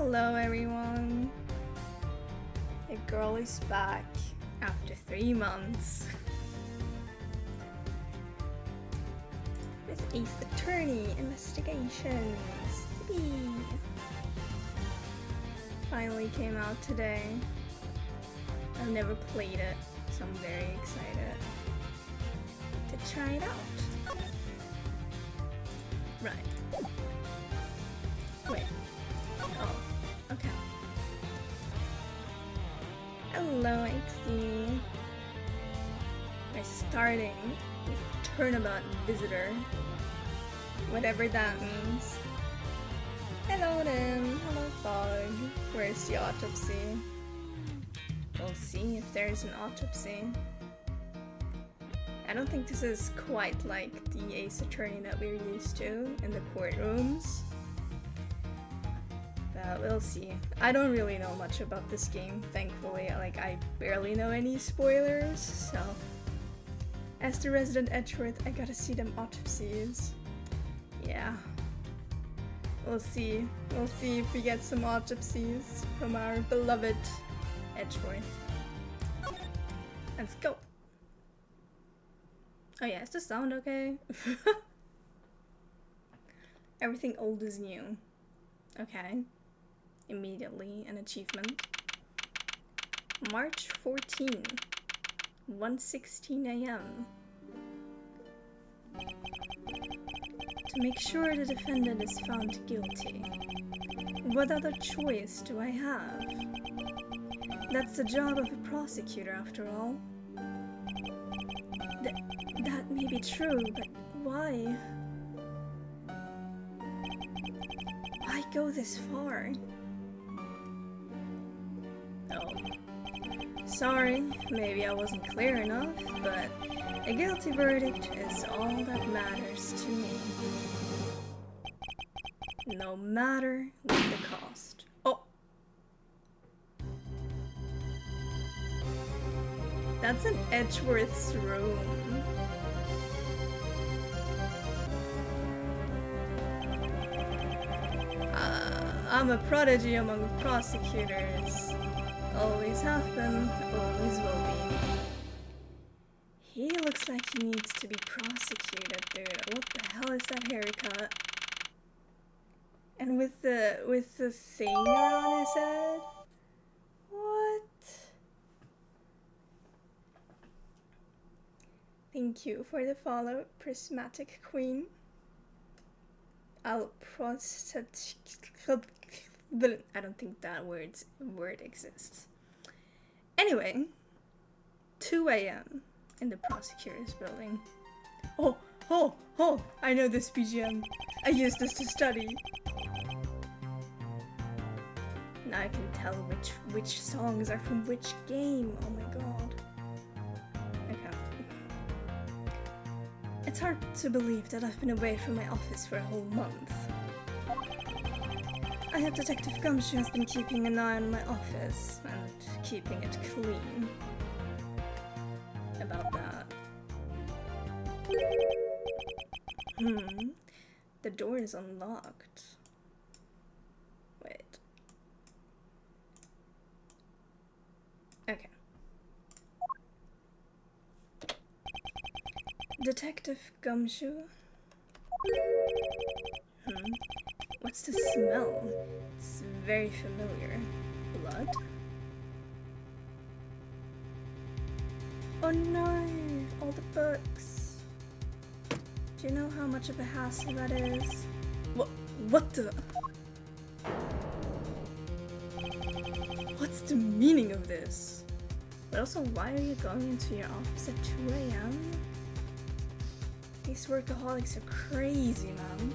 Hello everyone! The girl is back after 3 months with Ace Attorney Investigations. Yippee. Finally came out today. I've never played it, so I'm very excited to try it out. Right. Wait. Oh, okay. Hello, XD. We're starting with Turnabout Visitor. Whatever that means. Hello, then. Hello, Fog. Where's the autopsy? We'll see if there's an autopsy. I don't think this is quite like the Ace Attorney that we're used to in the courtrooms. But we'll see. I don't really know much about this game, thankfully. I barely know any spoilers, so... As the resident Edgeworth, I gotta see them autopsies. Yeah. We'll see. We'll see if we get some autopsies from our beloved Edgeworth. Let's go! Oh yeah, is the sound okay? Everything old is new. Okay. Immediately an achievement. March 14, 1:16 AM. To make sure the defendant is found guilty. What other choice do I have? That's the job of a prosecutor, after all. That may be true, but why? Why go this far? Oh. Sorry, maybe I wasn't clear enough, but a guilty verdict is all that matters to me. No matter what the cost. Oh! That's an Edgeworth's room. I'm a prodigy among prosecutors. Always have been, always will be. He looks like he needs to be prosecuted, dude. What the hell is that haircut? And with the thing around his head? What? Thank you for the follow, Prismatic Queen. I'll I don't think that word exists. Anyway, 2 AM in the prosecutor's building. Oh! I know this BGM. I used this to study. Now I can tell which songs are from which game. Oh my god. Okay. It's hard to believe that I've been away from my office for a whole month. I have Detective Gumshoe has been keeping an eye on my office and keeping it clean. About that. The door is unlocked. Wait. Okay. Detective Gumshoe? What's the smell? It's very familiar. Blood? Oh no! All the books. Do you know how much of a hassle that is? What the? What's the meaning of this? But also, why are you going into your office at 2 AM? These workaholics are crazy, man.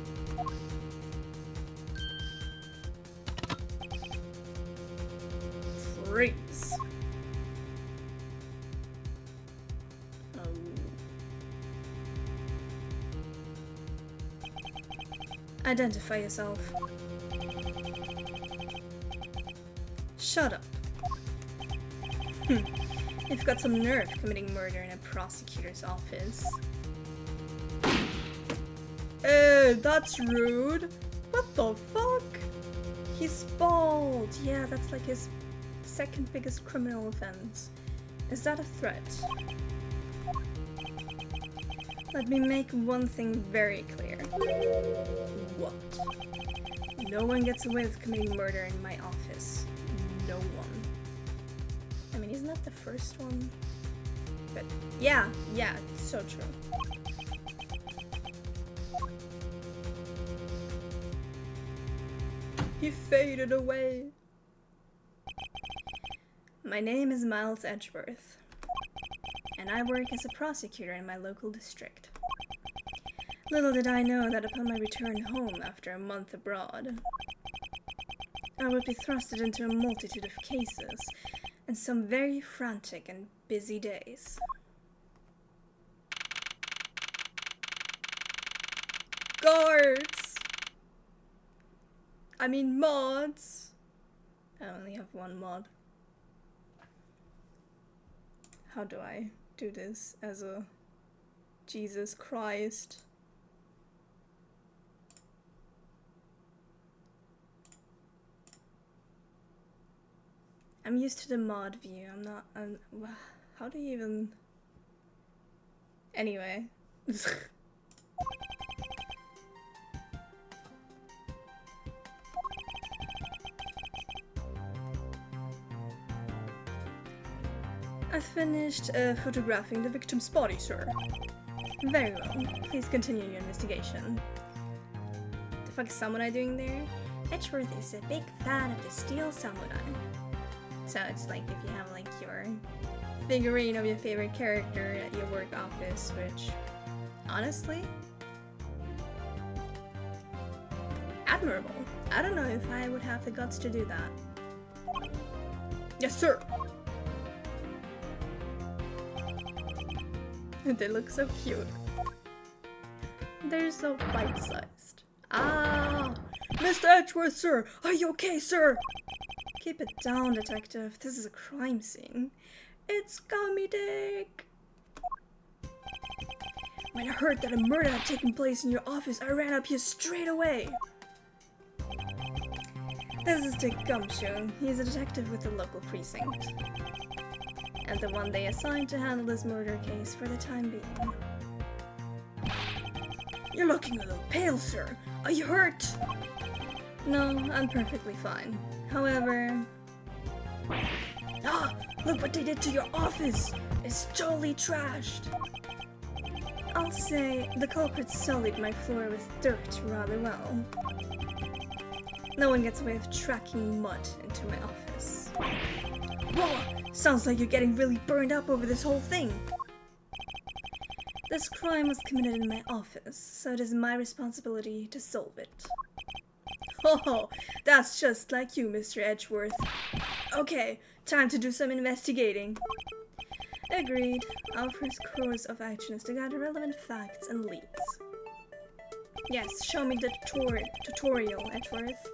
Freeze. Oh. Identify yourself. Shut up. You've got some nerve committing murder in a prosecutor's office. That's rude. What the fuck? He's bald! Yeah, that's like his second biggest criminal offense. Is that a threat? Let me make one thing very clear. What? No one gets away with committing murder in my office. No one. I mean, isn't that the first one? But yeah, it's so true. He faded away. My name is Miles Edgeworth, and I work as a prosecutor in my local district. Little did I know that upon my return home after a month abroad, I would be thrusted into a multitude of cases and some very frantic and busy days. Guards! I mean mods! I only have one mod. How do I do this as a Jesus Christ? I'm used to the mod view. How do you even... Anyway. I finished photographing the victim's body, sir. Very well. Please continue your investigation. The fuck is Samurai doing there? Edgeworth is a big fan of the Steel Samurai. So it's like if you have like your figurine of your favorite character at your work office, which, honestly, admirable. I don't know if I would have the guts to do that. Yes, sir! They look so cute. They're so bite-sized. Ah! Mr. Edgeworth, sir! Are you okay, sir? Keep it down, detective. This is a crime scene. It's Gummy Dick! When I heard that a murder had taken place in your office, I ran up here straight away. This is Dick Gumshoe. He's a detective with the local precinct, and the one they assigned to handle this murder case for the time being. You're looking a little pale, sir. Are you hurt? No, I'm perfectly fine. However... Ah! Look what they did to your office! It's totally trashed! I'll say the culprit sullied my floor with dirt rather well. No one gets away with tracking mud into my office. Whoa! Sounds like you're getting really burned up over this whole thing! This crime was committed in my office, so it is my responsibility to solve it. Oh, that's just like you, Mr. Edgeworth. Okay, time to do some investigating. Agreed. Our first course of action is to gather relevant facts and leads. Yes, show me the tutorial, Edgeworth.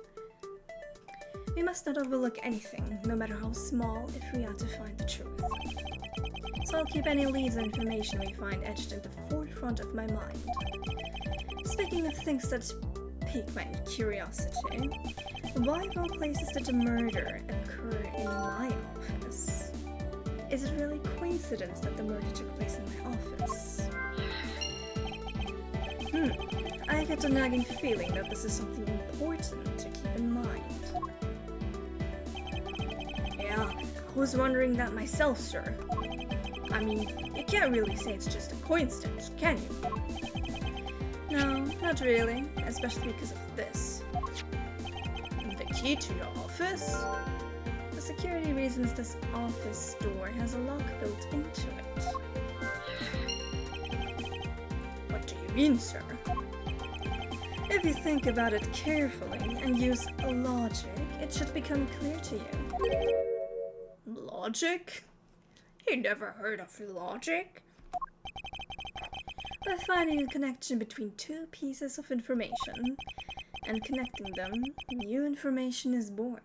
We must not overlook anything, no matter how small, if we are to find the truth. So I'll keep any leads or information we find etched in the forefront of my mind. Speaking of things that pique my curiosity, why of all places did the murder occur in my office? Is it really coincidence that the murder took place in my office? I get a nagging feeling that this is something important to keep in mind. Yeah, I was wondering that myself, sir. I mean, you can't really say it's just a coincidence, can you? No, not really, especially because of this. The key to your office? For security reasons, this office door has a lock built into it. What do you mean, sir? If you think about it carefully and use logic, it should become clear to you. Logic? You never heard of logic? By finding a connection between two pieces of information and connecting them, new information is born.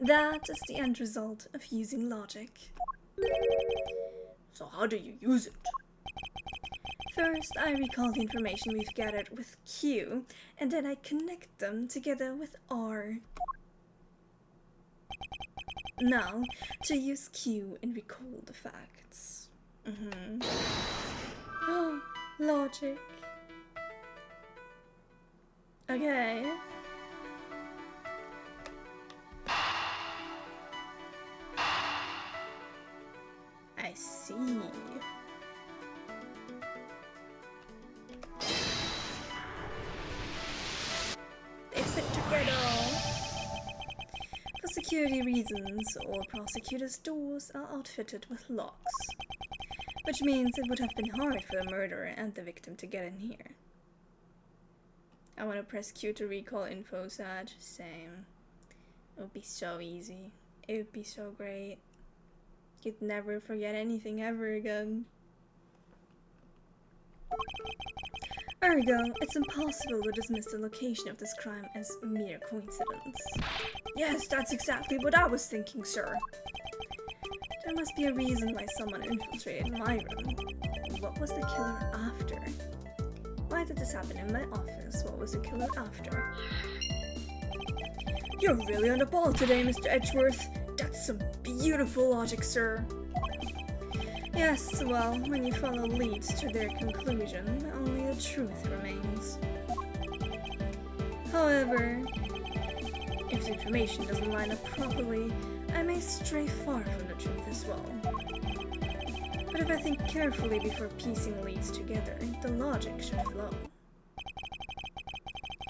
That is the end result of using logic. So how do you use it? First, I recall the information we've gathered with Q, and then I connect them together with R. Now, to use Q and recall the facts. Oh, logic. Okay. I see. They fit together. For security reasons, all prosecutors' doors are outfitted with locks, which means it would have been hard for the murderer and the victim to get in here. I want to press Q to recall info, Sag. Same. It would be so easy. It would be so great. You'd never forget anything ever again. Ergo, it's impossible to dismiss the location of this crime as mere coincidence. Yes, that's exactly what I was thinking, sir. There must be a reason why someone infiltrated my room. What was the killer after? Why did this happen in my office? What was the killer after? You're really on the ball today, Mr. Edgeworth. That's some beautiful logic, sir. Yes, well, when you follow leads to their conclusion, only the truth remains. However, if the information doesn't line up properly, I may stray far from the truth as well. But if I think carefully before piecing leads together, the logic should flow.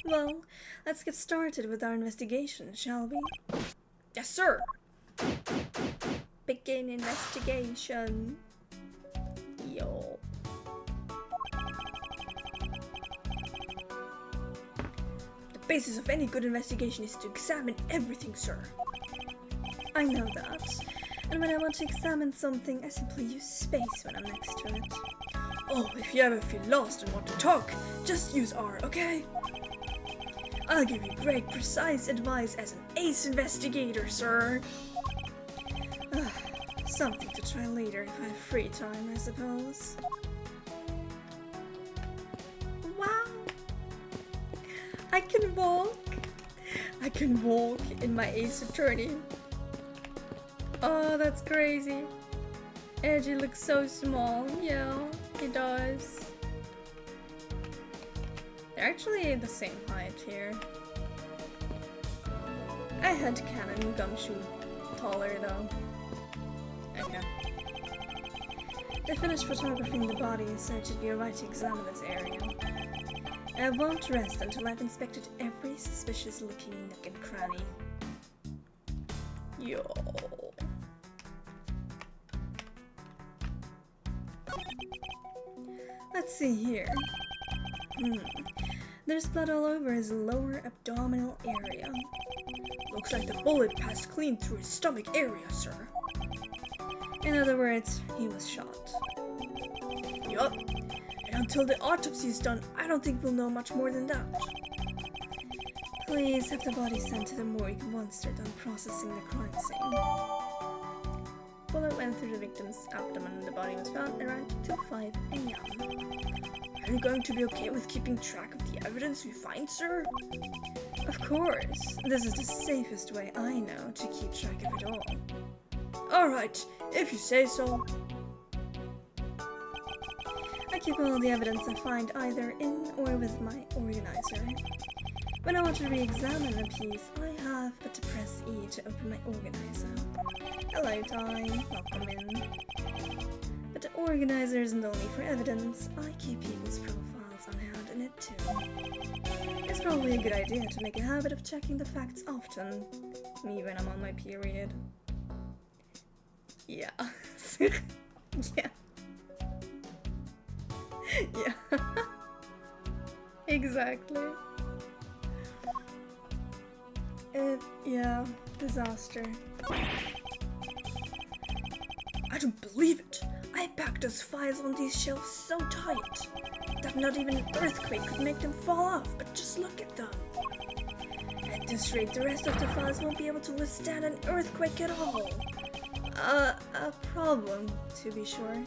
Well, let's get started with our investigation, shall we? Yes, sir! Begin investigation. Yo. The basis of any good investigation is to examine everything, sir. I know that. And when I want to examine something, I simply use space when I'm next to it. Oh, if you ever feel lost and want to talk, just use R, okay? I'll give you great, precise advice as an ace investigator, sir. Something to try later if I have free time, I suppose. Wow! I can walk! I can walk in my ace attorney. Oh, that's crazy. Edgy looks so small. Yeah, he does. They're actually the same height here. I had Canon Gumshoe taller though. Okay. They finished photographing the body, so it should be alright to examine this area. I won't rest until I've inspected every suspicious looking nook and cranny. Yo. Let's see here. There's blood all over his lower abdominal area. Looks like the bullet passed clean through his stomach area, sir. In other words, he was shot. Yup. And until the autopsy is done, I don't think we'll know much more than that. Please have the body sent to the morgue once they're done processing the crime scene. Bullet went through the victim's abdomen and the body was found around 5 a.m. Are you going to be okay with keeping track of the evidence we find, sir? Of course. This is the safest way I know to keep track of it all. Alright, if you say so. I keep all the evidence I find either in or with my organizer. When I want to re-examine a piece, I have but to press E to open my organizer. Hello, Ty. Welcome in. But the organizer isn't only for evidence. I keep people's profiles on hand in it too. It's probably a good idea to make a habit of checking the facts often. Me when I'm on my period. Yeah. Yeah. Yeah. Exactly. Yeah, disaster. I don't believe it. I packed those files on these shelves so tight that not even an earthquake could make them fall off, but just look at them. At this rate, the rest of the files won't be able to withstand an earthquake at all. A problem, to be sure.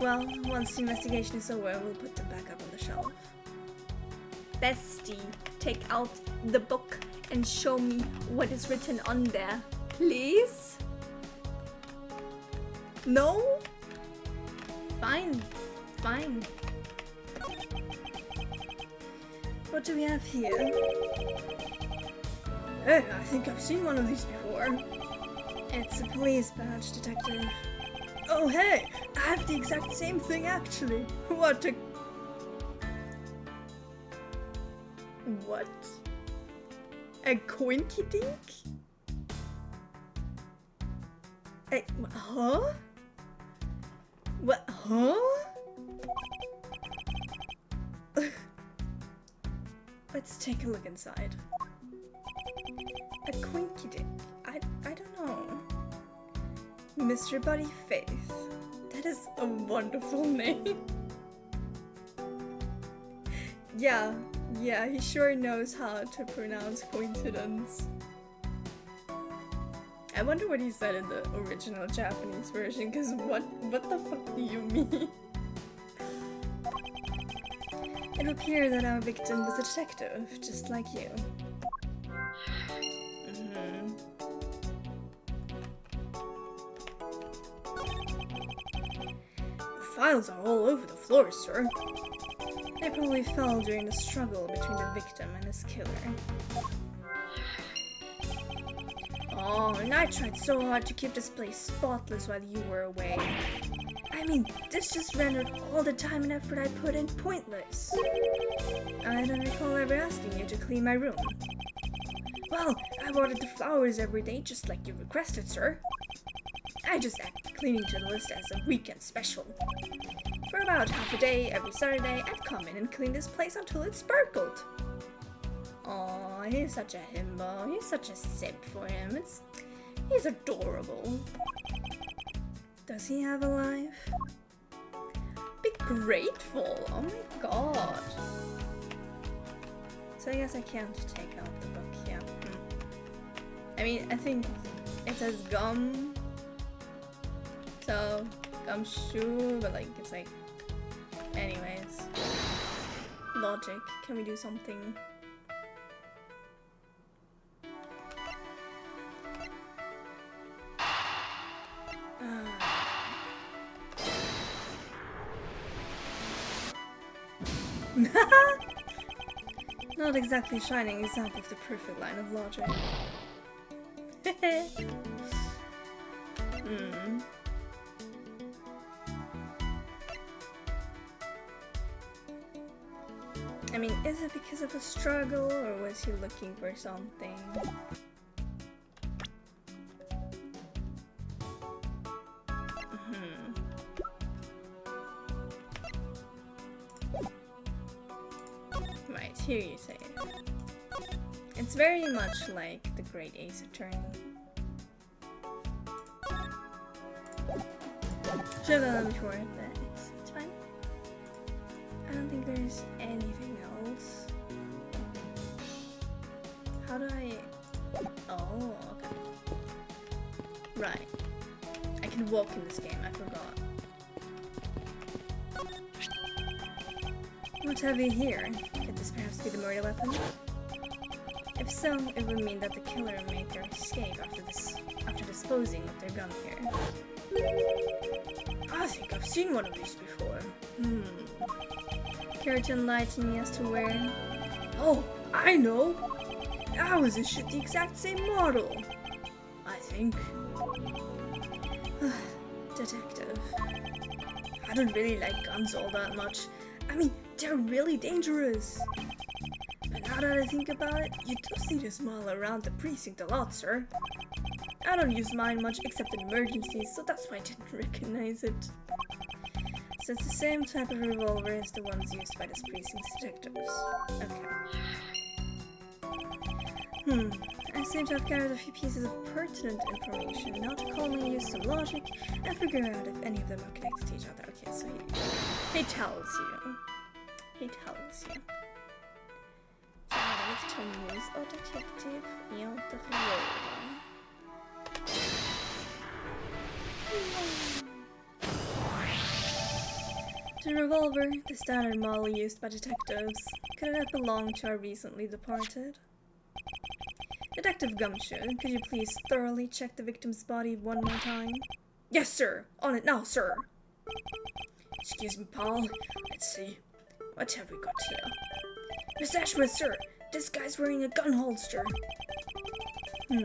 Well, once the investigation is over, we'll put them back up on the shelf. Bestie, take out the book and show me what is written on there, please? No? Fine, fine. What do we have here? Hey, I think I've seen one of these before. It's a police badge, detective. Oh hey, I have the exact same thing actually. What a... What? A coinky dink? Huh? What? Huh? Let's take a look inside. A quinky dink. I don't know. Mr. Buddy Faith. That is a wonderful name. Yeah, he sure knows how to pronounce coincidence. I wonder what he said in the original Japanese version, because what the fuck do you mean? It would appear that our victim was a detective, just like you. The files are all over the floor, sir. They probably fell during the struggle between the victim and his killer. Oh, and I tried so hard to keep this place spotless while you were away. I mean, this just rendered all the time and effort I put in pointless. I don't recall ever asking you to clean my room. Well, I watered the flowers every day just like you requested, sir. I just added cleaning to the list as a weekend special. For about half a day every Saturday, I'd come in and clean this place until it sparkled. Aw, he's such a himbo. He's such a simp for him. He's adorable. Does he have a life? Be grateful. Oh my god. So I guess I can't take out the book, yeah. I mean, I think it says gum. So, gumshoe, but like, it's like... Anyways. Logic. Can we do something? Not exactly shining example of the perfect line of logic. I mean, is it because of a struggle, or was he looking for something? Right, here you say it. It's very much like the Great Ace Attorney. Should have done that before, but it's fine. I don't think there's anything else. How do I... Oh, okay. Right. I can walk in this game, I forgot. What have we here? Could this perhaps be the murder weapon? If so, it would mean that the killer made their escape after disposing of their gun here. I think I've seen one of these before. Care to enlighten me as to where? Oh, I know! That was the exact same model! I think. Detective. I don't really like guns all that much. I mean, they're really dangerous. But now that I think about it, you do see this model around the precinct a lot, sir. I don't use mine much except in emergencies, so that's why I didn't recognize it. So it's the same type of revolver as the ones used by this precinct's detectives. Okay. I seem to have gathered a few pieces of pertinent information. Now to calmly use some logic and figure out if any of them are connected to each other. Okay, so he tells you. He tells you. Så här är det Tommys och detektiv i återförråden. The revolver, the standard model used by detectives, could it have belonged to our recently departed? Detective Gumshoe, could you please thoroughly check the victim's body one more time? Yes, sir. On it now, sir. Excuse me, Paul. Let's see. What have we got here? Miss Ashworth, sir. This guy's wearing a gun holster. So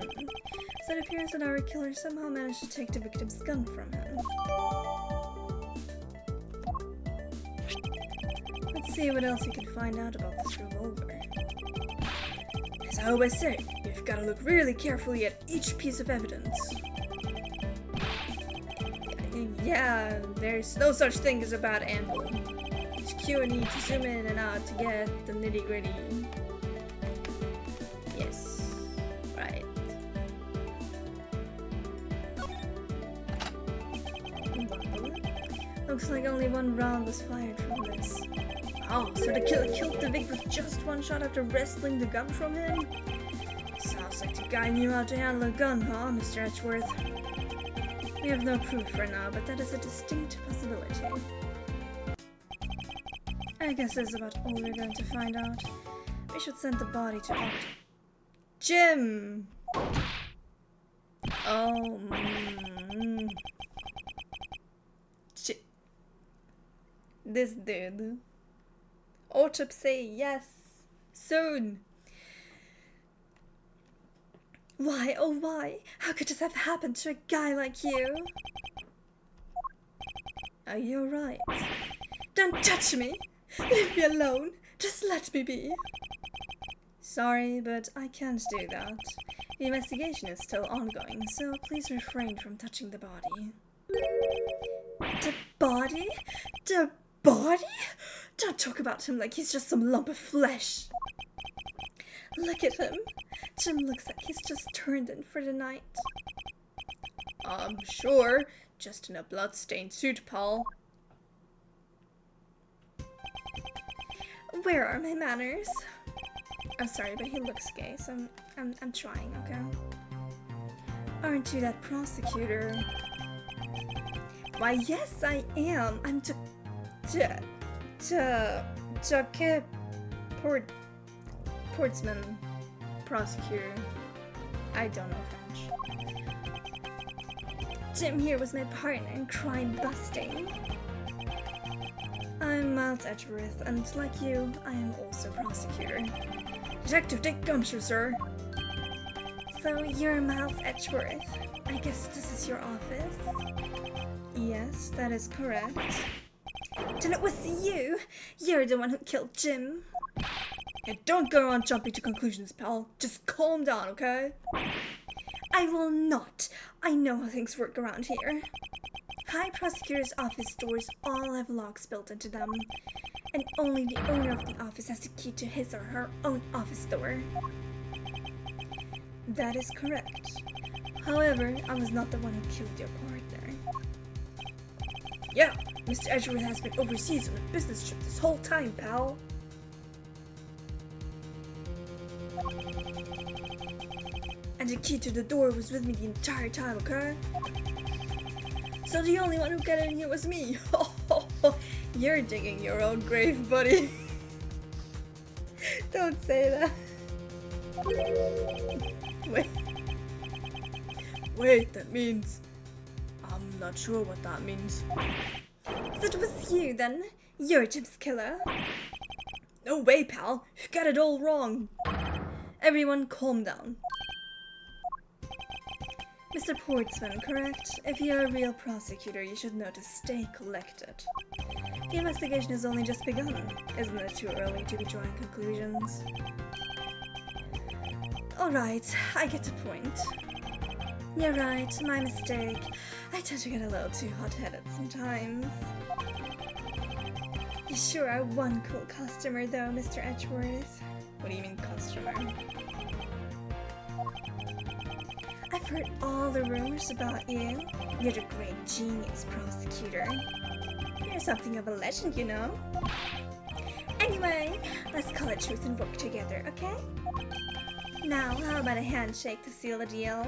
it appears that our killer somehow managed to take the victim's gun from him. Let's see what else we can find out about this revolver. As I always say, you've got to look really carefully at each piece of evidence. Yeah, there's no such thing as a bad angle. It's cue and need to zoom in and out to get the nitty-gritty. Yes, right. Looks like only one round was fired from this. Oh, so the killer killed the Vic with just one shot after wresting the gun from him? Sounds like the guy knew how to handle a gun, huh, Mr. Edgeworth? We have no proof for now, but that is a distinct possibility. I guess that's about all we're going to find out. We should send the body to Dr. Jim! Oh, this dude. Autopsy, yes! Soon! Why, oh why? How could this have happened to a guy like you? Are you alright? Don't touch me! Leave me alone! Just let me be! Sorry, but I can't do that. The investigation is still ongoing, so please refrain from touching the body. The body? The body? Don't talk about him like he's just some lump of flesh. Look at him. Jim looks like he's just turned in for the night. Sure. Just in a blood-stained suit, Paul. Where are my manners? I'm sorry, but he looks gay, so I'm trying, okay? Aren't you that prosecutor? Why, yes, I am. I'm Portsman prosecutor. I don't know French. Jim here was my partner in crime busting. I'm Miles Edgeworth, and like you, I am also prosecutor. Detective Dick Gumshoe, sir. So you're Miles Edgeworth. I guess this is your office? Yes, that is correct. Then it was you! You're the one who killed Jim. Hey, don't go on jumping to conclusions, pal. Just calm down, okay? I will not. I know how things work around here. High prosecutor's office doors all have locks built into them, and only the owner of the office has the key to his or her own office door. That is correct. However, I was not the one who killed your partner. Yeah, Mr. Edgeworth has been overseas on a business trip this whole time, pal. And the key to the door was with me the entire time, okay? So the only one who got in here was me. You're digging your own grave, buddy. Don't say that. Wait, that means... I'm not sure what that means. So it was you, then? You're Jim's killer? No way, pal. You got it all wrong. Everyone calm down. Mr. Portsman, correct? If you're a real prosecutor, you should know to stay collected. The investigation has only just begun. Isn't it too early to be drawing conclusions? Alright, I get the point. You're right, my mistake. I tend to get a little too hot-headed sometimes. You sure are one cool customer though, Mr. Edgeworth. What do you mean customer? I've heard all the rumors about you. You're the great genius prosecutor. You're something of a legend, you know. Anyway, let's call it truth and work together, okay? Now, how about a handshake to seal the deal?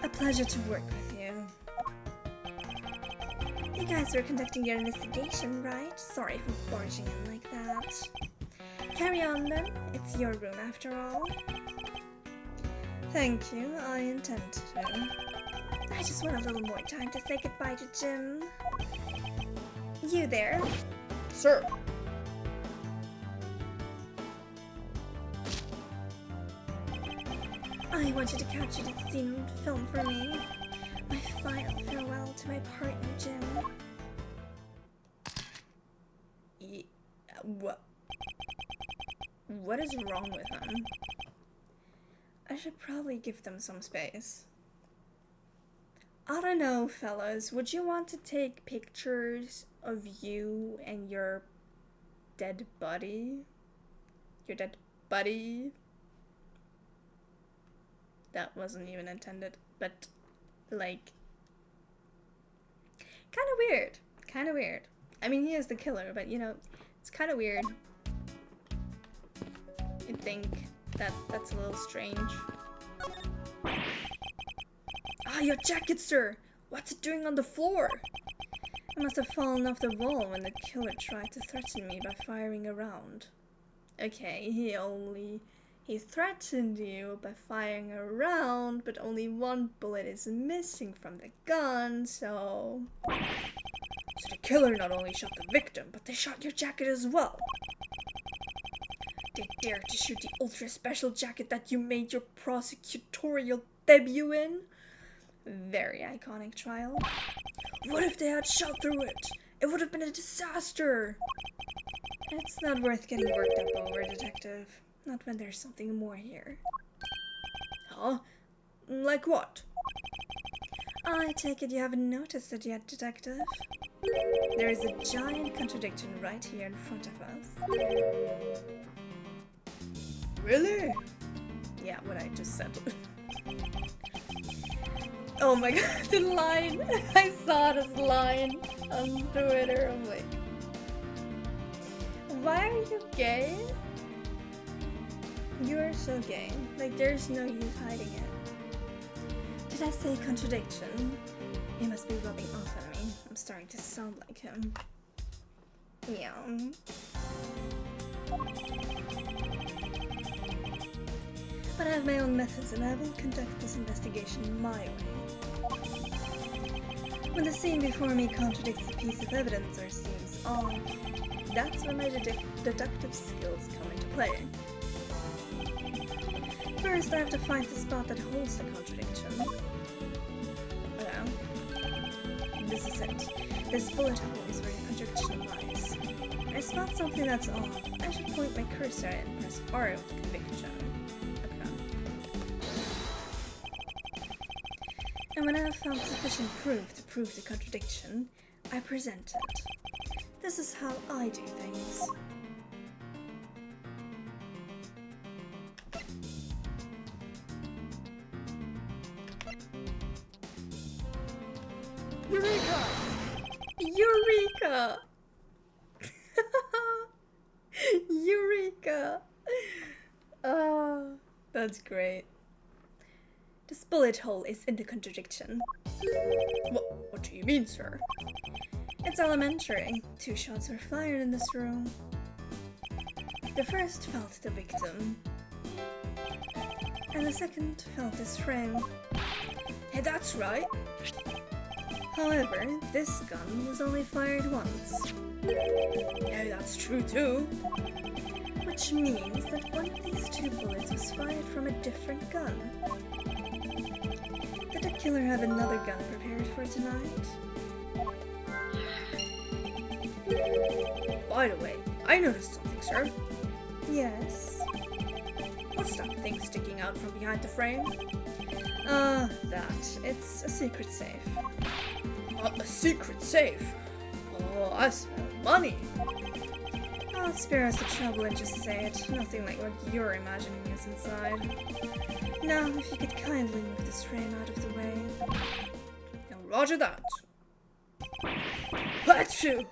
A pleasure to work with you. You guys were conducting your investigation, right? Sorry for barging in like that. Carry on then. It's your room after all. Thank you, I intend to. I just want a little more time to say goodbye to Jim. You there? Sir. I want you to capture this scene on film for me. My final farewell to my partner, Jim. What is wrong with him? I should probably give them some space. I don't know, fellas. Would you want to take pictures of you and your dead buddy? Your dead buddy? That wasn't even intended, but like, kind of weird. Kind of weird. I mean, he is the killer, but you know, it's kind of weird. You'd think that that's a little strange. Ah, your jacket, sir! What's it doing on the floor? It must have fallen off the wall when the killer tried to threaten me by firing a round. Okay, he threatened you by firing a round, but only one bullet is missing from the gun, so... So the killer not only shot the victim, but they shot your jacket as well. They dared to shoot the ultra special jacket that you made your prosecutorial debut in? Very iconic trial. What if they had shot through it? It would have been a disaster. It's not worth getting worked up over, detective. Not when there's something more here. Huh? Like what? I take it you haven't noticed it yet, detective. There is a giant contradiction right here in front of us. Really? Yeah, what I just said. Oh my god, the line! I saw this line on Twitter. I'm like, why are you gay? You're so gay. Like, there's no use hiding it. Did I say contradiction? He must be rubbing off on me. I'm starting to sound like him. Yeah. But I have my own methods and I will conduct this investigation my way. When the scene before me contradicts a piece of evidence or seems off, that's when my deductive skills come into play. First, I have to find the spot that holds the contradiction. This is it. This bullet hole is where the contradiction lies. I spot something that's off. I should point my cursor and press R with conviction. And when I have found sufficient proof to prove the contradiction, I present it. This is how I do things. Eureka! Eureka! Eureka! Oh, that's great. This bullet hole is in the contradiction. What do you mean, sir? It's elementary. 2 shots were fired in this room. The first fell to the victim, and the second fell to his friend. Hey, that's right. However, this gun was only fired once. Yeah, that's true too. Which means that one of these 2 bullets was fired from a different gun. Did the killer have another gun prepared for tonight? By the way, I noticed something, sir. Yes. What's that thing sticking out from behind the frame? That. It's a secret safe. A secret safe? Oh, I smell money. I'll spare us the trouble and just say it. Nothing like what you're imagining is inside. Now, if you could kindly move this frame out of the way. Now, roger that. Achoo!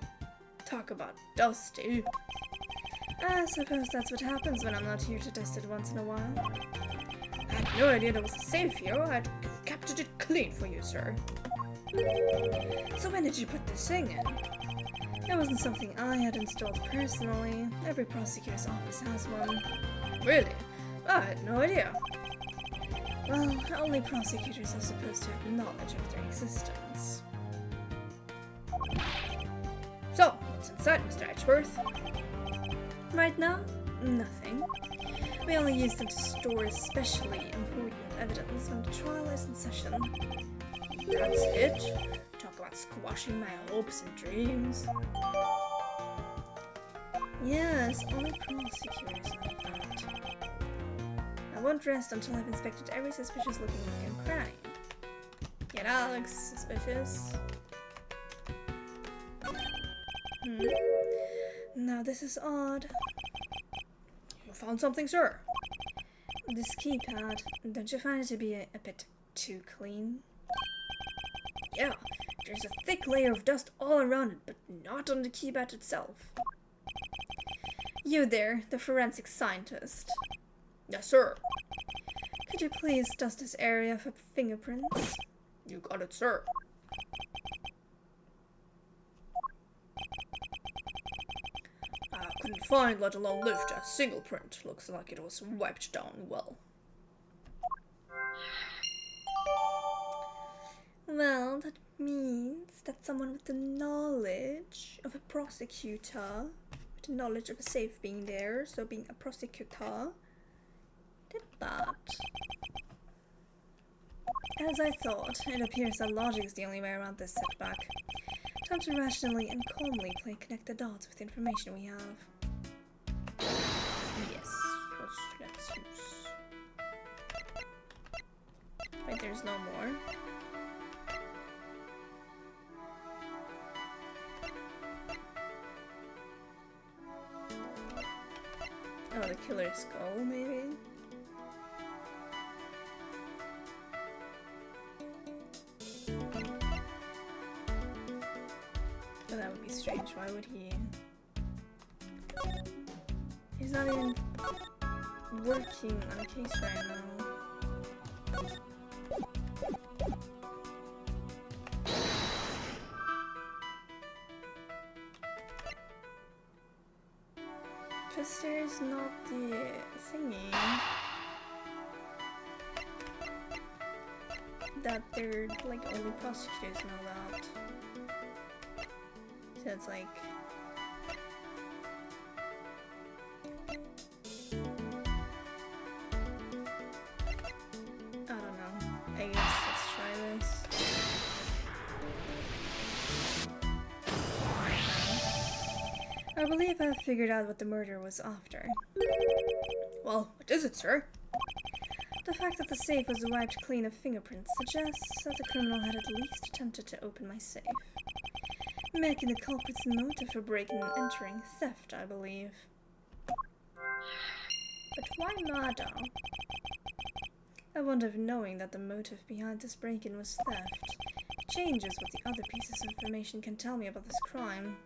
Talk about dusty. I suppose that's what happens when I'm not here to test it once in a while. I had no idea there was a safe here. I'd kept it clean for you, sir. So when did you put this thing in? It wasn't something I had installed personally. Every prosecutor's office has one. Really? I had no idea. Well, only prosecutors are supposed to have knowledge of their existence. So, what's inside, Mr. Edgeworth? Right now, nothing. We only use them to store especially important evidence when the trial is in session. That's it? Talk about squashing my hopes and dreams. Yes, only prosecutors like that. I won't rest until I've inspected every suspicious looking nook and cranny. Yeah, that looks suspicious. Now this is odd. You found something, sir? This keypad, don't you find it to be a bit too clean? Yeah, there's a thick layer of dust all around it, but not on the keypad itself. You there, the forensic scientist. Yes, sir. Could you please dust this area for fingerprints? You got it, sir. I couldn't find, let alone lift, a single print. Looks like it was wiped down well. Well, that means that someone with the knowledge of a prosecutor, with the knowledge of a safe being there, so being a prosecutor, did that. As I thought, it appears that logic is the only way around this setback. Time to rationally and calmly connect the dots with the information we have. Yes, let's use. Wait, there's no more. Oh, the killer's skull, maybe? Oh, that would be strange. Why would he? He's not even working on a case right now. Because there's not the thingy that they're like only prosecutors know that. So it's like I don't know. I guess let's try this. I believe I've figured out what the murder was after. Well, what is it, sir? The fact that the safe was wiped clean of fingerprints suggests that the criminal had at least attempted to open my safe, making the culprit's motive for breaking and entering theft, I believe. But why murder? I wonder if knowing that the motive behind this break-in was theft changes what the other pieces of information can tell me about this crime.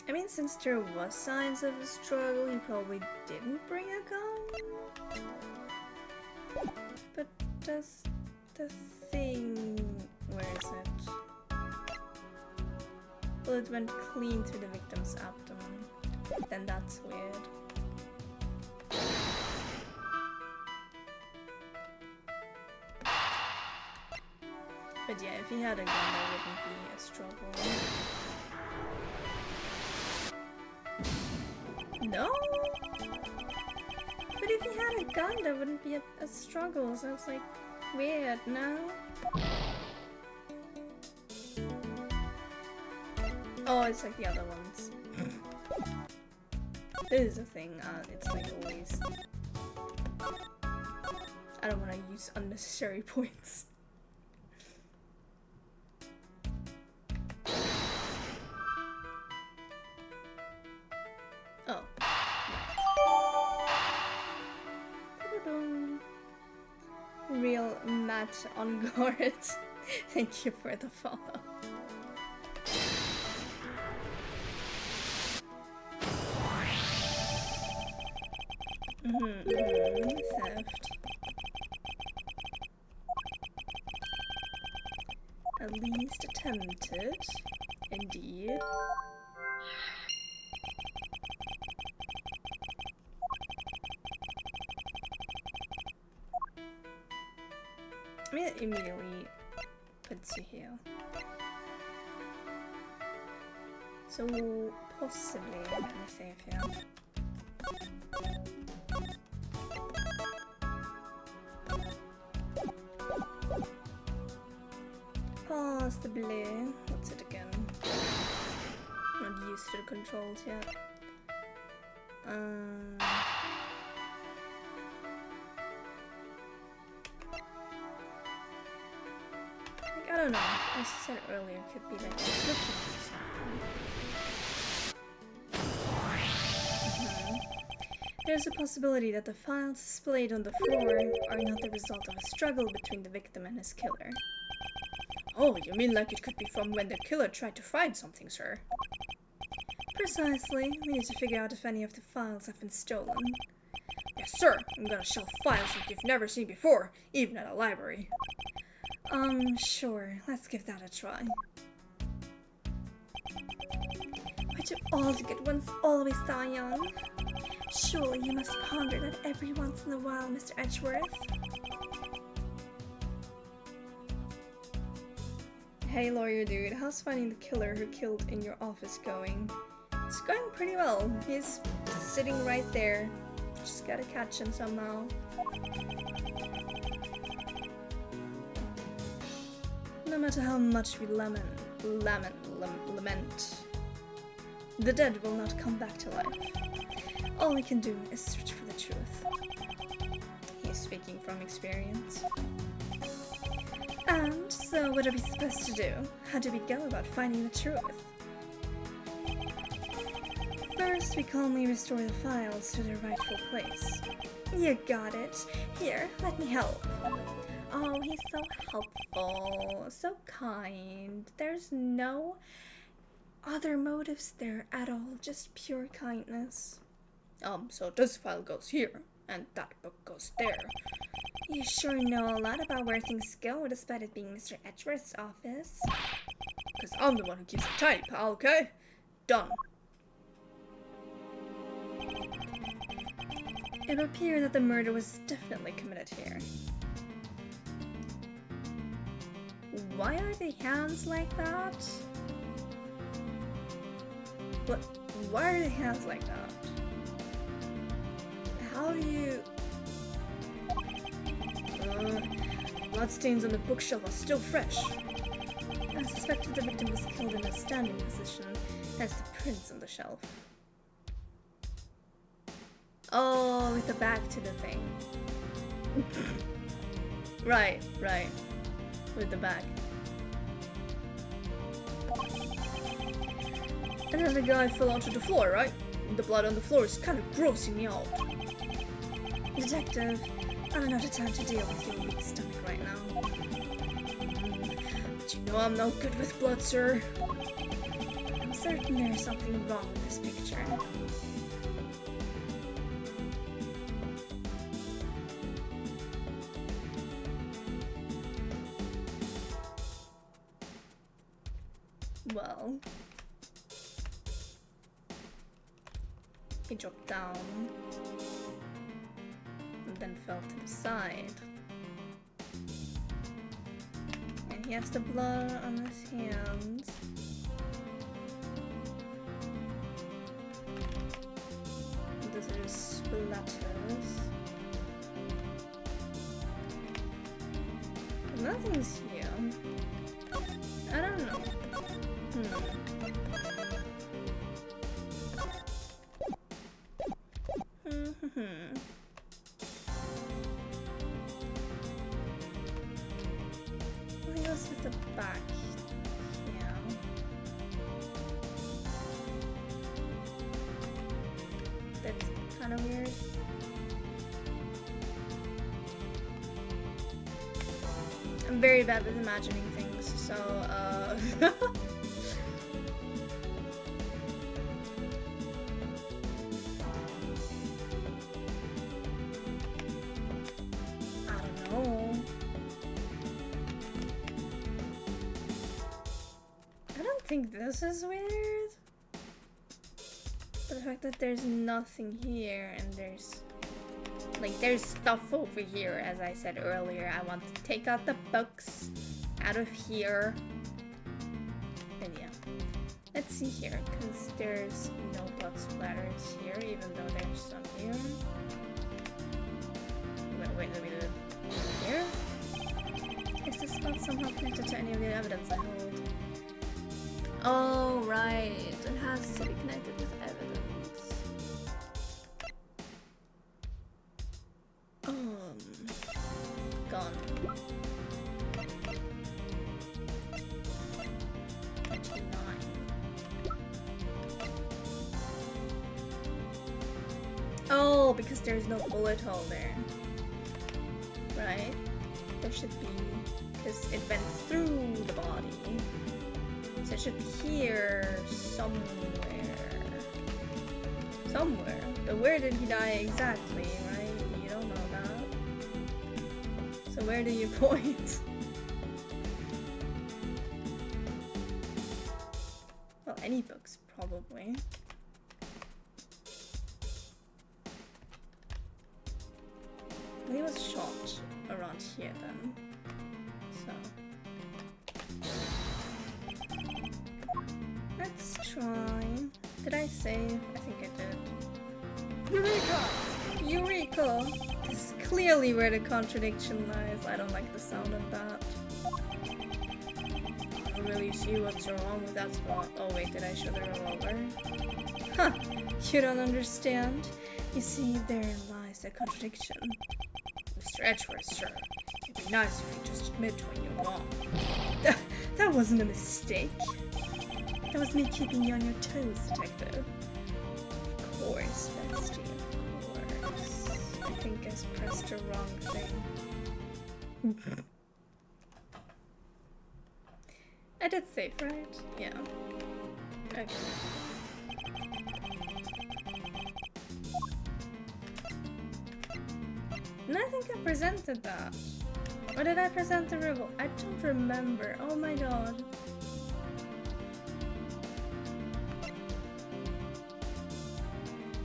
I mean, since there was signs of a struggle, he probably didn't bring a gun. But does the thing... where is it? Well, it went clean through the victim's abdomen. Then that's weird. But yeah, if he had a gun, there wouldn't be a struggle. No? But if he had a gun, there wouldn't be a struggle, so it's like weird, no? Oh, it's like the other ones. This is the thing, it's like always... I don't want to use unnecessary points. Oh. Real Matt on guard. Thank you for the follow. Theft. At least attempted. Indeed. I mean, it immediately puts you here. So, possibly, let me save here. Possibly. What's it again? Not used to the controls yet. Like, I don't know. As I said earlier, it could be like it's looking for something. There's a possibility that the files displayed on the floor are not the result of a struggle between the victim and his killer. Oh, you mean like it could be from when the killer tried to find something, sir? Precisely. We need to figure out if any of the files have been stolen. Yes, sir. I'm gonna shelf files that you've never seen before, even at a library. Sure. Let's give that a try. Why do all the good ones always die young? Surely you must ponder that every once in a while, Mr. Edgeworth. Hey lawyer dude, how's finding the killer who killed in your office going? It's going pretty well. He's sitting right there. Just gotta catch him somehow. No matter how much we lament, the dead will not come back to life. All we can do is search for the truth. He's speaking from experience. And so what are we supposed to do? How do we go about finding the truth? First, we calmly restore the files to their rightful place. You got it. Here, let me help. Oh, he's so helpful, so kind. There's no other motives there at all, just pure kindness. So this file goes here, and that book goes there. You sure know a lot about where things go, despite it being Mr. Edgeworth's office. Because I'm the one who keeps it tight, pal, okay? Done. It would appear that the murder was definitely committed here. Why are the hands like that? What? Why are the hands like that? How do you... Bloodstains on the bookshelf are still fresh. I suspected the victim was killed in a standing position, as the prints on the shelf. Oh, with the back to the thing. Right. With the back. And then the guy fell onto the floor, right? The blood on the floor is kind of grossing me out. Detective, I don't have the time to deal with your weak stomach right now. But you know I'm no good with blood, sir. I'm certain there's something wrong with this picture. Well, he dropped down and then fell to the side. And he has the blood on his hands. And those are just splatters. But nothing's here. I don't know. What goes with the back? Yeah. That's kind of weird. I'm very bad with imagining things, so think this is weird. But the fact that there's nothing here and there's stuff over here, as I said earlier. I want to take out the books out of here. And yeah. Let's see here, because there's no blood splatters here, even though there's some here. Wait. Here? Is this spot somehow connected to any of the evidence I hold? Oh, right. It has to be connected with evidence. Gun. 29. Oh, because there's no bullet hole there. Right? There should be, because it went through the body. So it should be here somewhere. Somewhere. But where did he die exactly, right? You don't know that. So where do you point? Well, any books, probably. He was shot around here then. So let's try. Did I save? I think I did. Eureka! Eureka! This is clearly where the contradiction lies. I don't like the sound of that. I don't really see what's wrong with that spot. Oh wait, did I show the revolver? Huh! You don't understand? You see, therein lies the contradiction. Mr. Edgeworth, sir. It'd be nice if you just admit when you're wrong. That wasn't a mistake. That was me keeping you on your toes, detective. Of course, bestie, of course. I think I pressed the wrong thing. I did save, right? Yeah. Okay. And I think I presented that. Or did I present the revolt? I don't remember. Oh my god.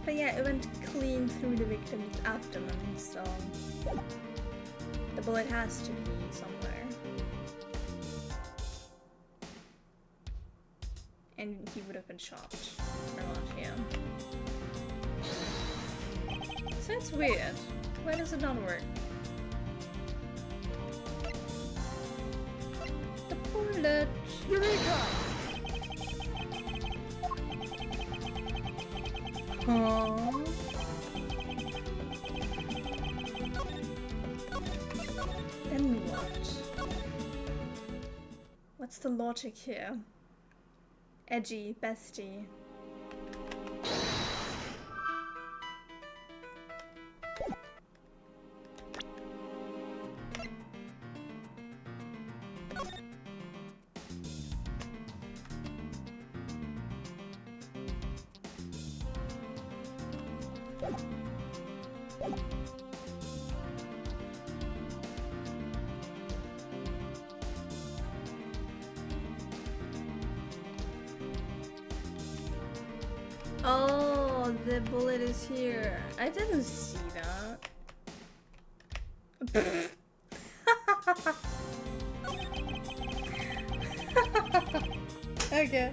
But yeah, it went clean through the victim's abdomen, so the bullet has to be somewhere. And he would have been shot around here. So it's weird. Why does it not work? The bullet! Eureka! Aww. Then what? What's the logic here? Edgy, bestie. Oh, the bullet is here. I didn't see that. Okay.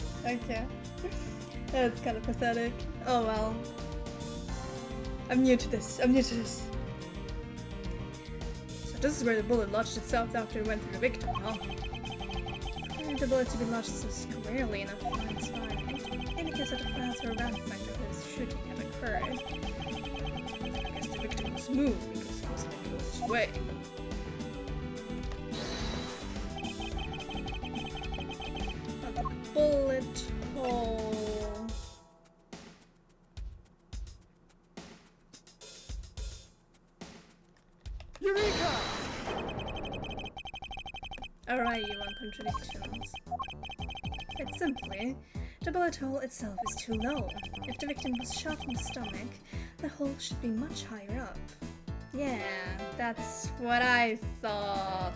That's kind of pathetic. Oh well. I'm new to this. So this is where the bullet lodged itself after it went through the victim, huh? And the bullet to be lodged so squarely in a fine spot. It indicates that the files were ransacked after this shooting had occurred. I guess the victim was moved because he was in the killer's way. A bullet hole. Eureka! Alright, you want contradictions. It's simply, the bullet hole itself is too low. If the victim was shot in the stomach, the hole should be much higher up. Yeah, that's what I thought.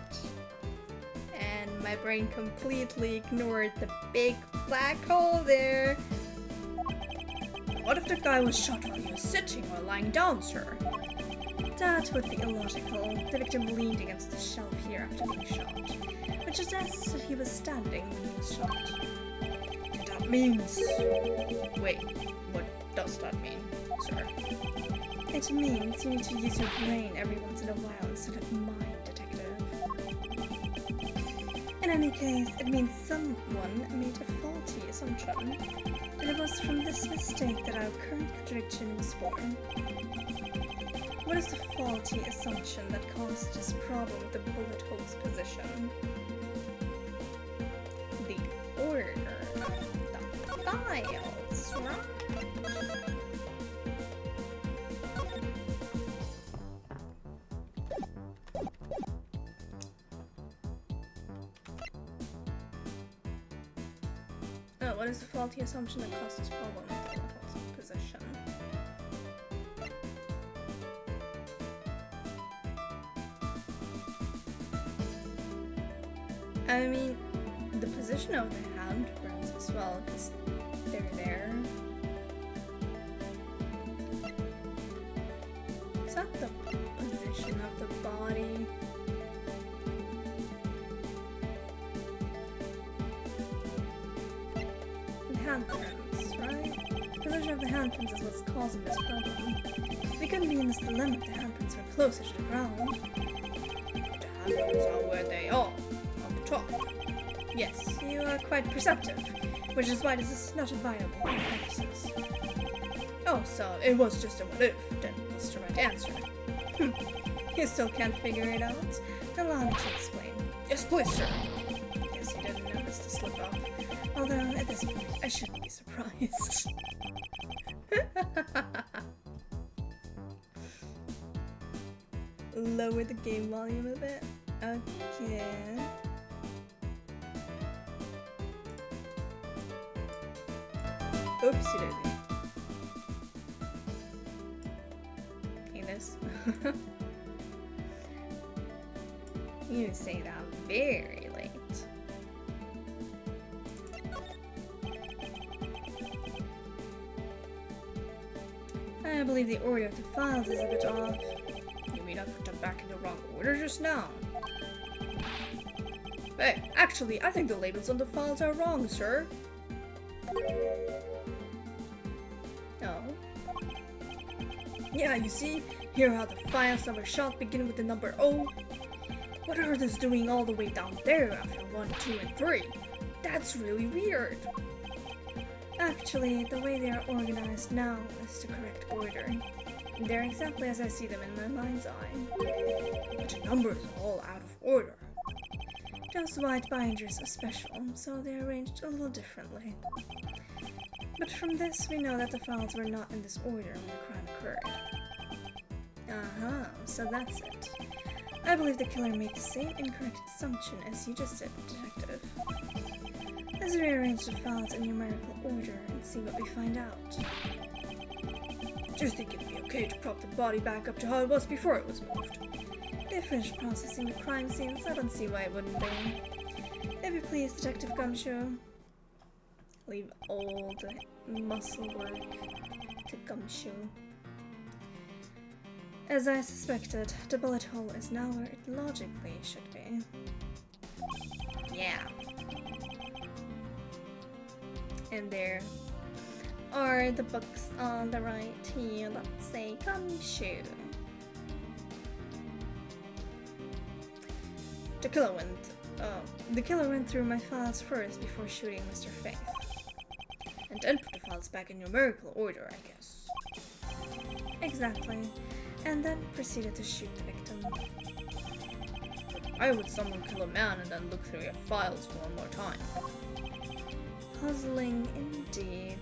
And my brain completely ignored the big black hole there. What if the guy was shot while he was sitting or lying down, sir? That would be illogical. The victim leaned against the shelf here after being shot, which suggests that he was standing when he was shot. That means... Wait, what does that mean, sir? It means you need to use your brain every once in a while instead of mind, detective. In any case, it means someone made a faulty assumption, and it was from this mistake that our current contradiction was born. What is the faulty assumption that caused this problem with the bullet hole's position? The order of the files, right? Oh, what is the faulty assumption that caused this problem with the bullet hole's position? I mean, the position of the handprints as well, because they're there. Is that the position of the body? The handprints, right? The position of the handprints is what's causing this problem. We couldn't be in this dilemma if the handprints were closer to the ground. The handprints are where they are. Top. Yes, you are quite perceptive, which is why this is not a viable hypothesis. Oh, so it was just a what if, then what's the right answer? You still can't figure it out? Allow me to explain. Yes, please, sir. Guess you didn't notice the slip up. Although, at this point, I shouldn't be surprised. Lower the game volume a bit. Okay. Oopsie daisy. Penis. You say that very late. I believe the order of the files is a bit off. You mean I put them back in the wrong order just now? Hey, actually, I think the labels on the files are wrong, sir. Oh. Yeah, you see? Here are the files that were shot begin with the number O. What are those doing all the way down there after 1, 2, and 3? That's really weird. Actually, the way they are organized now is the correct order. They're exactly as I see them in my mind's eye. But the numbers are all out of order. Those white binders are special, so they're arranged a little differently. But from this, we know that the files were not in this order when the crime occurred. Uh-huh, so that's it. I believe the killer made the same incorrect assumption as you just did, Detective. Let's rearrange the files in numerical order and see what we find out. Do you think it'd be okay to prop the body back up to how it was before it was moved? They finished processing the crime scene, so I don't see why it wouldn't be. If you please, Detective Gumshoe. Leave all the muscle work to Gumshoe. As I suspected, the bullet hole is now where it logically should be. Yeah. And there are the books on the right here that say Gumshoe. The killer went through my files first before shooting Mr. Faith. And then put the files back in numerical order, I guess. Exactly. And then proceeded to shoot the victim. Why would someone kill a man and then look through your files one more time? Puzzling indeed.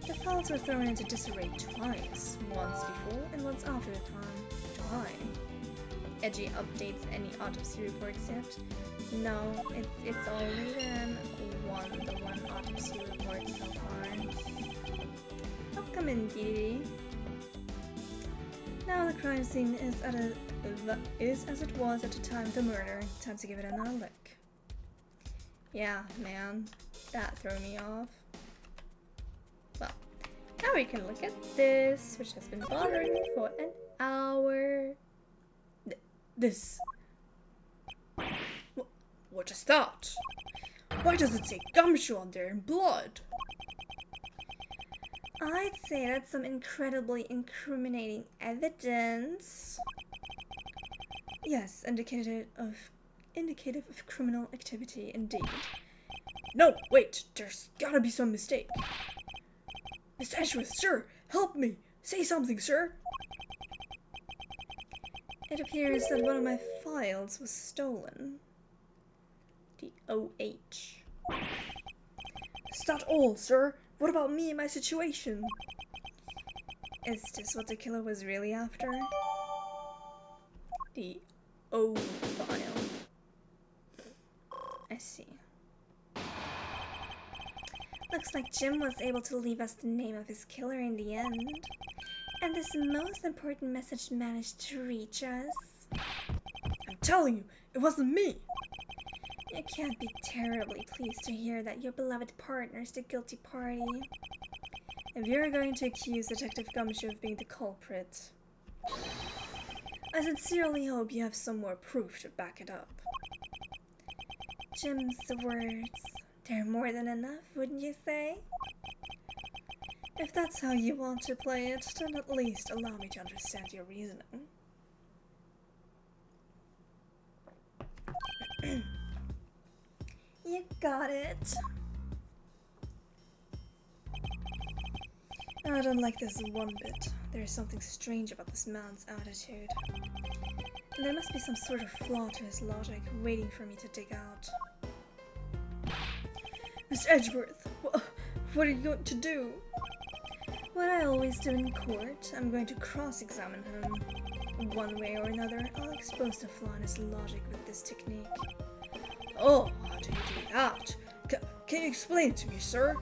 The files were thrown into disarray twice, once before and once after the crime. Why? Edgey updates any autopsy reports yet? No, it's only been the one autopsy report so far. Welcome in, Dee. Now the crime scene is as it was at the time of the murder. Time to give it another look. Yeah, man. That threw me off. Well, now we can look at this, which has been bothering me for an hour. This. What is that? Why does it say gumshoe on there in blood? I'd say that's some incredibly incriminating evidence. Yes, indicative of criminal activity indeed. No, wait, there's gotta be some mistake. Miss Edgeworth, sir, help me! Say something, sir! It appears that one of my files was stolen. The OH. Is that all, sir? What about me and my situation? Is this what the killer was really after? The O file. I see. Looks like Jim was able to leave us the name of his killer in the end. And this most important message managed to reach us. I'm telling you, it wasn't me! You can't be terribly pleased to hear that your beloved partner's the guilty party. If you're going to accuse Detective Gumshoe of being the culprit, I sincerely hope you have some more proof to back it up. Jim's words, they're more than enough, wouldn't you say? If that's how you want to play it, then at least allow me to understand your reasoning. You got it. I don't like this one bit. There is something strange about this man's attitude. And there must be some sort of flaw to his logic waiting for me to dig out. Miss Edgeworth, what are you going to do? What I always do in court, I'm going to cross-examine him. One way or another, I'll expose the flaw in his logic with this technique. Oh, how do you do that? Can you explain it to me, sir?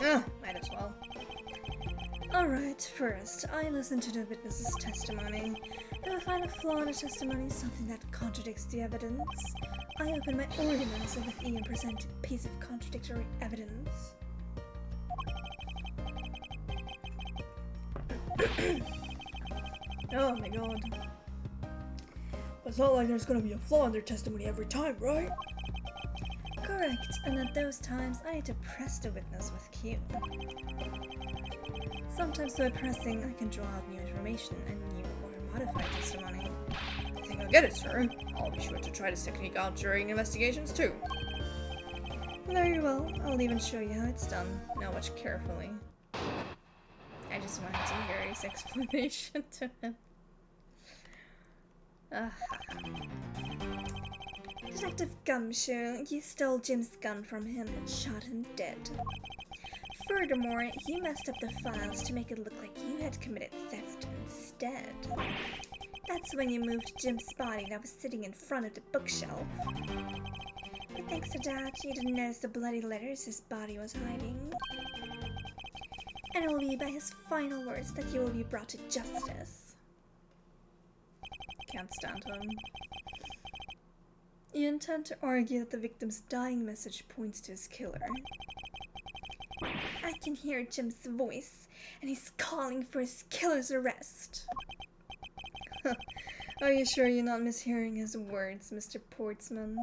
Might as well. Alright, first, I listen to the witness's testimony. If I find a flaw in the testimony, something that contradicts the evidence, I open my organizer with E and present a piece of contradictory evidence. Oh my god. It's not like there's gonna be a flaw in their testimony every time, right? Correct, and at those times I had to press the witness with Q. Sometimes by pressing, I can draw out new information and new or modified testimony. I think I'll get it, sir. I'll be sure to try this technique out during investigations too. Very well, I'll even show you how it's done. Now watch carefully. I just wanted to hear his explanation to him. Detective Gumshoe, you stole Jim's gun from him and shot him dead. Furthermore, you messed up the files to make it look like you had committed theft instead. That's when you moved Jim's body that was sitting in front of the bookshelf. But thanks to that, you didn't notice the bloody letters his body was hiding. And it will be by his final words that you will be brought to justice. Can't stand him. You intend to argue that the victim's dying message points to his killer. I can hear Jim's voice, and he's calling for his killer's arrest. Are you sure you're not mishearing his words, Mr. Portsman?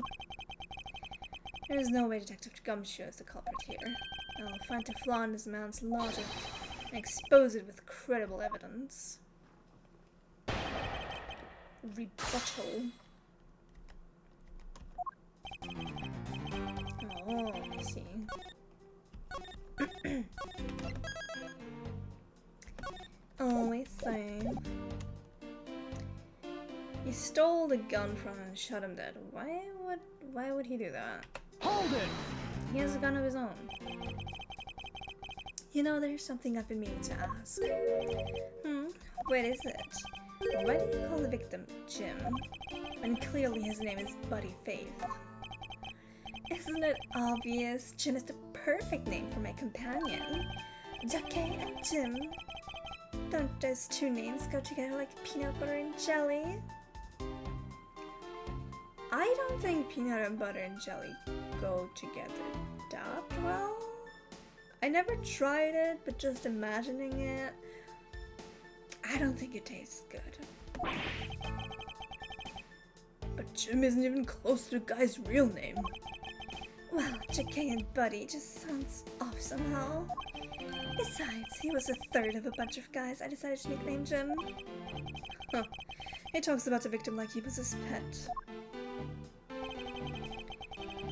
There is no way Detective Gumshoe is the culprit here. I will find the flaw in this man's logic and expose it with credible evidence. Rebuttal. Oh, I see. Oh, I see. He stole the gun from him and shot him dead. Why would he do that? Hold it! He has a gun of his own. You know, there's something I've been meaning to ask. What is it? Why do you call the victim Jim, when clearly his name is Buddy Faith? Isn't it obvious Jim is the perfect name for my companion? Ducky and Jim. Don't those two names go together like peanut butter and jelly? I don't think peanut and butter and jelly go together that well. I never tried it, but just imagining it, I don't think it tastes good. But Jim isn't even close to the guy's real name. Well, JK and Buddy just sounds off somehow. Besides, he was the third of a bunch of guys I decided to nickname Jim. Huh. He talks about the victim like he was his pet.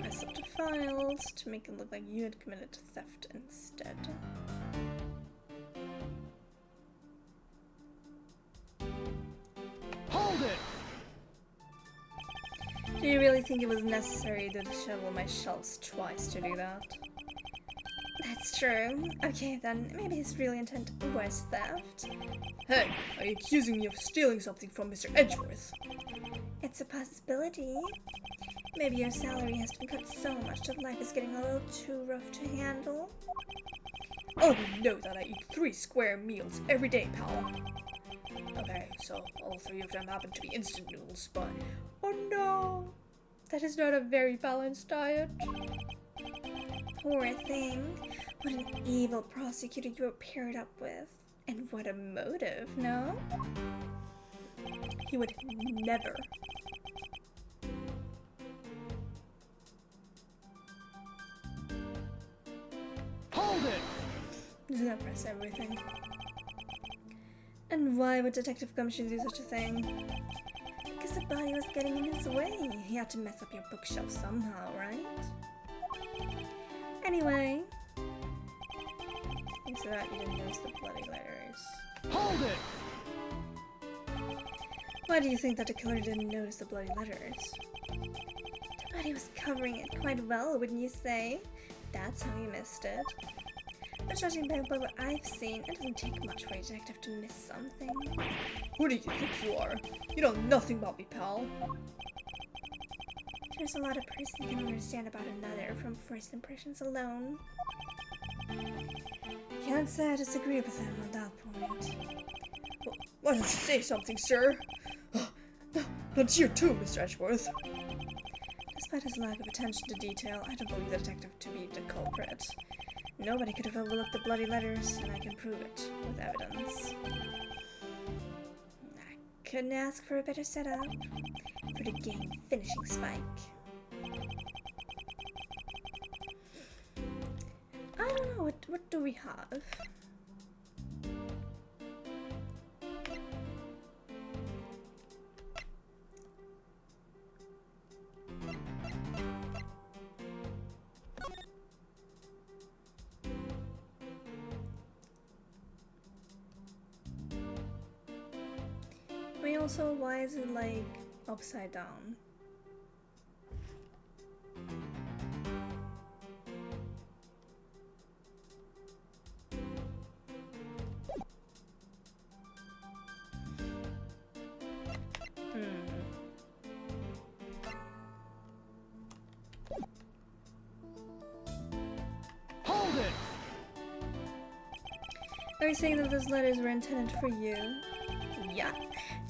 Mess up the files to make it look like you had committed theft instead. Hold it! Do you really think it was necessary to shovel my shelves twice to do that? That's true. Okay then, maybe his real intent was theft. Hey, are you accusing me of stealing something from Mr. Edgeworth? It's a possibility. Maybe your salary has been cut so much that life is getting a little too rough to handle. Oh, you know that I eat 3 square meals every day, pal. Okay, so all 3 of them happen to be instant noodles, but... Oh no! That is not a very balanced diet. Poor thing. What an evil prosecutor you were paired up with. And what a motive, no? He would never. Hold it! Does not press everything. And why would Detective Gumshoe do such a thing? Because the body was getting in his way. He had to mess up your bookshelf somehow, right? Anyway. Thanks for that, you didn't notice the bloody letters. Hold it! Why do you think that the killer didn't notice the bloody letters? The body was covering it quite well, wouldn't you say? That's how he missed it. But judging by what I've seen, it doesn't take much for a detective to miss something. Who do you think you are? You know nothing about me, pal. There's a lot a person can understand about another from first impressions alone. Can't say I disagree with him on that point. Well, why don't you say something, sir? Not you too, Mr. Edgeworth. Despite his lack of attention to detail, I don't believe the detective to be the culprit. Nobody could have overlooked the bloody letters, and I can prove it with evidence. I couldn't ask for a better setup for the game finishing spike. I don't know, what do we have? I mean, also, why is it like upside down? Hold it! Are you saying that those letters were intended for you? Yeah.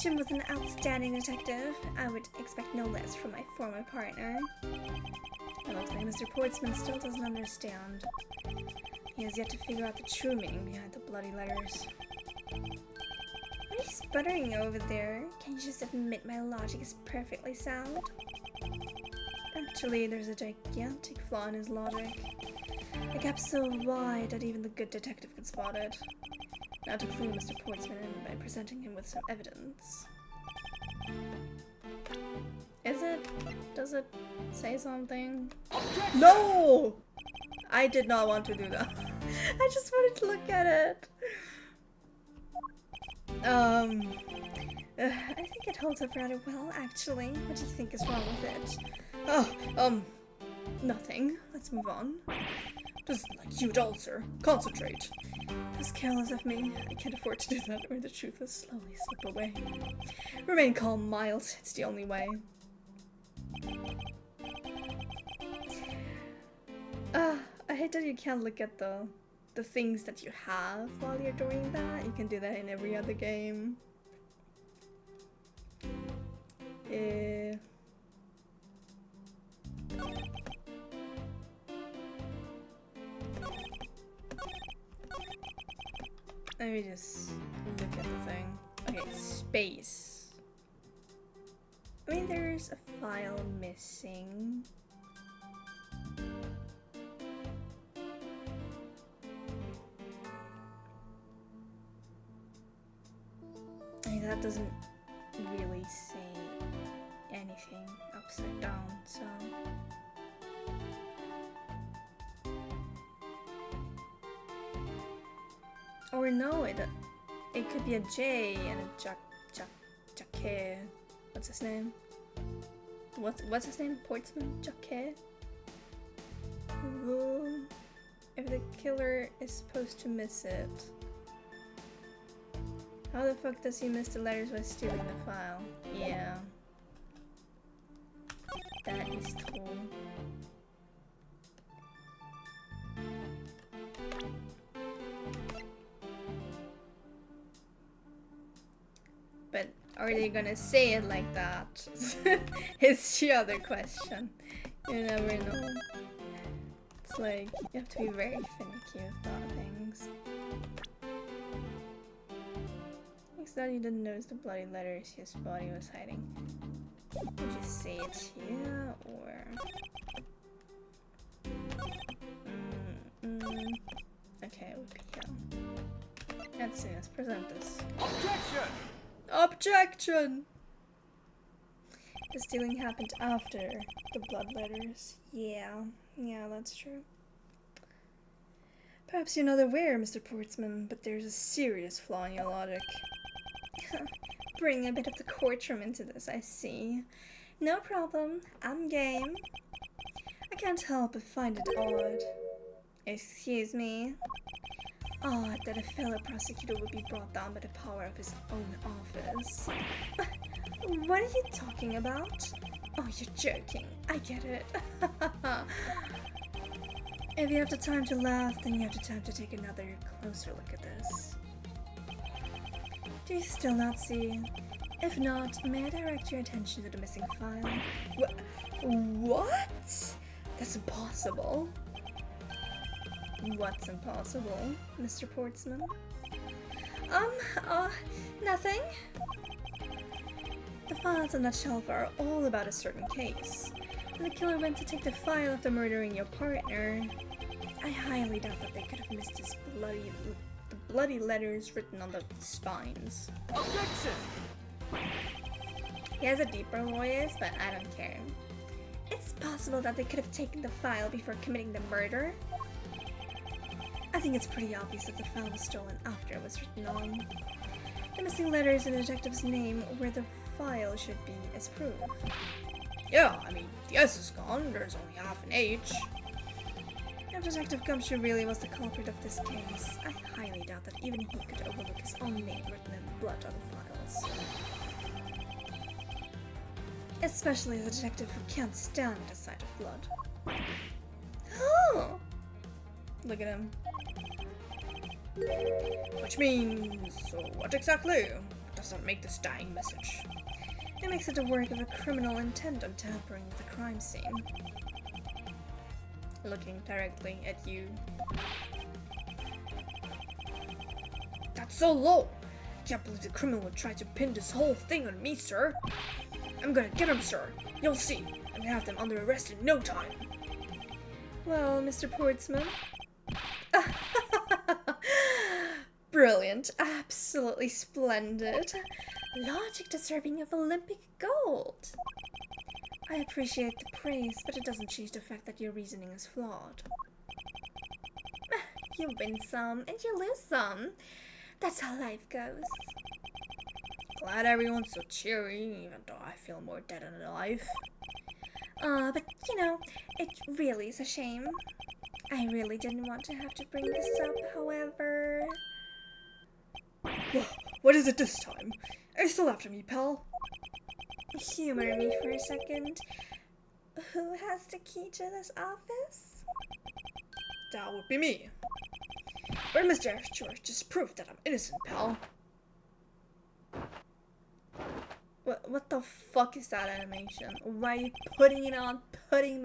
Jim was an outstanding detective. I would expect no less from my former partner. It looks like Mr. Portsman still doesn't understand. He has yet to figure out the true meaning behind the bloody letters. What are you sputtering over there? Can you just admit my logic is perfectly sound? Actually, there's a gigantic flaw in his logic. A gap so wide that even the good detective could spot it. Now to clue Mr. Portsman in by presenting him with some evidence. Is it? Does it say something? No! I did not want to do that. I just wanted to look at it. I think it holds up rather well, actually. What do you think is wrong with it? Oh, Nothing. Let's move on. just like you at all, sir. Concentrate. That was careless of me. I can't afford to do that, or the truth will slowly slip away. Remain calm, Miles. It's the only way. I hate that you can't look at the things that you have while you're doing that. You can do that in every other game. Let me just look at the thing. Okay, space. I mean, there's a file missing. I mean, that doesn't really say anything upside down, so... Or no, it could be a J and a Jacquet. What's his name? What's his name? Portsman? Jacquet? If the killer is supposed to miss it, how the fuck does he miss the letters by stealing the file? Yeah. That is cool. But are they gonna say it like that? Is the other question. You never know. It's like, you have to be very finicky about things. It's that you didn't notice the bloody letters his body was hiding. Did you say it here, or... Okay, it would be here. Let's see, let's present this. Objection! Objection! The stealing happened after the blood letters. Yeah, that's true. Perhaps you're not aware, Mr. Portsman, but there's a serious flaw in your logic. Bring a bit of the courtroom into this, I see. No problem, I'm game. I can't help but find it odd. Excuse me? Odd that a fellow prosecutor would be brought down by the power of his own office. What are you talking about? Oh, you're joking. I get it. If you have the time to laugh, then you have the time to take another closer look at this. Do you still not see? If not, may I direct your attention to the missing file? What? That's impossible. What's impossible, Mr. Portsman? Nothing. The files on that shelf are all about a certain case. When the killer went to take the file after murdering your partner, I highly doubt that they could have missed his the bloody letters written on the spines. Objection! He has a deeper voice, but I don't care. It's possible that they could have taken the file before committing the murder. I think it's pretty obvious that the file was stolen after it was written on. The missing letters in the detective's name where the file should be as proof. Yeah, I mean, the S is gone, there's only half an H. If Detective Gumshoe really was the culprit of this case, I highly doubt that even he could overlook his own name written in blood on the files. Especially the detective who can't stand the sight of blood. Oh! Look at him. Which means, so what exactly? What does that make this dying message? It makes it the work of a criminal intent on tampering with the crime scene. Looking directly at you. That's so low! I can't believe the criminal would try to pin this whole thing on me, sir. I'm gonna get him, sir. You'll see. I'm gonna have them under arrest in no time. Well, Mr. Portsman. Brilliant. Absolutely splendid. Logic deserving of Olympic gold. I appreciate the praise, but it doesn't change the fact that your reasoning is flawed. You win some, and you lose some. That's how life goes. Glad everyone's so cheery, even though I feel more dead than alive. But you know, it really is a shame. I really didn't want to have to bring this up, however... What is it this time? Are you still after me, pal? Humor me for a second. Who has the key to this office? That would be me. But Mr. F. George just proved that I'm innocent, pal. What the fuck is that animation? Why are you putting it on, putting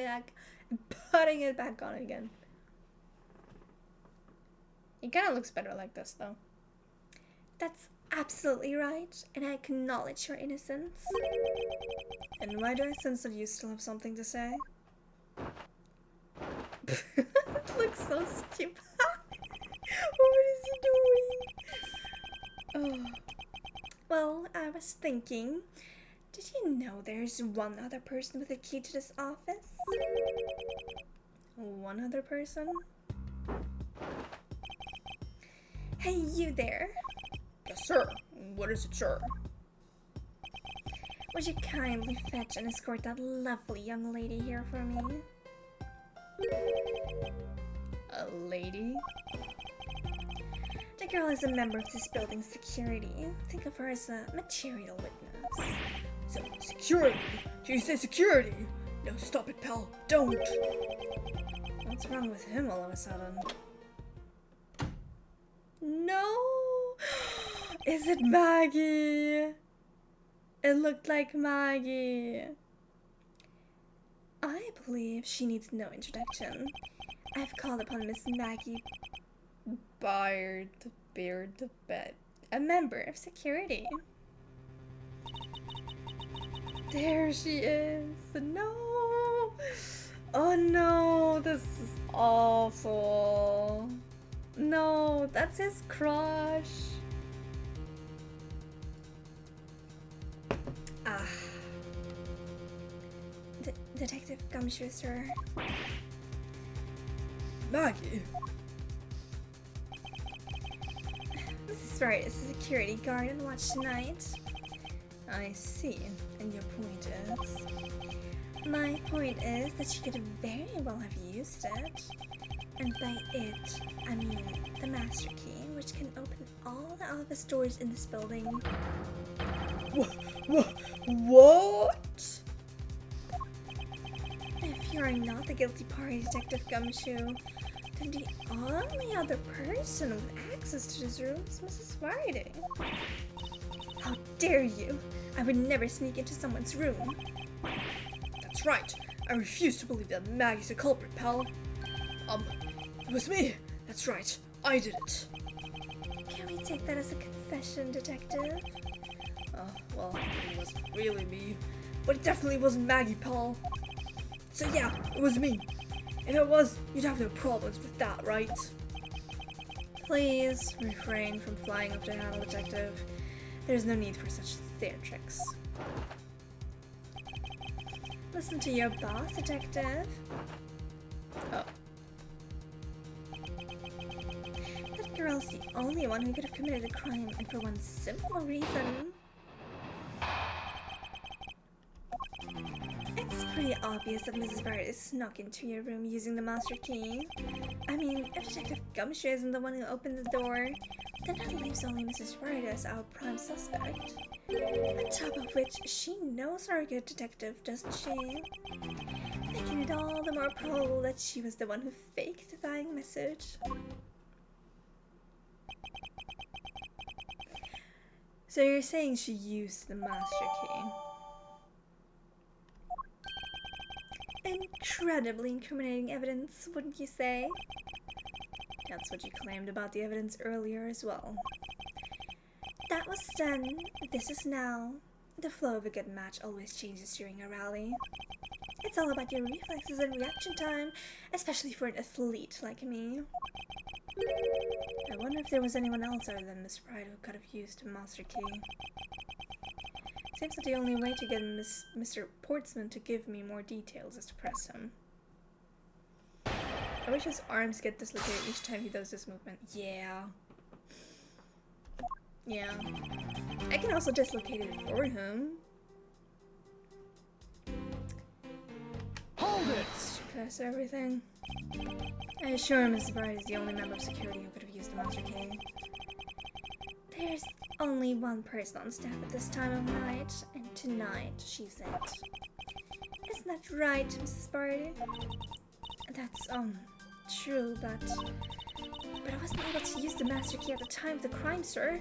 it back on again? It kind of looks better like this, though. That's absolutely right, and I acknowledge your innocence. And why do I sense that you still have something to say? It looks so stupid. What is he doing? Oh. Well, I was thinking, did you know there's one other person with a key to this office? One other person? Hey, you there. Yes, sir. What is it, sir? Would you kindly fetch and escort that lovely young lady here for me? A lady? The girl is a member of this building's security. Think of her as a material witness. So, security? Did you say security? No, stop it, pal. Don't! What's wrong with him all of a sudden? No! Is it Maggie? It looked like Maggie. I believe she needs no introduction. I've called upon Miss Maggie Beard, bed. a member of security. There she is. No. Oh no, this is awful. No, that's his crush. Ah. Detective Gumshoe, sir. Maggie? Mrs. Wright is a security guard on watch tonight. I see. And your point is? My point is that she could very well have used it. And by it, I mean the master key, which can open all the office doors in this building. What? If you are not the guilty party, Detective Gumshoe, then the only other person with access to this room is Mrs. Wright. How dare you! I would never sneak into someone's room. That's right. I refuse to believe that Maggie's a culprit, pal. It was me. That's right. I did it. Can we take that as a confession, Detective? Well, it wasn't really me. But it definitely wasn't Maggie, pal. So yeah, it was me. If it was, you'd have no problems with that, right? Please refrain from flying off the handle, Detective. There's no need for such theatrics. Listen to your boss, Detective. Oh. That girl's the only one who could have committed a crime, and for one simple reason. It's pretty obvious that Mrs. Barrett snuck into your room using the master key. I mean, if Detective Gumshoe isn't the one who opened the door, then that leaves only Mrs. Barrett as our prime suspect. On top of which, she knows our good detective, doesn't she? Making it all the more probable that she was the one who faked the dying message. So you're saying she used the master key? Incredibly incriminating evidence, wouldn't you say? That's what you claimed about the evidence earlier as well. That was then, this is now. The flow of a good match always changes during a rally. It's all about your reflexes and reaction time, especially for an athlete like me. I wonder if there was anyone else other than Miss Wright who could have used a master key. Seems that the only way to get Mr. Portsman to give me more details is to press him. I wish his arms get dislocated each time he does this movement. Yeah. Yeah. I can also dislocate it for him. Hold it! Press everything. I assure him Mrs. Bright is the only member of security who could have used the master key. There's only one person on staff at this time of night, and tonight she's it. Isn't that right, Mrs. Barty? That's, true, but I wasn't able to use the master key at the time of the crime, sir.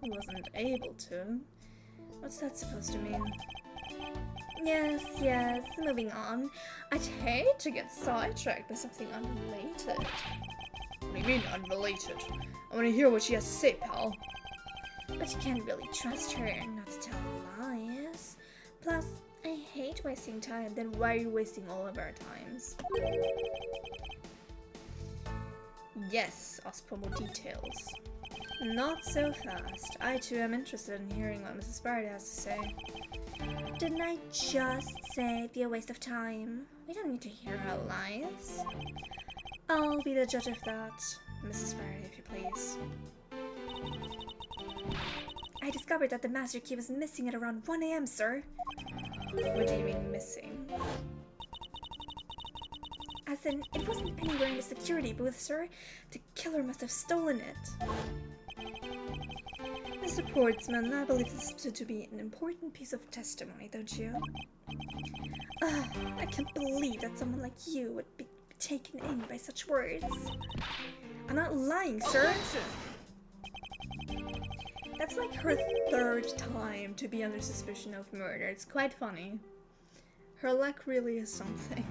he wasn't able to. What's that supposed to mean? Yes, moving on. I'd hate to get sidetracked by something unrelated. What do you mean, unrelated? I want to hear what she has to say, pal. But you can't really trust her not to tell lies. Plus, I hate wasting time, then why are you wasting all of our times? Yes, ask for more details. Not so fast. I too am interested in hearing what Mrs. Barrett has to say. Didn't I just say it'd be a waste of time? We don't need to hear her lies. I'll be the judge of that, Mrs. Barrett, if you please. I discovered that the master key was missing at around 1 AM, sir. What do you mean missing? As in, it wasn't anywhere in the security booth, sir. The killer must have stolen it. Mr. Portsman, I believe this to be an important piece of testimony, don't you? I can't believe that someone like you would be taken in by such words. I'm not lying, sir. That's like her third time to be under suspicion of murder. It's quite funny. Her luck really is something.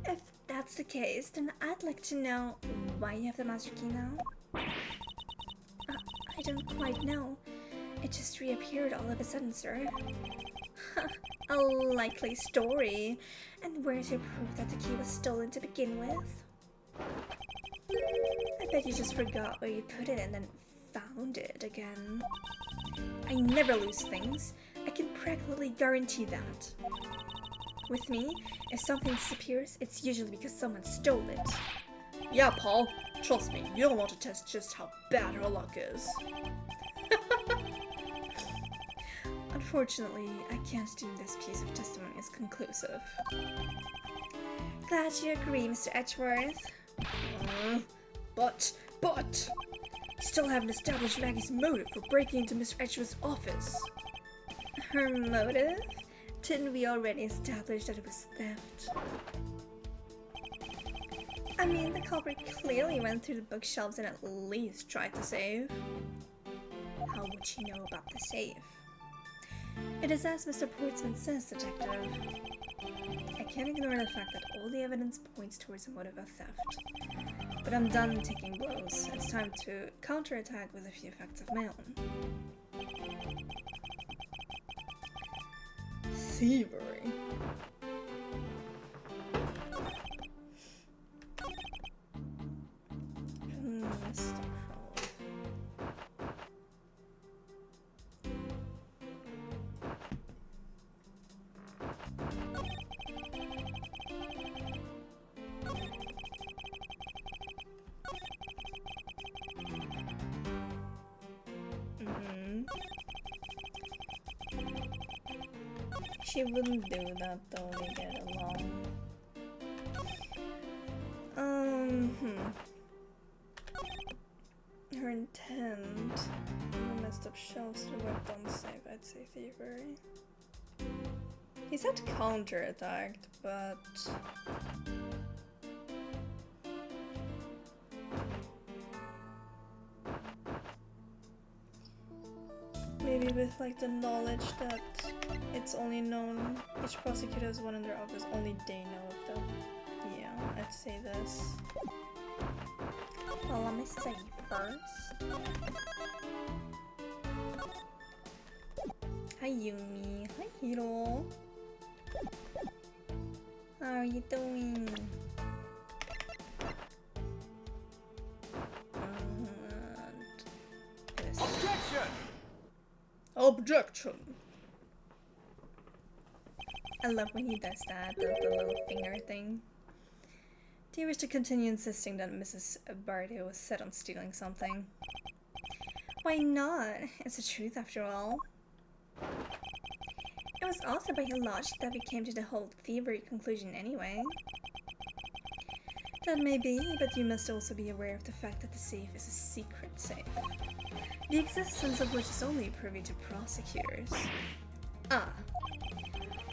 If that's the case, then I'd like to know why you have the master key now. I don't quite know. It just reappeared all of a sudden, sir. A likely story. And where's your proof that the key was stolen to begin with? I bet you just forgot where you put it and then found it again. I never lose things. I can practically guarantee that. With me, if something disappears, it's usually because someone stole it. Yeah, Paul. Trust me, you don't want to test just how bad her luck is. Unfortunately, I can't deem this piece of testimony as conclusive. Glad you agree, Mr. Edgeworth. But, still haven't established Maggie's motive for breaking into Mr. Edgeworth's office. Her motive? Didn't we already establish that it was theft? I mean, the culprit clearly went through the bookshelves and at least tried to save. How would she know about the safe? It is as Mr. Portsman says, Detective. I can't ignore the fact that all the evidence points towards a motive of theft. But I'm done taking blows. It's time to counterattack with a few facts of my own. Thievery. She wouldn't do that though, they get along. Her intent. The messed up shelves to the web don't save, I'd say thievery. He said counterattacked, but maybe with like the knowledge that it's only known, each prosecutor has one in their office, only they know of them. Yeah, I'd say this. Well, let me say first. Hi Yumi. Hi Hiro. How are you doing? Objection! Objection! I love when he does that, the little finger thing. Do you wish to continue insisting that Mrs. Bardia was set on stealing something? Why not? It's the truth after all. It was also by your logic that we came to the whole thievery conclusion anyway. That may be, but you must also be aware of the fact that the safe is a secret safe. The existence of which is only privy to prosecutors. Ah.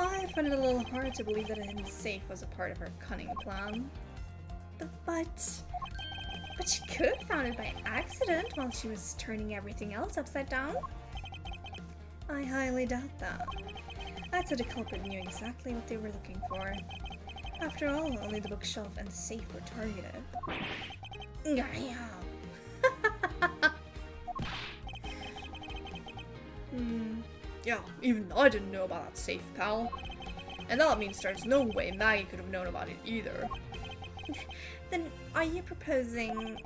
I find it a little hard to believe that a hidden safe was a part of her cunning plan. But she could have found it by accident while she was turning everything else upside down. I highly doubt that. I'd say the culprit knew exactly what they were looking for. After all, only the bookshelf and the safe were targeted. Yeah, even I didn't know about that safe, pal. And that means there's no way Maggie could have known about it either. Then are you proposing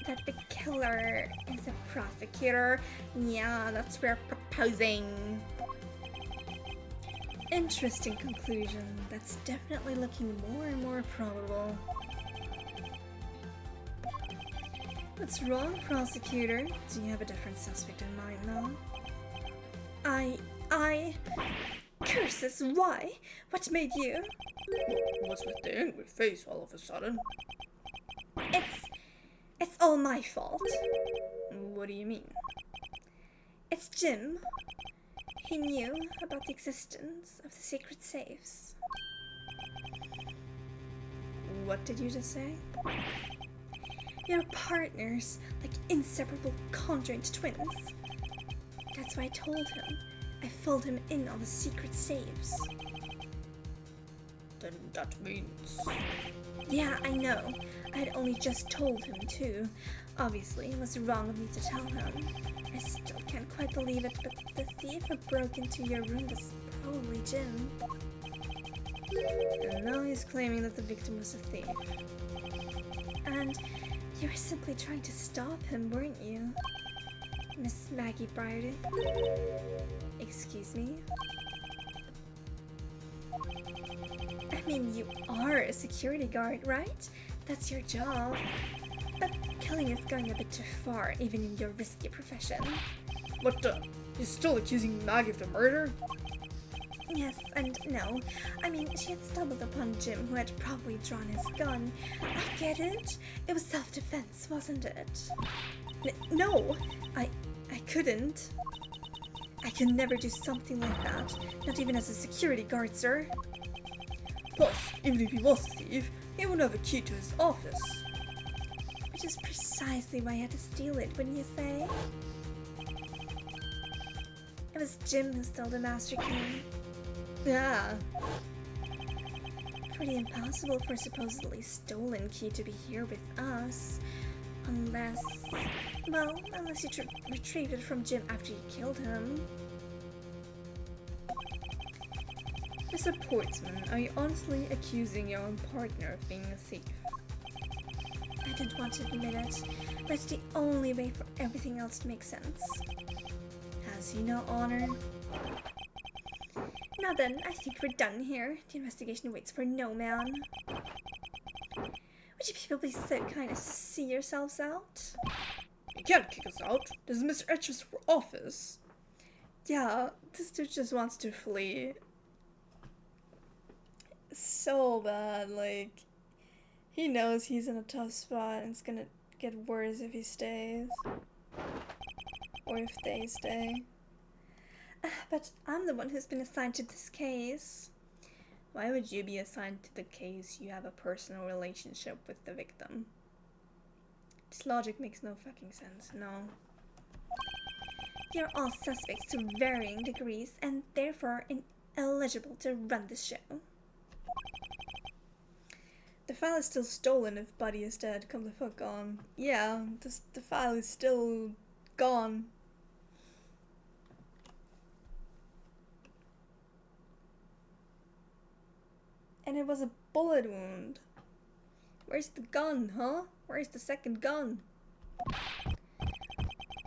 that the killer is a prosecutor? Yeah, that's what we're proposing. Interesting conclusion. That's definitely looking more and more probable. What's wrong, prosecutor? Do you have a different suspect in mind now? Curses, why? What made you? What's with the angry face all of a sudden? It's all my fault. What do you mean? It's Jim. He knew about the existence of the secret safes. What did you just say? You're partners, like inseparable conjoined twins. That's why I told him. I filled him in on the secret saves. Then that means... Yeah, I know. I had only just told him too. Obviously, it was wrong of me to tell him. I still can't quite believe it, but the thief who broke into your room was probably Jim. And now he's claiming that the victim was a thief. And you were simply trying to stop him, weren't you? Miss Maggie Bridie? Excuse me? I mean, you are a security guard, right? That's your job. But killing is going a bit too far, even in your risky profession. What the? You're still accusing Maggie of the murder? Yes and no. I mean, she had stumbled upon Jim, who had probably drawn his gun. I get it. It was self-defense, wasn't it? No! I couldn't. I could never do something like that. Not even as a security guard, sir. Plus, even if he was a thief, he wouldn't have a key to his office. Which is precisely why I had to steal it, wouldn't you say? It was Jim who stole the master key. Yeah. Pretty impossible for a supposedly stolen key to be here with us. Unless you retrieved it from Jim after you killed him. Mr. Portsman, are you honestly accusing your own partner of being a thief? I didn't want to admit it, but it's the only way for everything else to make sense. Has he no honor? Now then, I think we're done here. The investigation waits for no man. Would you people be so kind as to see yourselves out? You can't kick us out. This is Mr. Etch's office. Yeah, this dude just wants to flee. So bad, like, he knows he's in a tough spot and it's gonna get worse if he stays. Or if they stay. But I'm the one who's been assigned to this case. Why would you be assigned to the case? You have a personal relationship with the victim. This logic makes no fucking sense, no. You're all suspects to varying degrees and therefore ineligible to run this show. The file is still stolen if Buddy is dead. Come the fuck on. Yeah, the file is still gone. And it was a bullet wound. Where's the gun, huh? Where's the second gun?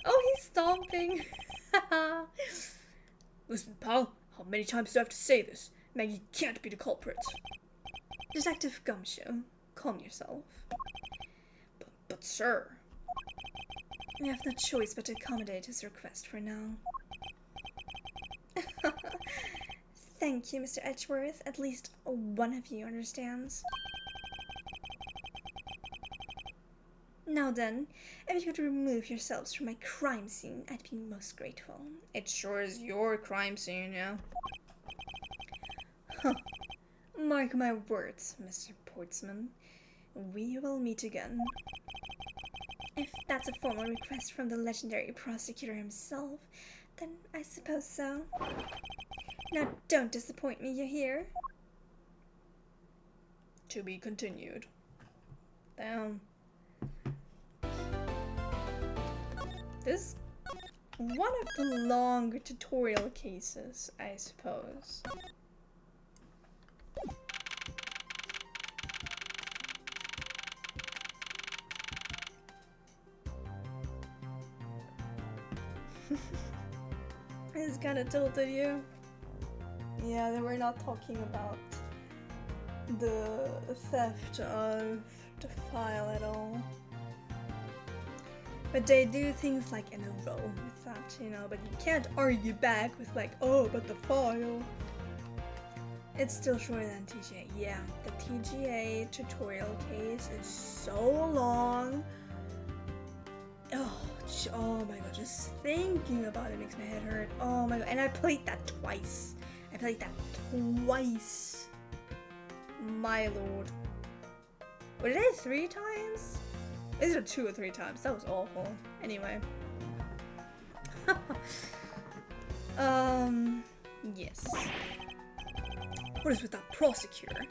Oh, he's stomping. Listen, pal, how many times do I have to say this? Maggie can't be the culprit. Detective Gumshoe, calm yourself. But sir... We have no choice but to accommodate his request for now. Thank you, Mr. Edgeworth. At least one of you understands. Now then, if you could remove yourselves from my crime scene, I'd be most grateful. It sure is your crime scene, yeah. Huh. Mark my words, Mr. Portsman. We will meet again. If that's a formal request from the legendary prosecutor himself, then I suppose so. Now don't disappoint me, you hear? To be continued. Damn. This is one of the longer tutorial cases, I suppose. It's kind of tilted you. Yeah, then we're not talking about the theft of the file at all. But they do things like in a row with that, you know, but you can't argue back with like, oh, but the file. It's still shorter than TGA. Yeah, the TGA tutorial case is so long. Oh my god, just thinking about it makes my head hurt. Oh my god, and I played that twice. My lord. What did I 3 times? Is it 2 or 3 times? That was awful. Anyway. Yes. What is with that prosecutor?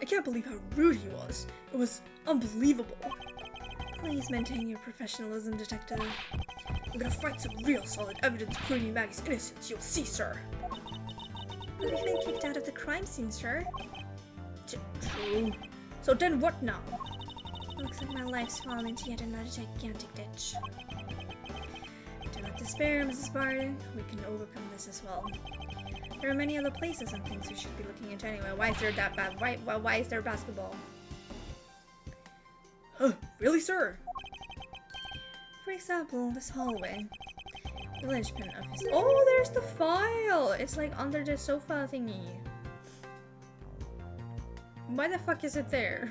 I can't believe how rude he was. It was unbelievable. Please maintain your professionalism, detective. I'm gonna find some real solid evidence proving Maggie's innocence. You'll see, sir. We've been kicked out of the crime scene, sir. True. So then what now? Looks like my life's fallen into yet another gigantic ditch. Do not despair, Mrs. Barton. We can overcome this as well. There are many other places and things we should be looking into anyway. Why is there that bad? Why is there basketball? Huh, really, sir? For example, this hallway. The linchpin of his— oh, there's the file! It's like under the sofa thingy. Why the fuck is it there?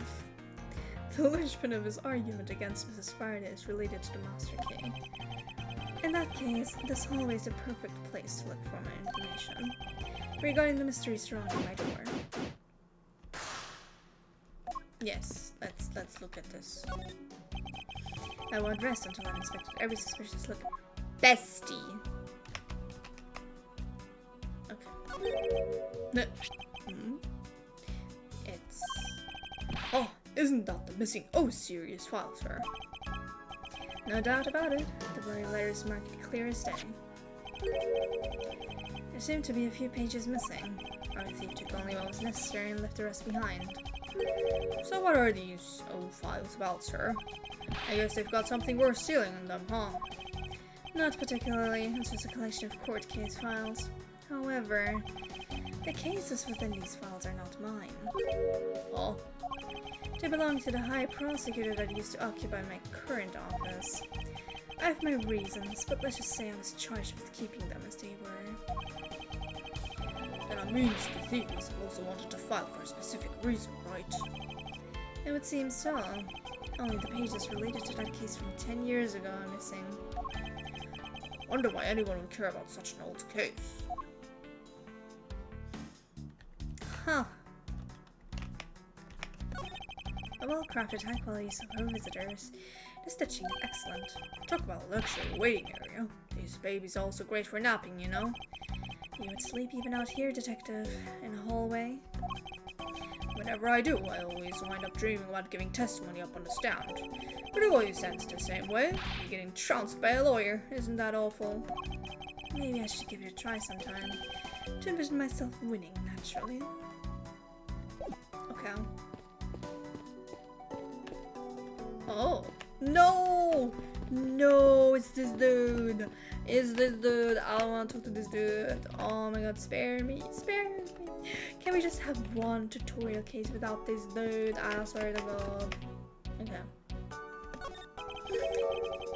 The linchpin of his argument against Mrs. Faraday is related to the master key. In that case, this hallway is the perfect place to look for my information regarding the mystery surrounding my door. Yes, let's look at this. I won't rest until I've inspected every suspicious look. Bestie. Okay. It's— oh, isn't that the missing O series file, sir? No doubt about it. The bloody letters marked clear as day. There seem to be a few pages missing. Our thief took only what was necessary and left the rest behind. So what are these O files about, sir? I guess they've got something worth stealing in them, huh? Not particularly. It's just a collection of court case files. However, the cases within these files are not mine. Oh. They belong to the High Prosecutor that used to occupy my current office. I have my reasons, but let's just say I was charged with keeping them as they were. That means the thief also wanted to file for a specific reason, right? It would seem so. Only the pages related to that case from 10 years ago are missing. Wonder why anyone would care about such an old case. Huh. A well-crafted, high-quality sofa for visitors. The stitching is excellent. Talk about a luxury waiting area. This baby's also great for napping, you know. You would sleep even out here, detective, in a hallway. Whenever I do, I always wind up dreaming about giving testimony up on the stand. But it always ends the same way. You're getting trounced by a lawyer. Isn't that awful? Maybe I should give it a try sometime. To envision myself winning, naturally. Okay. Oh. No! No, it's this dude. It's this dude. I don't want to talk to this dude. Oh my god, spare me. Spare me. Can we just have one tutorial case without this dude? I swear to god. Okay.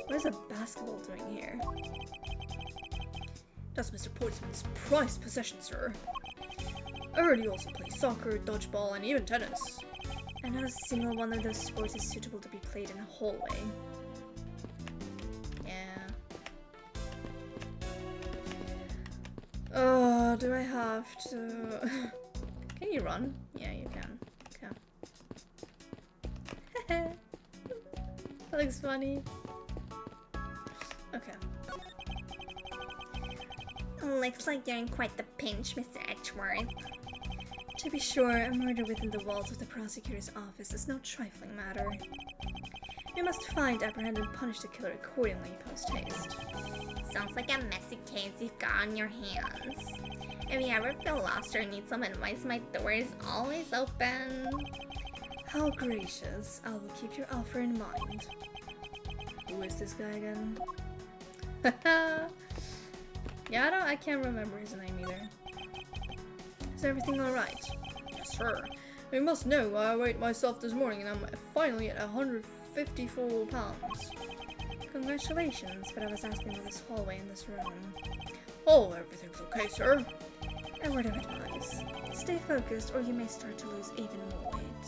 What is a basketball doing here? That's Mr. Portsman's prized possession, sir. I heard he also plays soccer, dodgeball, and even tennis. And not a single one of those sports is suitable to be played in a hallway. Yeah. Oh, do I have to... Can you run? Yeah, you can. Okay. That looks funny. Okay. Looks like you're in quite the pinch, Mr. Edgeworth. To be sure, a murder within the walls of the prosecutor's office is no trifling matter. We must find, apprehend, and punish the killer accordingly, post-haste. Sounds like a messy case you've got on your hands. If you ever feel lost or need some advice, my door is always open. How gracious. I will keep your offer in mind. Who is this guy again? Yeah, I can't remember his name either. Is everything alright? Yes, sir. You must know I weighed myself this morning and I'm finally at 154 pounds. Congratulations, but I was asking about this hallway in this room. Oh, everything's okay, sir. A word of advice. Stay focused or you may start to lose even more weight.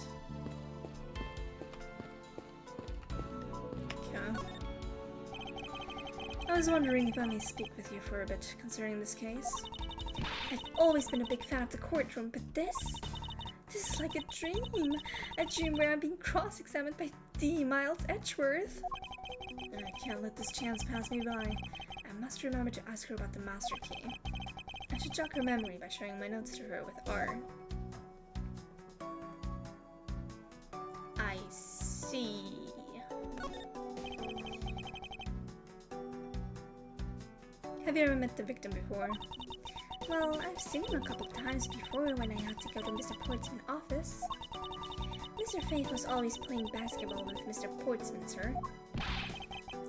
Okay. I was wondering if I may speak with you for a bit concerning this case. I've always been a big fan of the courtroom, but this is like a dream. A dream where I'm being cross-examined by D. Miles Edgeworth. I can't let this chance pass me by. I must remember to ask her about the master key. I should jog her memory by showing my notes to her with R. I see. Have you ever met the victim before? Well, I've seen him a couple of times before when I had to go to Mr. Portsman's office. Mr. Faith was always playing basketball with Mr. Portsman, sir.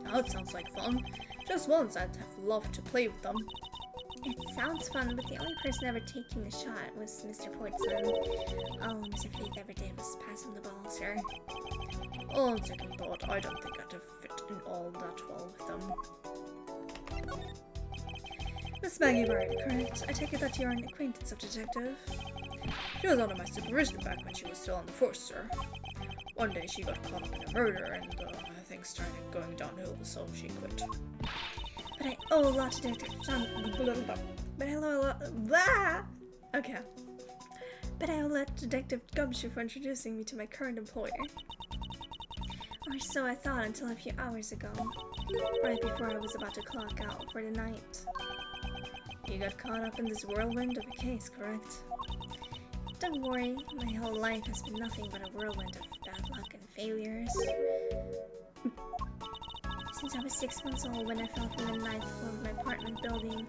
Oh, that sounds like fun. Just once I'd have loved to play with them. It sounds fun, but the only person ever taking a shot was Mr. Portsman. All Mr. Faith ever did was pass him the ball, sir. On second thought, I don't think I'd have fit in all that well with them. Miss Maggie Bird, correct? I take it that you're an acquaintance of Detective? She was under my supervision back when she was still on the force, sir. One day she got caught up in a murder and things started going downhill, so she quit. But I owe a lot to Detective But I owe a lot. Blah! Okay. But I owe a lot to Detective Gumshoe for introducing me to my current employer. Or so I thought until a few hours ago, right before I was about to clock out for the night. You got caught up in this whirlwind of a case, correct? Don't worry, my whole life has been nothing but a whirlwind of bad luck and failures. Since I was 6 months old when I fell from the 9th floor of my apartment building,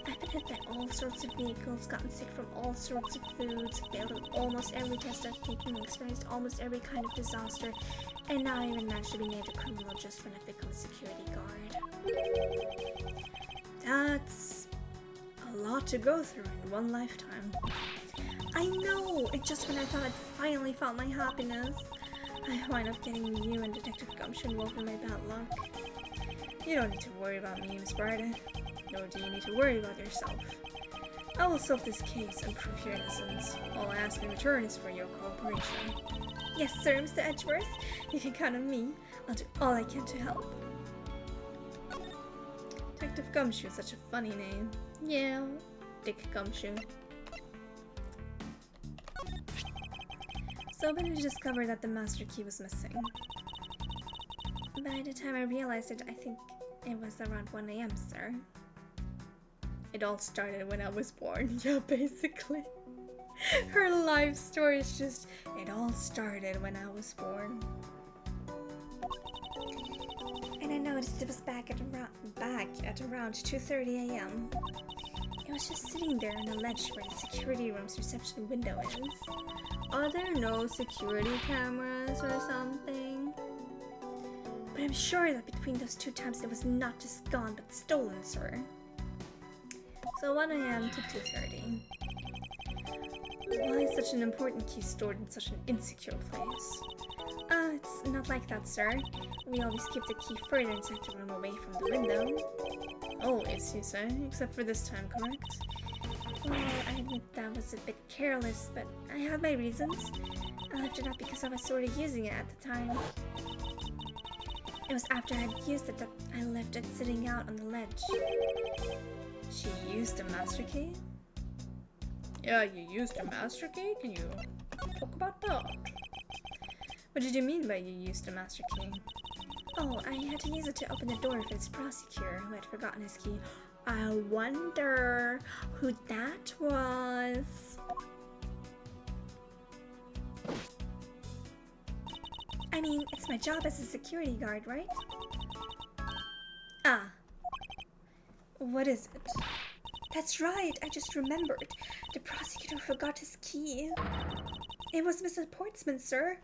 I've been hit by all sorts of vehicles, gotten sick from all sorts of foods, failed at almost every test I've taken, experienced almost every kind of disaster, and now I even managed to be named a criminal just when I've become a security guard. That's a lot to go through in one lifetime. I know! And just when I thought I'd finally found my happiness, I wind up getting you and Detective Gumshoe involved in my bad luck. You don't need to worry about me, Miss Barda. Nor do you need to worry about yourself. I will solve this case and prove your innocence. All I ask in return is for your cooperation. Yes, sir, Mr. Edgeworth. You can count on me. I'll do all I can to help. Detective Gumshoe is such a funny name. Yeah, Dick Gumshoe. So when did you discover that the master key was missing? By the time I realized it, I think it was around 1 AM, sir. It all started when I was born. Yeah, basically. Her life story is just, it all started when I was born. And I noticed it was back at around 2:30 AM. It was just sitting there on a ledge where the security room's reception window is. Are there no security cameras or something? But I'm sure that between those two times it was not just gone but stolen, sir. So 1 AM to 2:30. Why is such an important key stored in such an insecure place? It's not like that, sir. We always keep the key further inside the room away from the window. Always, you say? Except for this time, correct? Well, I admit that was a bit careless, but I had my reasons. I left it up because I was sort of using it at the time. It was after I had used it that I left it sitting out on the ledge. She used a master key? Yeah, you used a master key? Can you talk about that? What did you mean by you used a master key? Oh, I had to use it to open the door for this prosecutor who had forgotten his key. I wonder who that was. mean, it's my job as a security guard, right? Ah. What is it? That's right, I just remembered. The prosecutor forgot his key. It was Mrs. Portsman, sir.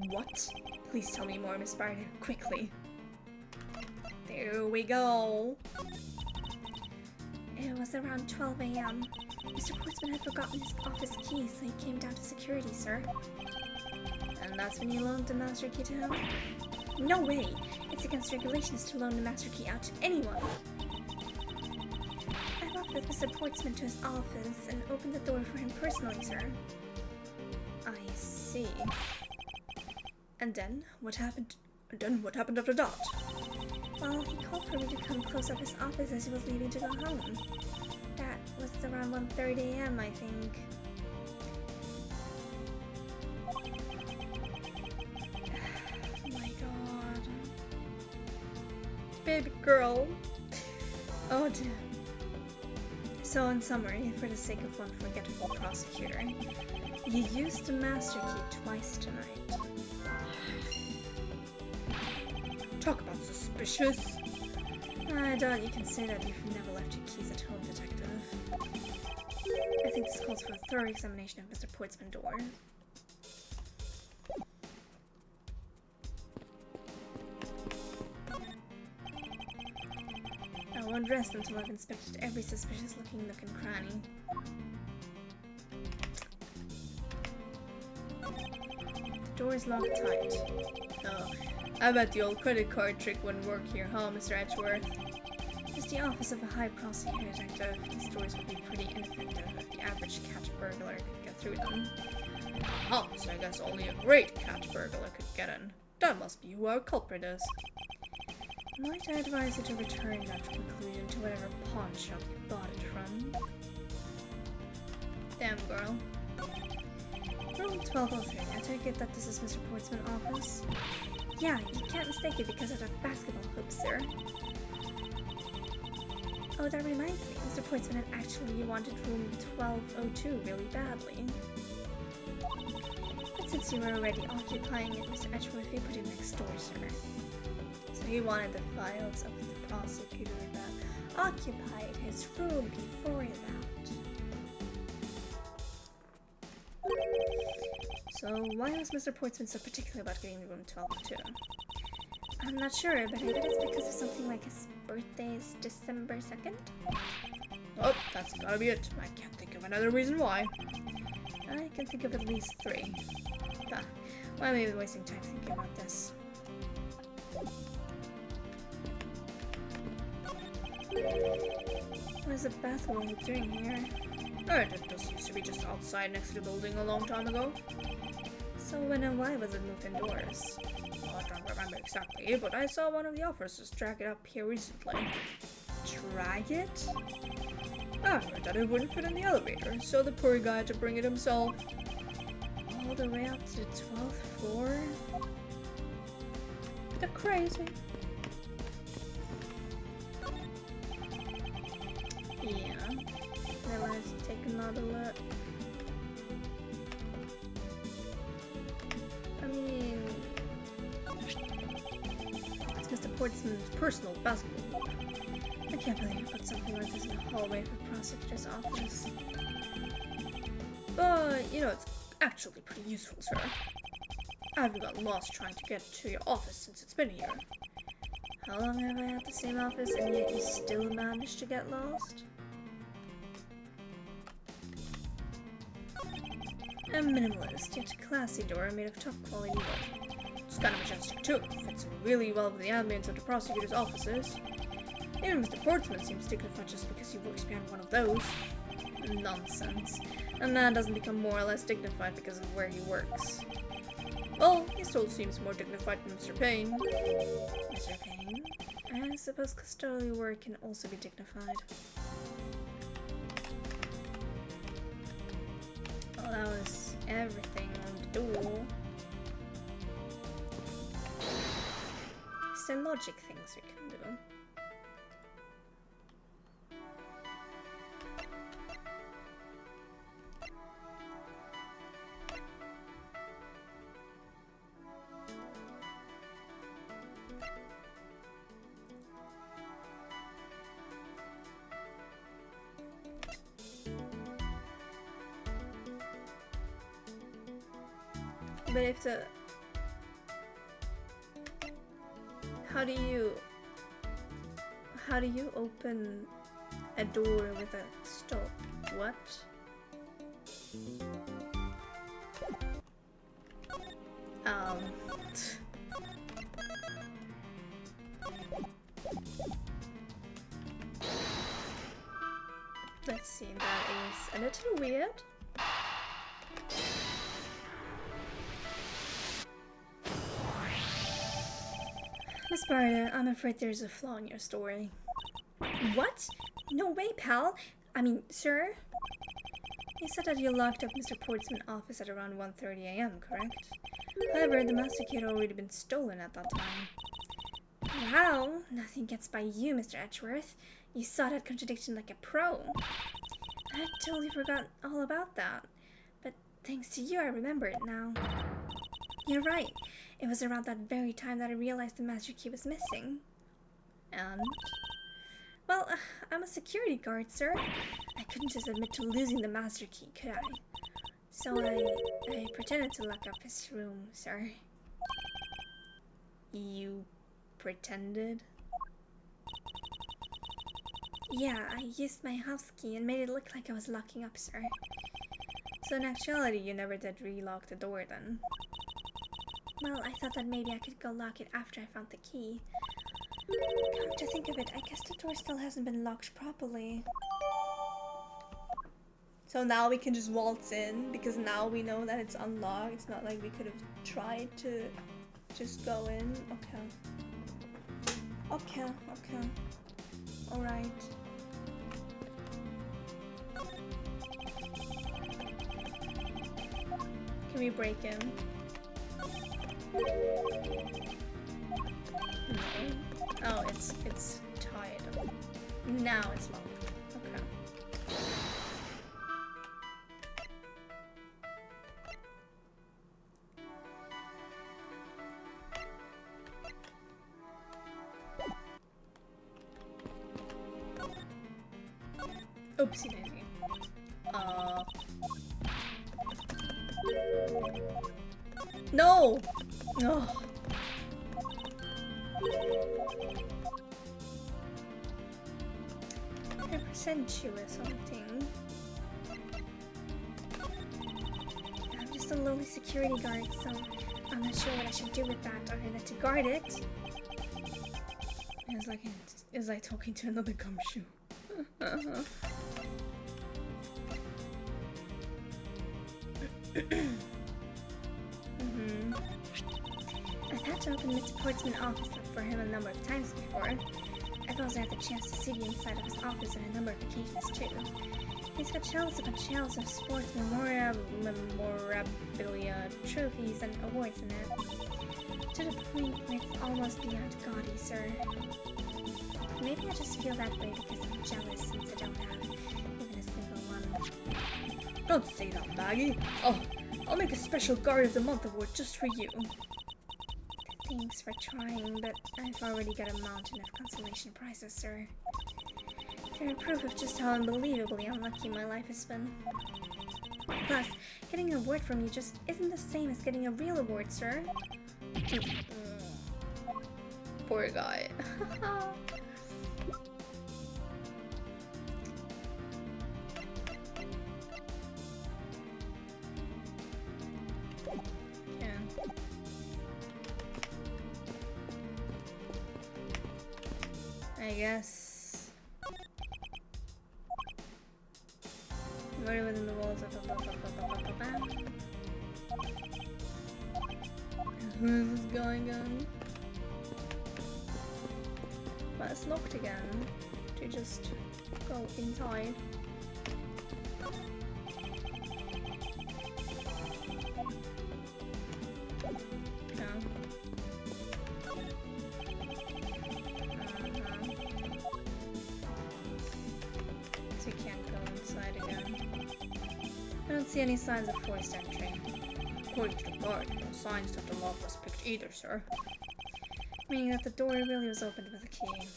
What? Please tell me more, Miss Barton, quickly. There we go. It was around 12 a.m. Mr. Portsman had forgotten his office key, so he came down to security, sir. And that's when you loaned the master key to him? No way! It's against regulations to loan the master key out to anyone. I walked with Mr. Portsman to his office and opened the door for him personally, sir. I see. And then, what happened? What happened after that? Well, he called for me to come close up his office as he was leaving to go home. That was around 1:30 a.m., I think. Oh my god. Baby girl. Oh dear. So in summary, for the sake of one forgetful prosecutor, you used the master key twice tonight. Talk about suspicious. I doubt you can say that you've never left your keys at home, detective. I think this calls for a thorough examination of Mr. Portsman's door. I won't rest until I've inspected every suspicious-looking nook and cranny. The door is locked tight. Oh, I bet the old credit card trick wouldn't work here, huh, Mr. Edgeworth? Just the office of a high prosecutor detective. These doors would be pretty ineffective if the average cat burglar could get through them. Oh, so I guess only a great cat burglar could get in. That must be who our culprit is. Might I advise you to return that conclusion to whatever pawn shop you bought it from? Damn, girl. Room 1203. I take it that this is Mr. Portsman's office? Yeah, you can't mistake it because of that basketball hoop, sir. Oh, that reminds me. Mr. Portsman had actually wanted room 1202 really badly. But since you were already occupying it, Mr. Edgeworth, we put it next door, sir. So he wanted the files of the prosecutor that occupied his room before that. So why was Mr. Portsman so particular about getting room 1202? I'm not sure, but I bet it's because of something like his birthday is December 2nd? Oh, that's gotta be it. I can't think of another reason why. I can think of at least 3. Why am I even wasting time thinking about this? What is a basketball hoop doing here? It just used to be just outside next to the building a long time ago. So when and why was it moved indoors? Well, I don't remember exactly, but I saw one of the officers drag it up here recently. Drag it? I heard that it wouldn't fit in the elevator, so the poor guy had to bring it himself. All the way up to the 12th floor? They're crazy. Yeah. Then let's take another look. I mean, it's Mr. Portsman's personal basketball hoop. I can't believe you put something like this in the hallway of a prosecutor's office. But, you know, it's actually pretty useful, sir. I haven't gotten lost trying to get to your office since it's been here. How long have I had the same office and yet you still managed to get lost? A minimalist, yet classy door made of top quality wood. It's kind of majestic too. Fits in really well with the ambience of the prosecutor's offices. Even Mr. Portsman seems dignified just because he works behind one of those. Nonsense. A man doesn't become more or less dignified because of where he works. Well, he still seems more dignified than Mr. Payne. Mr. Payne? I suppose custodial work can also be dignified. Well, that was everything on the door. Some logic things we can do. But if the... How do you open a door with a stop? What? Let's see, that is a little weird. Miss Barda, I'm afraid there's a flaw in your story. What? No way, pal. I mean, sir? You said that you locked up Mr. Portsman's office at around 1:30 a.m., correct? However, the master key had already been stolen at that time. Wow, nothing gets by you, Mr. Edgeworth. You saw that contradiction like a pro. I totally forgot all about that. But thanks to you, I remember it now. You're right. It was around that very time that I realized the master key was missing. And? Well, I'm a security guard, sir. I couldn't just admit to losing the master key, could I? So I pretended to lock up his room, sir. You pretended? Yeah, I used my house key and made it look like I was locking up, sir. So in actuality, you never did relock the door then? Well, I thought that maybe I could go lock it after I found the key. Come to think of it, I guess the door still hasn't been locked properly. So now we can just waltz in, because now we know that it's unlocked. It's not like we could have tried to just go in. Okay. Okay. Alright. Can we break in? No. Oh, it's tied. Now it's locked. Okay. Oopsie daisy. No! No. I present you with something. I'm just a lowly security guard, so I'm not sure what I should do with that other than to guard it. It's like talking to another gumshoe. I've had to open Mr. Portsman's office for him a number of times before. I've also had the chance to see the inside of his office on a number of occasions too. He's got shelves upon shelves of sports memorabilia, trophies, and awards in it. To the point where it's almost beyond gaudy, sir. Maybe I just feel that way because I'm jealous since I don't have even a single one. Don't say that, Maggie. I'll make a special Guard of the Month award just for you. Thanks for trying, but I've already got a mountain of consolation prizes, sir. They're proof of just how unbelievably unlucky my life has been. Plus, getting an award from you just isn't the same as getting a real award, sir. Poor guy. I guess. Right within the walls of the Who's this going on? But it's locked again. To just go inside. See any signs of forced entry. According to the guard, no signs that the lock was picked either, sir. Meaning that the door really was opened with a key.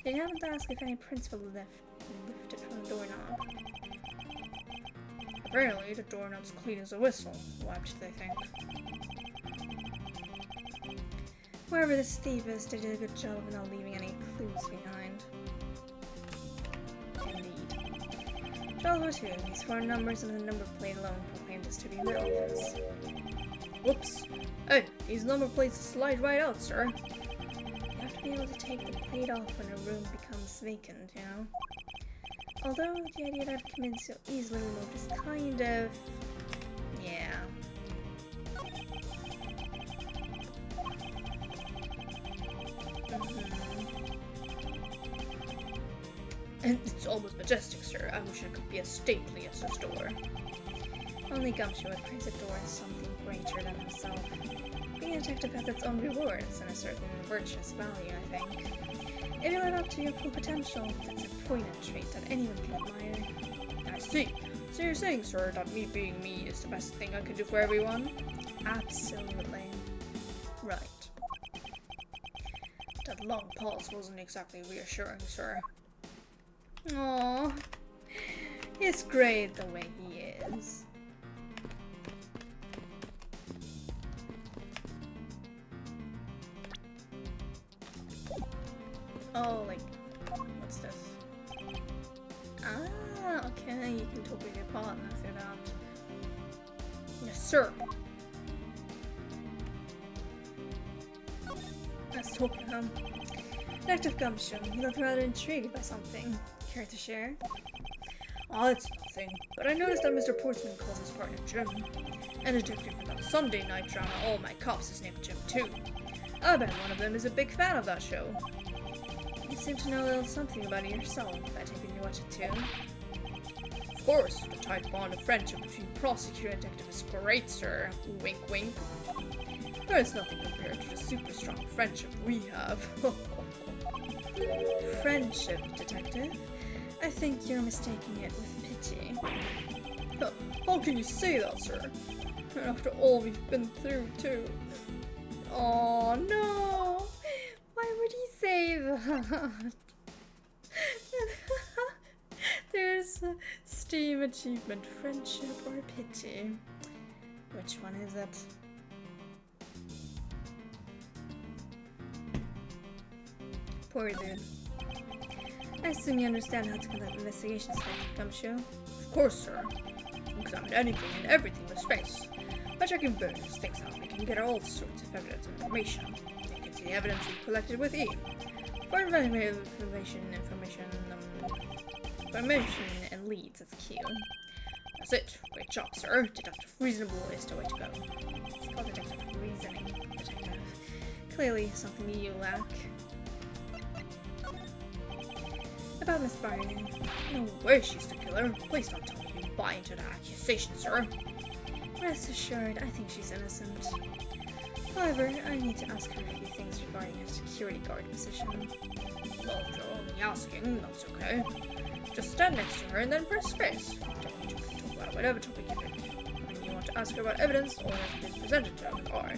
Did you happen to ask if any prints were lifted from the doorknob? Apparently, the doorknob's clean as a whistle. Wiped, they think. Wherever this thief is, they did a good job of not leaving any clues behind. Indeed. Joel 2, these 4 numbers and the number plate alone proclaim this to be the office. Whoops. Hey, these number plates slide right out, sir. You have to be able to take the plate off when a room becomes vacant, you know? Although the idea that it can be so easily removed is kind of... yeah. And it's almost majestic, sir. I wish it could be as stately as this door. Only Gumshoe would praise a door as something greater than himself. Being a detective has its own rewards and a certain virtuous value, I think. If you live up to your full potential, it's a poignant trait that anyone can admire. I see. So you're saying, sir, that me being me is the best thing I can do for everyone? Absolutely. Right. That long pause wasn't exactly reassuring, sir. Aww. He's great the way he is. Oh, like, what's this? Ah, okay, you can talk with your partner through that. Yes, sir. Let's talk to him. Detective Gumshoe, you look rather intrigued by something. Care to share? Oh, it's nothing. But I noticed that Mr. Portsman calls his partner Jim. And the detective from that Sunday night drama, All My Cops, is named Jim too. I bet one of them is a big fan of that show. You seem to know a little something about it yourself. I take it you watch it too. Of course, the tight bond of friendship between prosecutor and detective is great, sir. Wink, wink. There is nothing compared to the super strong friendship we have. Friendship, detective? I think you're mistaking it with pity. How can you say that, sir? After all we've been through, too. Oh no! Why would he say that? There's STEAM achievement, friendship, or pity. Which one is it? Poor dude. I assume you understand how to conduct investigations, Gumshoe. Of course, sir. Examine anything and everything with space. By checking various things out, we can get all sorts of evidence and information. You can see the evidence we collected with E. For information and leads, it's Q. That's it. Great job, sir. Deductive reasonable is the way to go. It's called deductive reasoning, detective. Clearly something you lack. About Miss Barney. No way she's the killer. Please don't tell me you buy into that accusation, sir. Rest assured, I think she's innocent. However, I need to ask her a few things regarding her security guard position. Well, if you're only asking, that's okay. Just stand next to her and then press space. Don't need to talk about whatever topic you pick. When you want to ask her about evidence, all that is presented to her with R.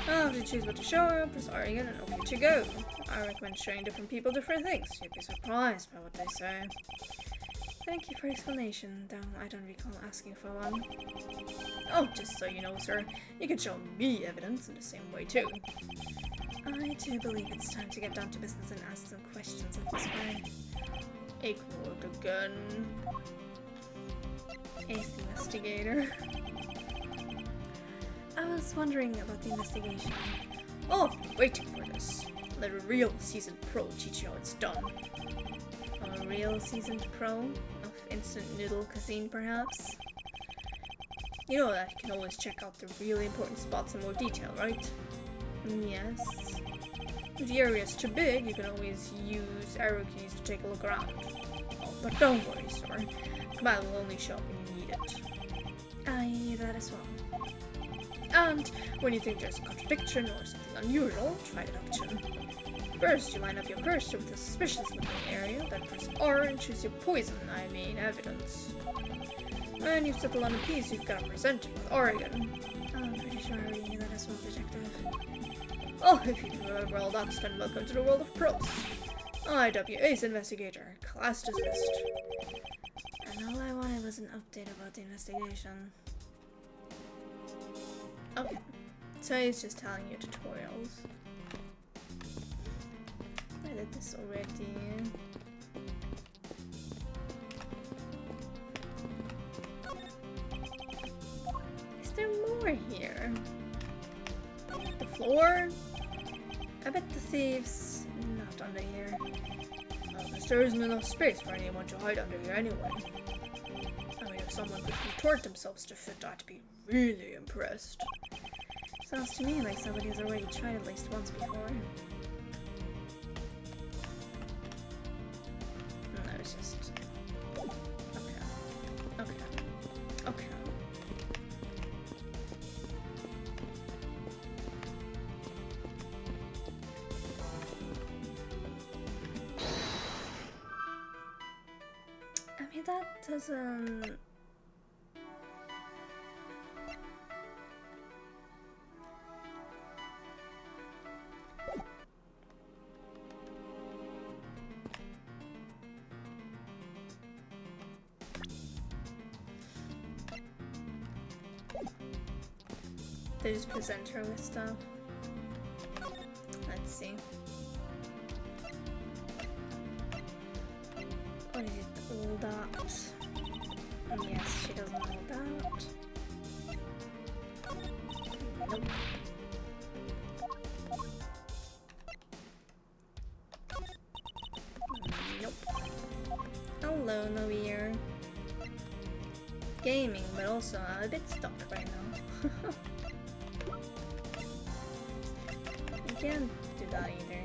After you choose what to show her, press R again and off you to go. I recommend showing different people different things. You'd be surprised by what they say. Thank you for your explanation, though I don't recall asking for one. Oh, just so you know, sir, you can show me evidence in the same way, too. I do believe it's time to get down to business and ask some questions of this way. Ignore the gun. Ace investigator. I was wondering about the investigation. Oh, I've been waiting for this. Let a real seasoned pro teach you how it's done. A real seasoned pro? Of instant noodle cuisine, perhaps? You know that you can always check out the really important spots in more detail, right? Yes. If the area is too big, you can always use arrow keys to take a look around. Oh, but don't worry, sir. Command will only show up when you need it. Aye, that as well. And when you think there's a contradiction or something unusual, try deduction. First, you line up your cursor with a suspicious-looking area, then press R and choose your poison, evidence. When you've settled on a piece, you've got to present it with R again. I'm pretty sure I already knew that as well, detective. Oh, if you can remember all that, then welcome to the world of pros. IWA's investigator, class dismissed. And And all I wanted was an update about the investigation. Okay. So he's just telling you tutorials. I did this already. Is there more here? The floor? I bet the thieves not under here. Because there isn't enough space for anyone to hide under here anyway. I mean, if someone could contort themselves to fit, I'd be really impressed. Sounds to me like somebody has already tried at least once before. No, it's just... Okay. Okay. Okay. I mean, that doesn't... They just present her with stuff. Let's see. What is it? All that. Yes, she doesn't know that. Nope. Nope. Hello, Noir. Gaming, but also I'm a bit stuck right now. I can't do that either.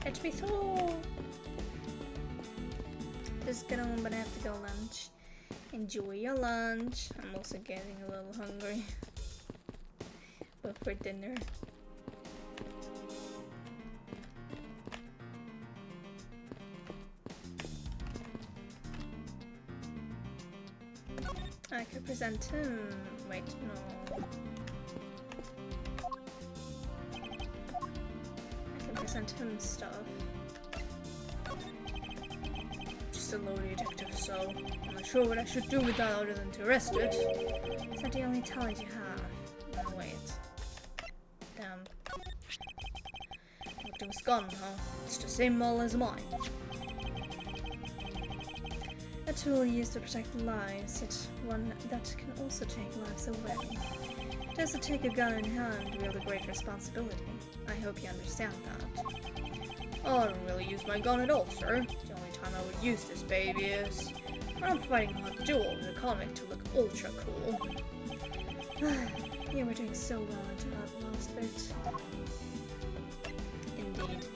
Let me through. Just get on, but I have to go lunch. Enjoy your lunch. I'm also getting a little hungry. But for dinner. I could present him. Wait, no. I can present him stuff. Just a low detective, so I'm not sure what I should do with that other than to arrest it. Is that the only talent you have? No, wait. Damn. Victim's gun, huh? It's the same model as mine. A tool used to protect lives, yet one that can also take lives away. It has to take a gun in hand to wield a great responsibility. I hope you understand that. Oh, I don't really use my gun at all, sir. The only time I would use this baby is when I'm fighting a duel with a comic to look ultra cool. You were doing so well until that last bit. Indeed.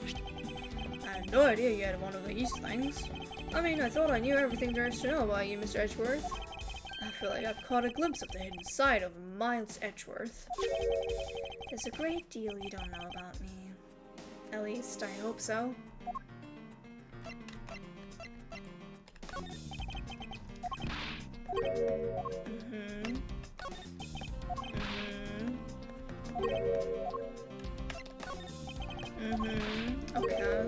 I had no idea you had one of these things. I mean, I thought I knew everything there is to know about you, Mr. Edgeworth. I feel like I've caught a glimpse of the hidden side of Miles Edgeworth. There's a great deal you don't know about me. At least, I hope so. Okay.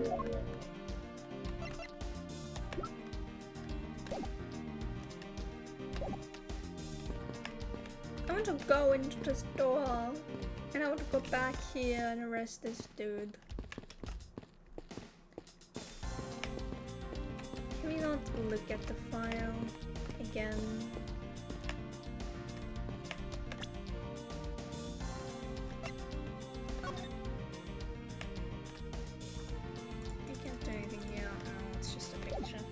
I want to go into the store. And I want to go back here and arrest this dude. Can we not look at the file again? I can't do anything here. No, it's just a picture.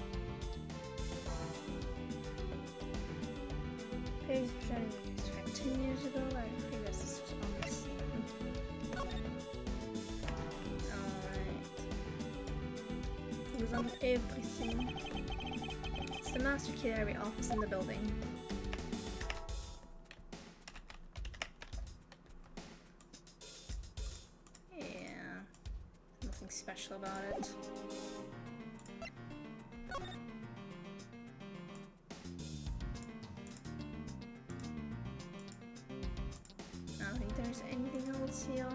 Page presenting the news track 10 years ago. I think this was on the scene. Alright. It was on everything. It's the master key at every office in the building. Yeah. Nothing special about it. there's anything else here.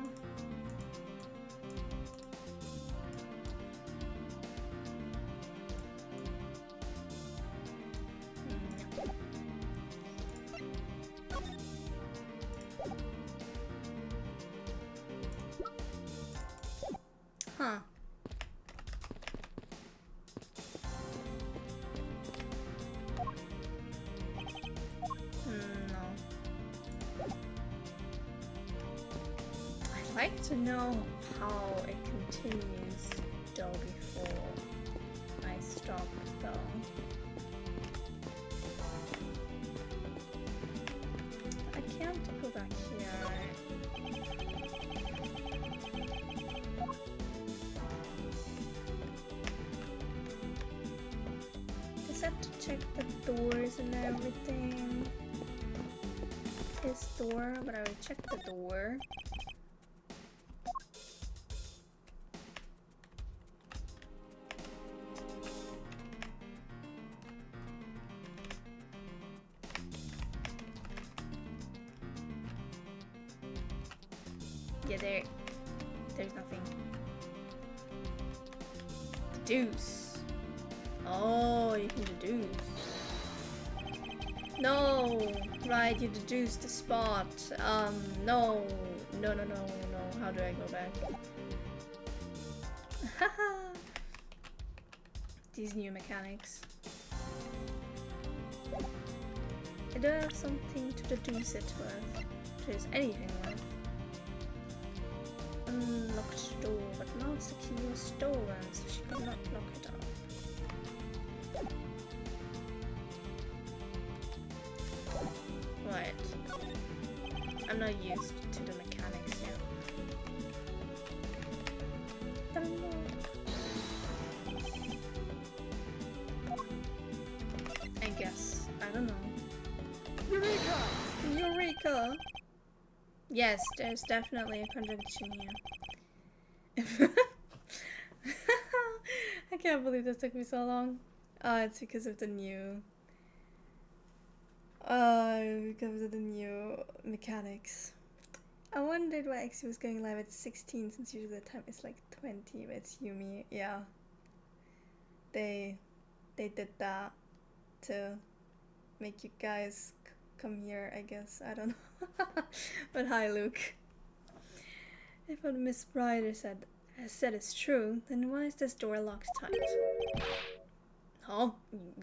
Huh. No. I'd like to know how it continues though before I stop though. I can't go back here. Just have to check the doors and everything. This door, but I will check the door. Yeah, there's nothing. Deduce. Oh, you can deduce. No, right, you deduced the spot. No. How do I go back? Haha. These new mechanics. I don't have something to deduce it with. If there's anything with. Unlocked door, but master key was stolen, so she could not lock it up. Right. I'm not used to the mechanics yet. I guess. I don't know. Eureka! Eureka! Yes, there's definitely a conjunction here. I can't believe this took me so long. It's because of the new... because of the new mechanics. I wondered why Exy was going live at 16 since usually the time is like 20, but it's Yumi. Yeah. They did that to make you guys come here, I guess. I don't know. But hi, Luke. If what Miss Ryder has said is true, then why is this door locked tight? Huh?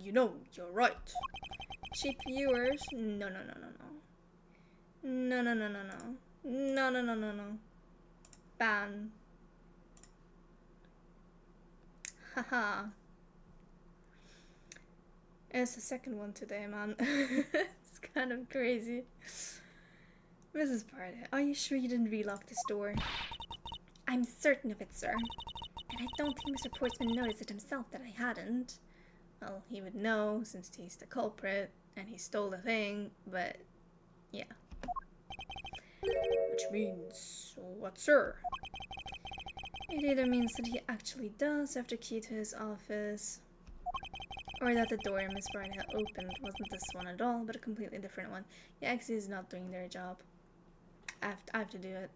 You know, you're right. Cheap viewers? No. No. Ban. Haha. It's the second one today, man. It's kind of crazy. Mrs. Bartlett, are you sure you didn't relock this door? I'm certain of it, sir. And I don't think Mr. Portsman noticed it himself that I hadn't. Well, he would know since he's the culprit and he stole the thing, but yeah. Which means what, sir? It either means that he actually does have the key to his office, or that the door Miss Bryan had opened wasn't this one at all, but a completely different one. Yeah, Exy is not doing their job. I have to do it.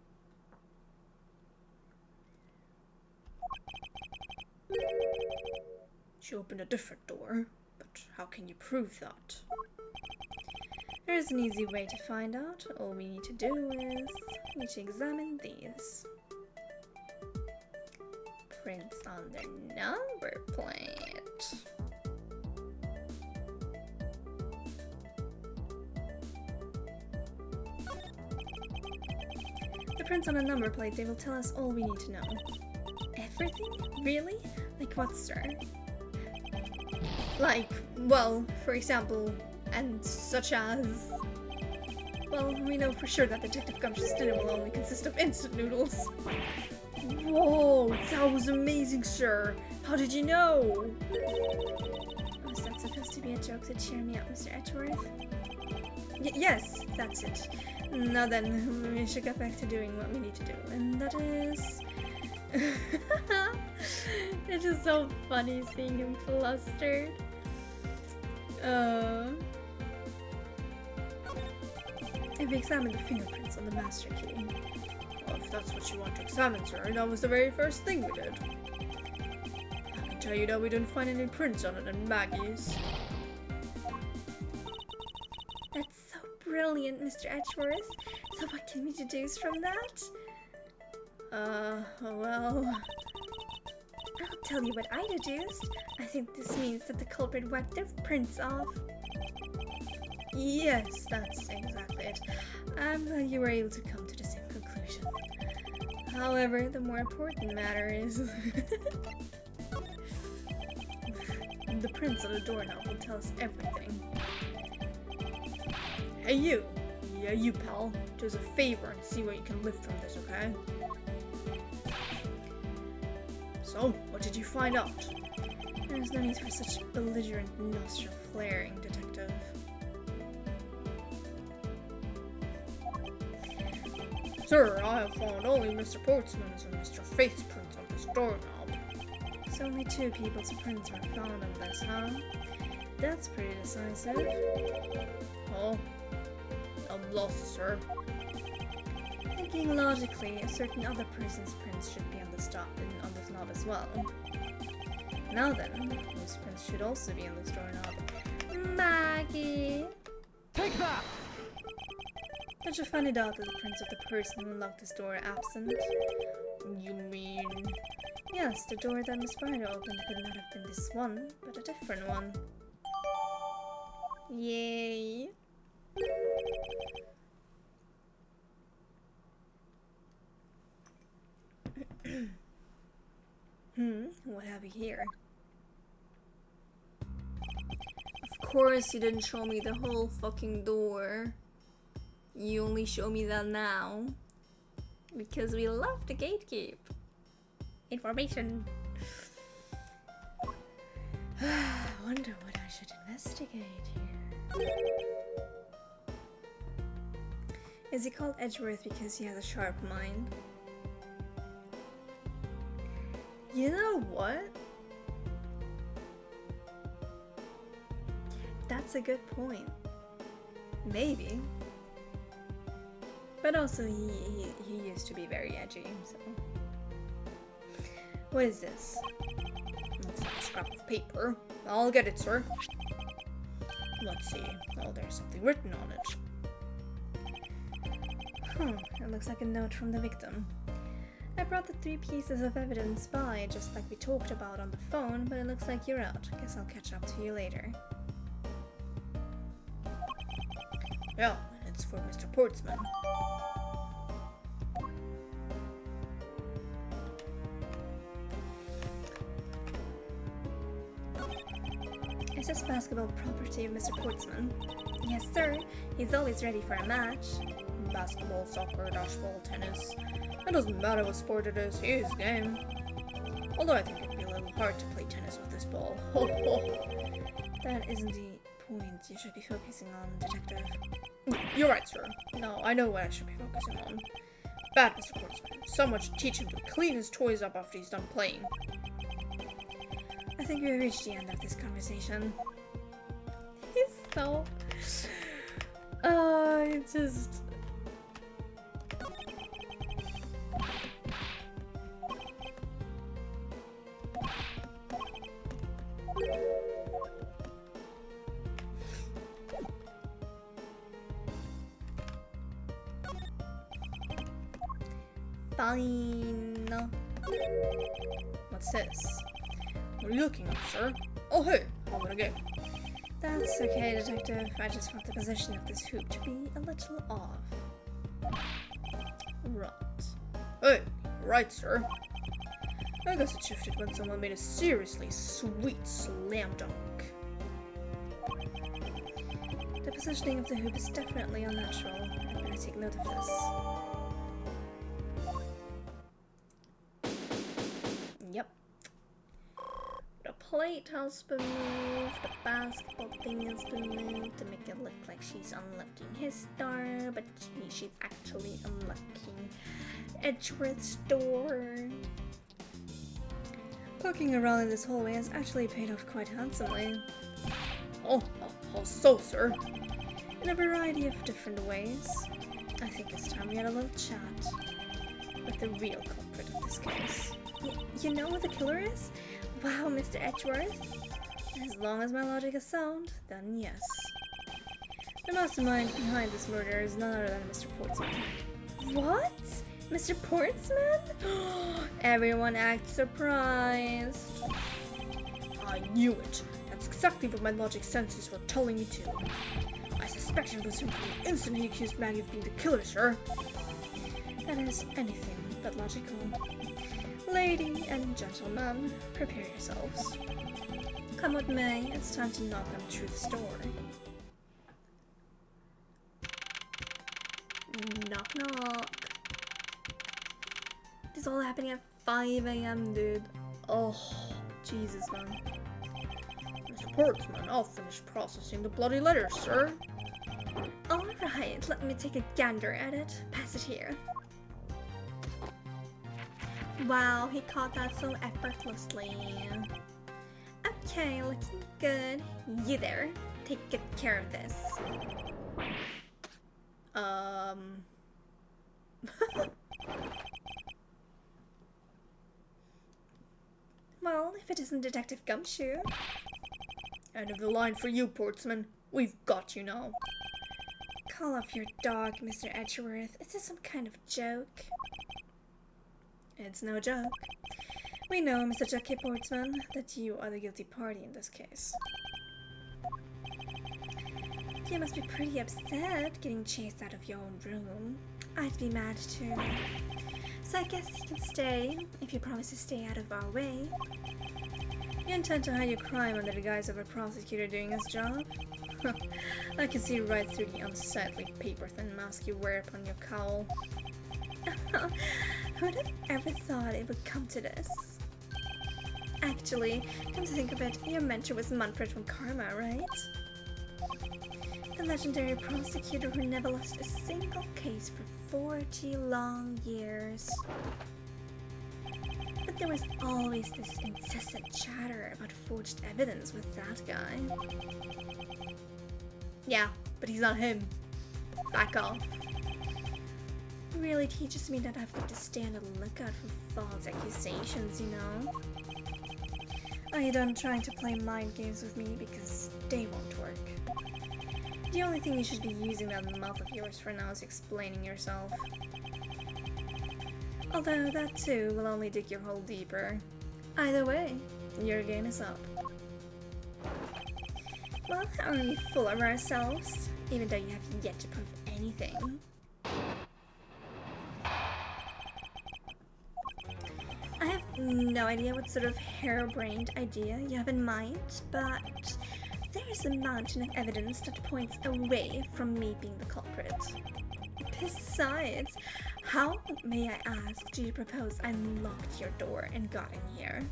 She opened a different door, but how can you prove that? There's an easy way to find out. All we need to do is need to examine these. Prints on their number plate. The prints on a number plate, they will tell us all we need to know. Everything? Really? Like what, sir? Like, well, for example, and such as... Well, we know for sure that Detective Gumsh's dinner will only consist of instant noodles. Whoa, that was amazing, sir. How did you know? Was that supposed to be a joke to cheer me up, Mr. Edgeworth? Yes, that's it. Now then, we should get back to doing what we need to do, and that is... It's just so funny seeing him flustered. I've examined the fingerprints on the master key. Well, if that's what you want to examine, sir, that was the very first thing we did. I can tell you that we didn't find any prints on it in Maggie's. That's so brilliant, Mr. Edgeworth. So what can we deduce from that? Well... I'll tell you what I deduced. I think this means that the culprit wiped their prints off. Yes, that's exactly it. I'm glad you were able to come to the same conclusion. However, the more important matter is... the prints on the doorknob will tell us everything. Hey you! Yeah, you pal. Do us a favor and see what you can lift from this, okay? So, what did you find out? There's no need for such belligerent nostril flaring, detective. Sir, I have found only Mr. Portsman's and Mr. Faith's prints on this doorknob. So only 2 people's prints were found on this, huh? That's pretty decisive. Oh, I'm lost, sir. Thinking logically, a certain other person's prints should be on this knob as well. Now then, whose prints should also be on this doorknob? Maggie! Take that! Don't you find it odd that the prints of the person who unlocked this door are absent? You mean... Yes, the door that Miss Bryder opened could not have been this one, but a different one. Yay! What have we here? Of course you didn't show me the whole fucking door. You only show me that now. Because we love to gatekeep. Information. Wonder what I should investigate here. Is he called Edgeworth because he has a sharp mind? You know what? That's a good point. Maybe. But also he used to be very edgy, so. What is this? Looks like a scrap of paper. I'll get it, sir. Let's see. Oh, there's something written on it. It looks like a note from the victim. I brought the 3 pieces of evidence by, just like we talked about on the phone, but it looks like you're out. Guess I'll catch up to you later. Yeah, it's for Mr. Portsman. Is this basketball property of Mr. Portsman? Yes, sir. He's always ready for a match. Basketball, soccer, dashball, tennis. It doesn't matter what sport it is, he is game. Although I think it'd be a little hard to play tennis with this ball. Ho ho! That isn't the point you should be focusing on, detective. You're right, sir. No, I know what I should be focusing on. Bad Mr. Portsman. Someone should teach him to clean his toys up after he's done playing. I think we've reached the end of this conversation. He's so... it's just... Fine. What's this? What are you looking at, sir? Oh, hey! How about a game? That's okay, detective. I just want the position of this hoop to be a little off. Right. Hey, right, sir. I guess it shifted when someone made a seriously sweet slam dunk. The positioning of the hoop is definitely unnatural. I'm gonna take note of this. Yep. The plate has been moved, the basketball thing has been moved to make it look like she's unlocking his door, but she's actually unlocking Edgeworth's door. Poking around in this hallway has actually paid off quite handsomely. Oh, how so, sir? in a variety of different ways. I think this time we had a little chat with the real culprit of this case. You know who the killer is? Wow, Mr. Edgeworth. As long as my logic is sound, then yes. The mastermind behind this murder is none other than Mr. Portsman. What? Mr. Portsman? Everyone acts surprised. I knew it. That's exactly what my logic senses were telling me to. I suspected it was him who instantly accused Maggie of being the killer, sir. That is anything but logical. Lady and gentlemen, prepare yourselves. Come what may, it's time to knock on truth's door. Knock knock. This is all happening at 5 AM, dude. Oh, Jesus, man. Mr. Portsman, I'll finish processing the bloody letter, sir. Alright, let me take a gander at it. Pass it here. Wow, he caught that so effortlessly. Okay, looking good. You there. Take good care of this. Well, if it isn't Detective Gumshoe. End of the line for you, Portsman. We've got you now. Call off your dog, Mr. Edgeworth. Is this some kind of joke? It's no joke. We know, Mr. Jackie Portsman, that you are the guilty party in this case. You must be pretty upset getting chased out of your own room. I'd be mad too. So I guess you can stay, if you promise to stay out of our way. You intend to hide your crime under the guise of a prosecutor doing his job? I can see right through the unsightly paper-thin mask you wear upon your cowl. Who'd have ever thought it would come to this? Actually, come to think of it, your mentor was Manfred from Karma, right? The legendary prosecutor who never lost a single case for 40 long years. But there was always this incessant chatter about forged evidence with that guy. Yeah, but he's not him. Back off. Really teaches me that I've got to stay on the lookout for false accusations, you know? Are you done trying to play mind games with me? Because they won't work. The only thing you should be using that mouth of yours for now is explaining yourself. Although that too will only dig your hole deeper. Either way, your game is up. Well, aren't we full of ourselves? Even though you have yet to prove anything. I have no idea what sort of harebrained idea you have in mind, but there is a mountain of evidence that points away from me being the culprit. Besides, how, may I ask, do you propose I locked your door and got in here?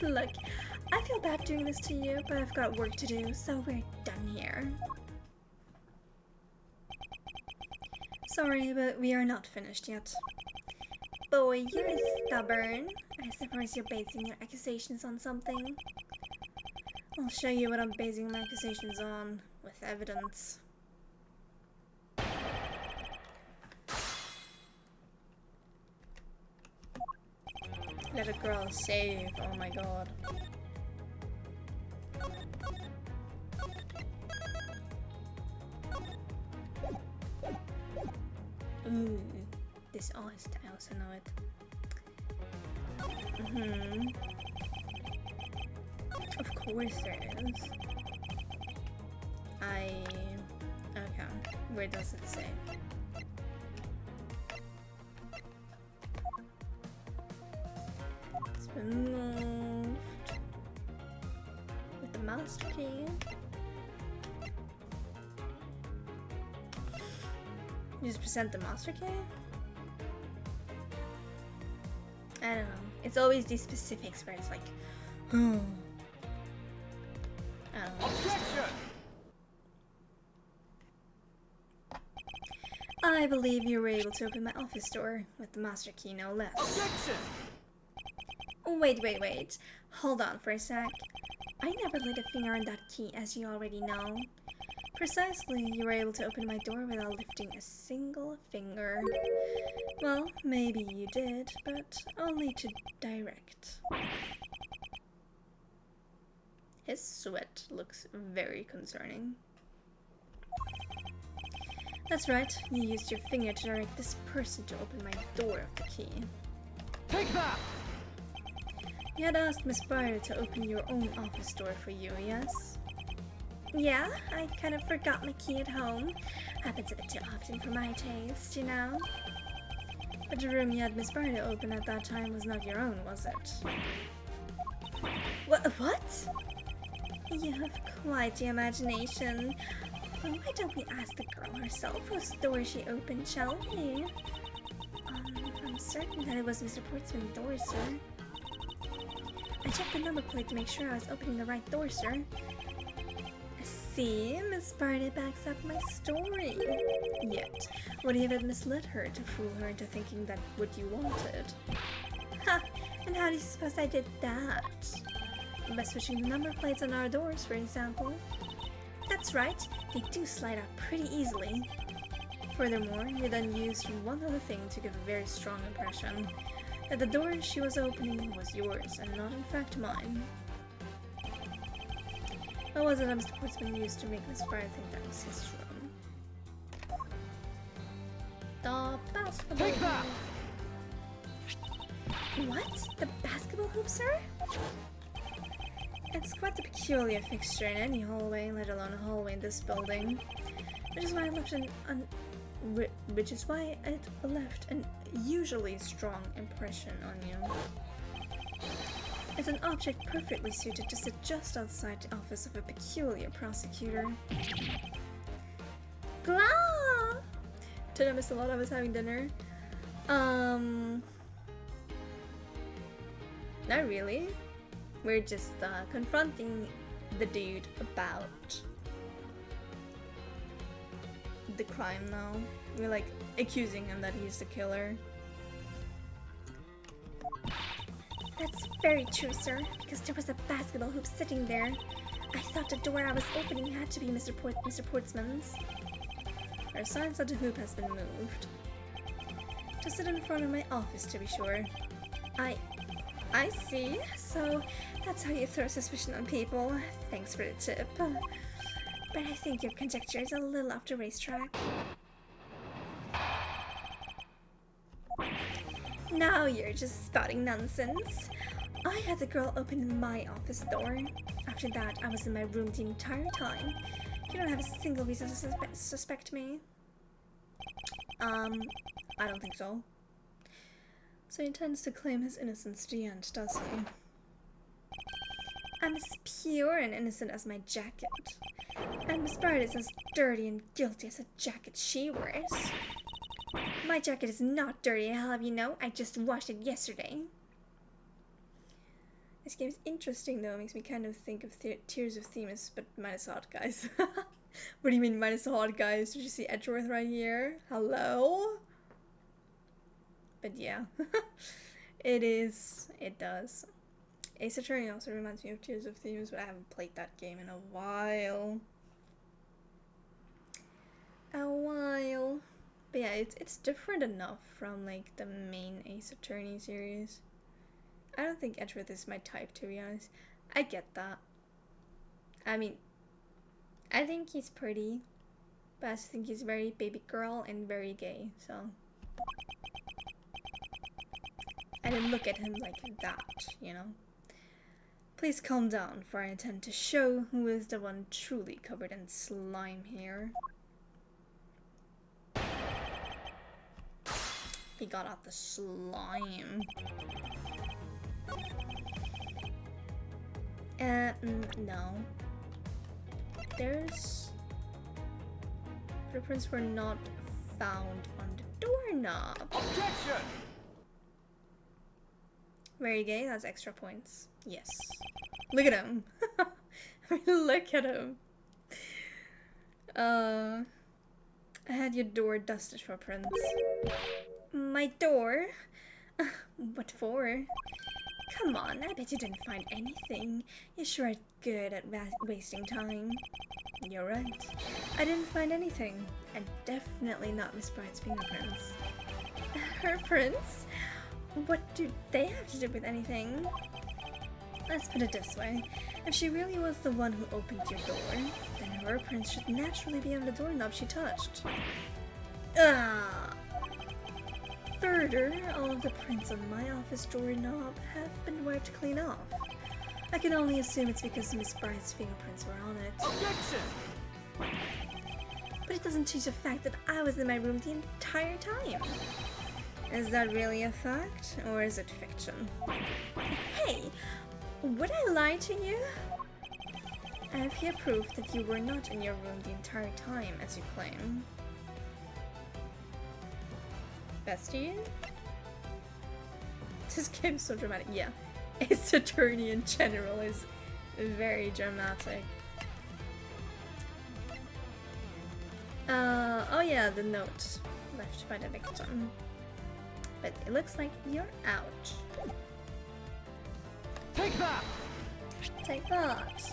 Look, I feel bad doing this to you, but I've got work to do, so we're done here. Sorry, but we are not finished yet. Boy, you're stubborn. I suppose you're basing your accusations on something. I'll show you what I'm basing my accusations on, with evidence. Let a girl save, oh my god. Ooh, this honest, I also know it. Of course there is. Okay, where does it say? It's been moved with the master key. You just present the master key? I don't know. It's always these specifics where it's like, I don't know. Objection! I believe you were able to open my office door with the master key, no less. Objection! Wait. Hold on for a sec. I never laid a finger on that key, as you already know. Precisely, you were able to open my door without lifting a single finger. Well, maybe you did, but only to direct. His sweat looks very concerning. That's right, you used your finger to direct this person to open my door with the key. Take that! You had asked Miss Barter to open your own office door for you, yes? Yeah, I kind of forgot my key at home. Happens a bit too often for my taste, you know? But the room you had Miss Barter open at that time was not your own, was it? What? You have quite the imagination. Well, why don't we ask the girl herself whose door she opened, shall we? I'm certain that it was Mr. Portsman's door, sir. I checked the number plate to make sure I was opening the right door, sir. See, Miss Barty backs up my story. Yet, would you have misled her to fool her into thinking that what you wanted? Ha! And how do you suppose I did that? By switching the number plates on our doors, for example. That's right, they do slide out pretty easily. Furthermore, you then used one other thing to give a very strong impression. That the door she was opening was yours and not in fact mine. What was it that Mr. Portsman used to make Miss Barty think that was his room? The basketball Take that! hoop. What? The basketball hoop, sir? It's quite a peculiar fixture in any hallway, let alone a hallway in this building. Which is why it left an usually strong impression on you. It's an object perfectly suited to sit just outside the office of a peculiar prosecutor. Blah! Did I miss a lot? I was having dinner. Not really. We're just confronting the dude about the crime now. We're like accusing him that he's the killer. That's very true, sir, because there was a basketball hoop sitting there. I thought the door I was opening had to be Mr. Portsman's. There are signs that the hoop has been moved. To sit in front of my office, to be sure. I see. So that's how you throw suspicion on people. Thanks for the tip. But I think your conjecture is a little off the racetrack. Now you're just spouting nonsense. I had the girl open my office door. After that, I was in my room the entire time. You don't have a single reason to suspect me. I don't think so. So he intends to claim his innocence to the end, does he? I'm as pure and innocent as my jacket. And Miss Barrett is as dirty and guilty as a jacket she wears. My jacket is not dirty, I'll have you know. I just washed it yesterday. This game is interesting though. It makes me kind of think of Tears of Themis, but minus hot guys. What do you mean minus the hot guys? Did you see Edgeworth right here? Hello? But yeah. It does. Ace Attorney also reminds me of Tears of Themis, but I haven't played that game in a while. But yeah, it's different enough from like the main Ace Attorney series. I don't think Edgeworth is my type, to be honest. I get that. I mean, I think he's pretty, but I think he's very baby girl and very gay, so I didn't look at him like that, you know? Please calm down, for I intend to show who is the one truly covered in slime here. He got out the slime. No. Footprints were not found on the doorknob. Objection! Very gay, that's extra points. Yes. Look at him. I mean, look at him. I had your door dusted for prints. My door? What for? Come on, I bet you didn't find anything. You're sure good at wasting time. You're right. I didn't find anything. And definitely not Miss Bright's fingerprints. Her prints? What do they have to do with anything? Let's put it this way. If she really was the one who opened your door, then her prints should naturally be on the doorknob she touched. Ah! Further, all of the prints on my office doorknob have been wiped clean off. I can only assume it's because Miss Bright's fingerprints were on it. Objection! But it doesn't change the fact that I was in my room the entire time. Is that really a fact, or is it fiction? Hey! Would I lie to you? I have here proof that you were not in your room the entire time, as you claim. Bestie? This game's so dramatic. Yeah, its attorney in general is very dramatic. Oh yeah, the note left by the victim. But it looks like you're out. Take that! Take that.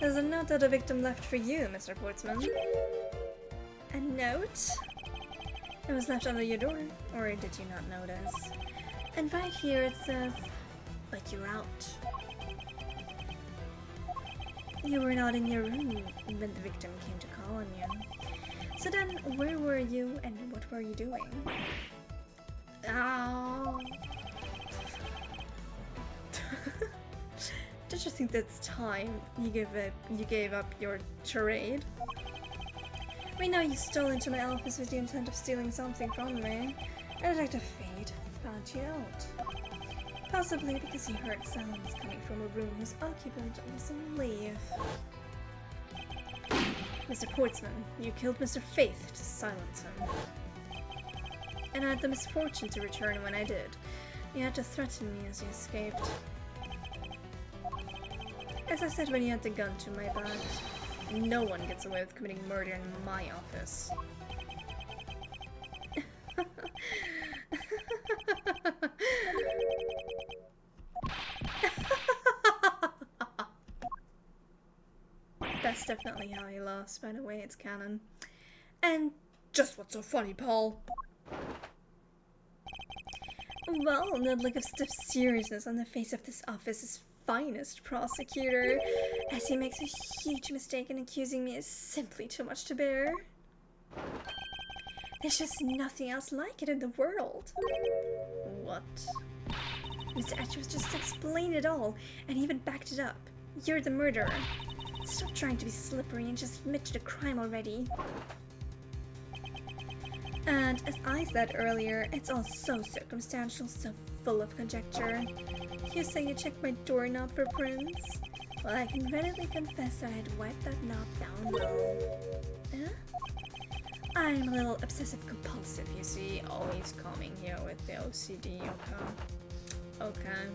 There's a note that the victim left for you, Mr. Portsman. A note? It was left under your door, or did you not notice? And right here it says, but you're out. You were not in your room when the victim came to call on you. So then, where were you and what were you doing? Oh. Don't you think that's time you gave up your charade? We know you stole into my office with the intent of stealing something from me. Detective Fate found you out. Possibly because you heard sounds coming from a room whose occupant was on leave. Mr. Portsman, you killed Mr. Faith to silence him. And I had the misfortune to return when I did. You had to threaten me as you escaped. As I said when you had the gun to my back, no one gets away with committing murder in my office. That's definitely how he lost, by the way, it's canon. And just what's so funny, Paul? Well, the look of stiff seriousness on the face of this office's finest prosecutor, as he makes a huge mistake in accusing me, is simply too much to bear. There's just nothing else like it in the world. What? Mr. Edgeworth just explained it all, and even backed it up. You're the murderer. Stop trying to be slippery and just admit to the crime already. And as I said earlier, it's all so circumstantial, so full of conjecture. You say you checked my doorknob for prints? Well, I can readily confess that I had wiped that knob down low. Huh? I'm a little obsessive-compulsive, you see, always coming here with the OCD, okay.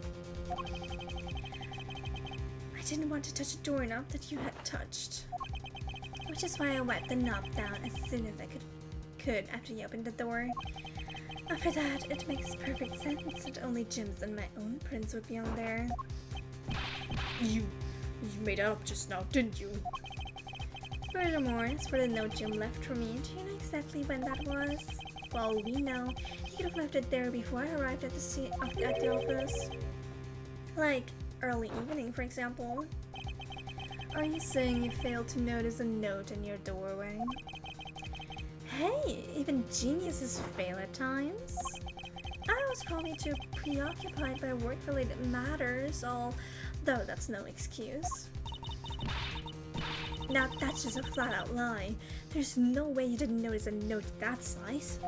I didn't want to touch a doorknob that you had touched, which is why I wiped the knob down as soon as I could after you opened the door. After that, it makes perfect sense that only Jim's and my own prints would be on there. You made that up just now, didn't you? Furthermore, as for the note Jim left for me, do you know exactly when that was? Well, we know. He could have left it there before I arrived at the office. Like, early evening, for example. Are you saying you failed to notice a note in your doorway? Hey, even geniuses fail at times. I was probably too preoccupied by work-related matters, although that's no excuse. Now that's just a flat-out lie. There's no way you didn't notice a note that size.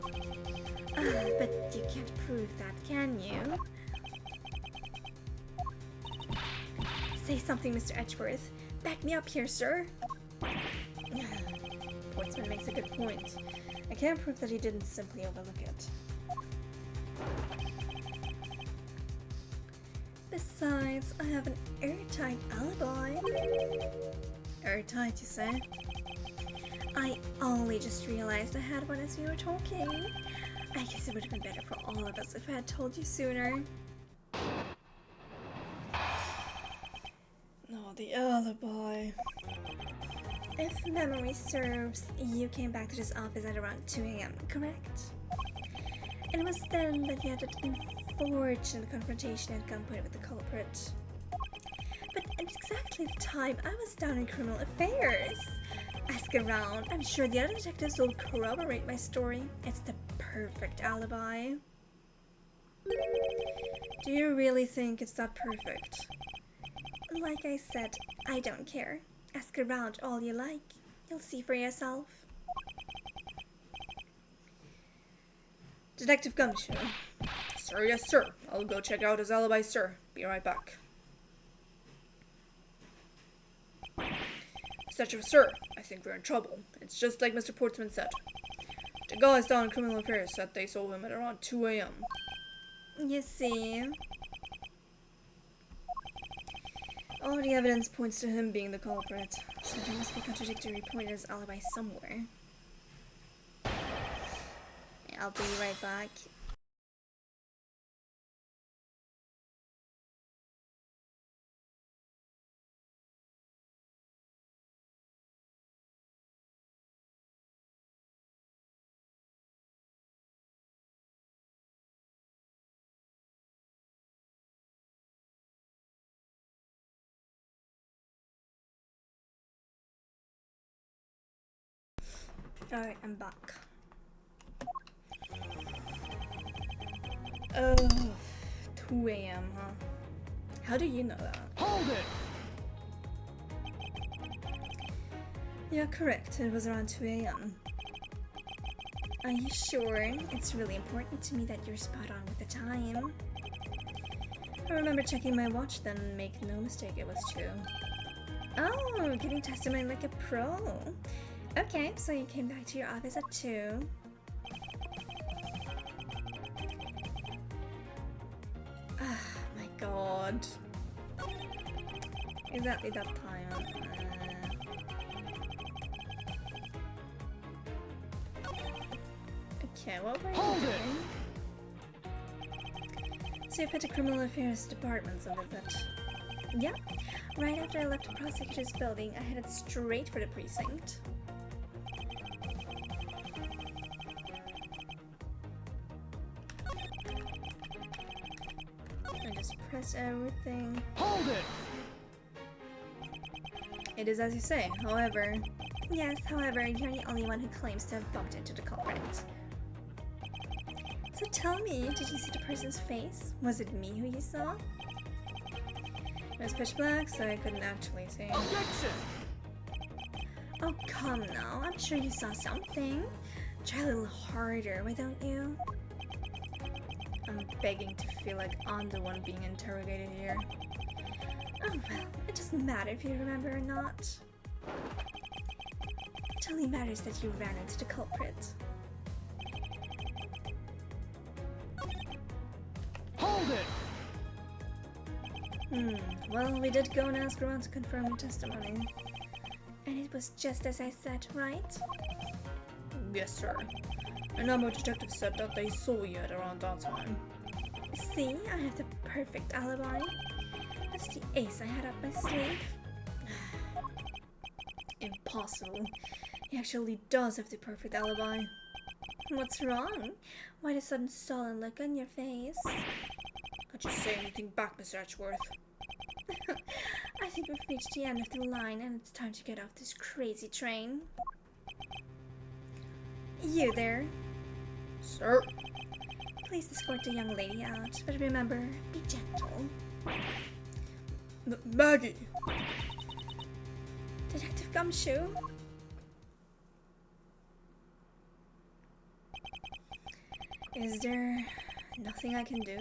But you can't prove that, can you? Say something, Mr. Edgeworth. Back me up here, sir. Portsman makes a good point. I can't prove that he didn't simply overlook it. Besides, I have an airtight alibi. Airtight, you say? I only just realized I had one as we were talking. I guess it would have been better for all of us if I had told you sooner. the alibi. If memory serves, you came back to this office at around 2 a.m., correct? And it was then that you had that unfortunate confrontation at gunpoint with the culprit. But at exactly the time, I was down in criminal affairs. Ask around. I'm sure the other detectives will corroborate my story. It's the perfect alibi. Do you really think it's that perfect? Like I said, I don't care. Ask around all you like. You'll see for yourself. Detective Gumshoe. Sir, yes, sir. I'll go check out his alibi, sir. Be right back. Etc., sir. I think we're in trouble. It's just like Mr. Portsman said. The guys down in criminal affairs said they saw him at around 2 a.m. You see, All the evidence points to him being the culprit. so there must be a contradictory point in his alibi somewhere. I'll be right back. Alright, I'm back. Oh, 2 a.m., huh? How do you know that? Hold it! Yeah, correct. It was around 2 a.m. Are you sure? It's really important to me that you're spot on with the time. I remember checking my watch then and make no mistake, it was 2. Oh, giving testimony like a pro. Okay, so you came back to your office at 2. Ah, my god. Exactly that time. Okay, what were you Hold it! doing? So you put the criminal affairs department's a visit. Yeah, right after I left the prosecutor's building, I headed straight for the precinct. I just press everything. Hold it! It is as you say, however. Yes, however, you're the only one who claims to have bumped into the culprit. So tell me, did you see the person's face? Was it me who you saw? It was pitch black, so I couldn't actually see. Objection! Oh, come now. I'm sure you saw something. Try a little harder, why don't you? I'm begging to feel like I'm the one being interrogated here. Oh, well, it doesn't matter if you remember or not. It only matters that you ran into the culprit. Hold it! Well, we did go and ask around to confirm your testimony. And it was just as I said, right? Yes, sir. A number of detectives said that they saw you at around that time. See, I have the perfect alibi. That's the ace I had up my sleeve. Impossible. He actually does have the perfect alibi. What's wrong? Why the sudden sullen look on your face? Can't you say anything back, Mr. Edgeworth? I think we've reached the end of the line and it's time to get off this crazy train. You there. Sir? Please escort the young lady out, but remember, be gentle. Maggie! Detective Gumshoe? Is there nothing I can do?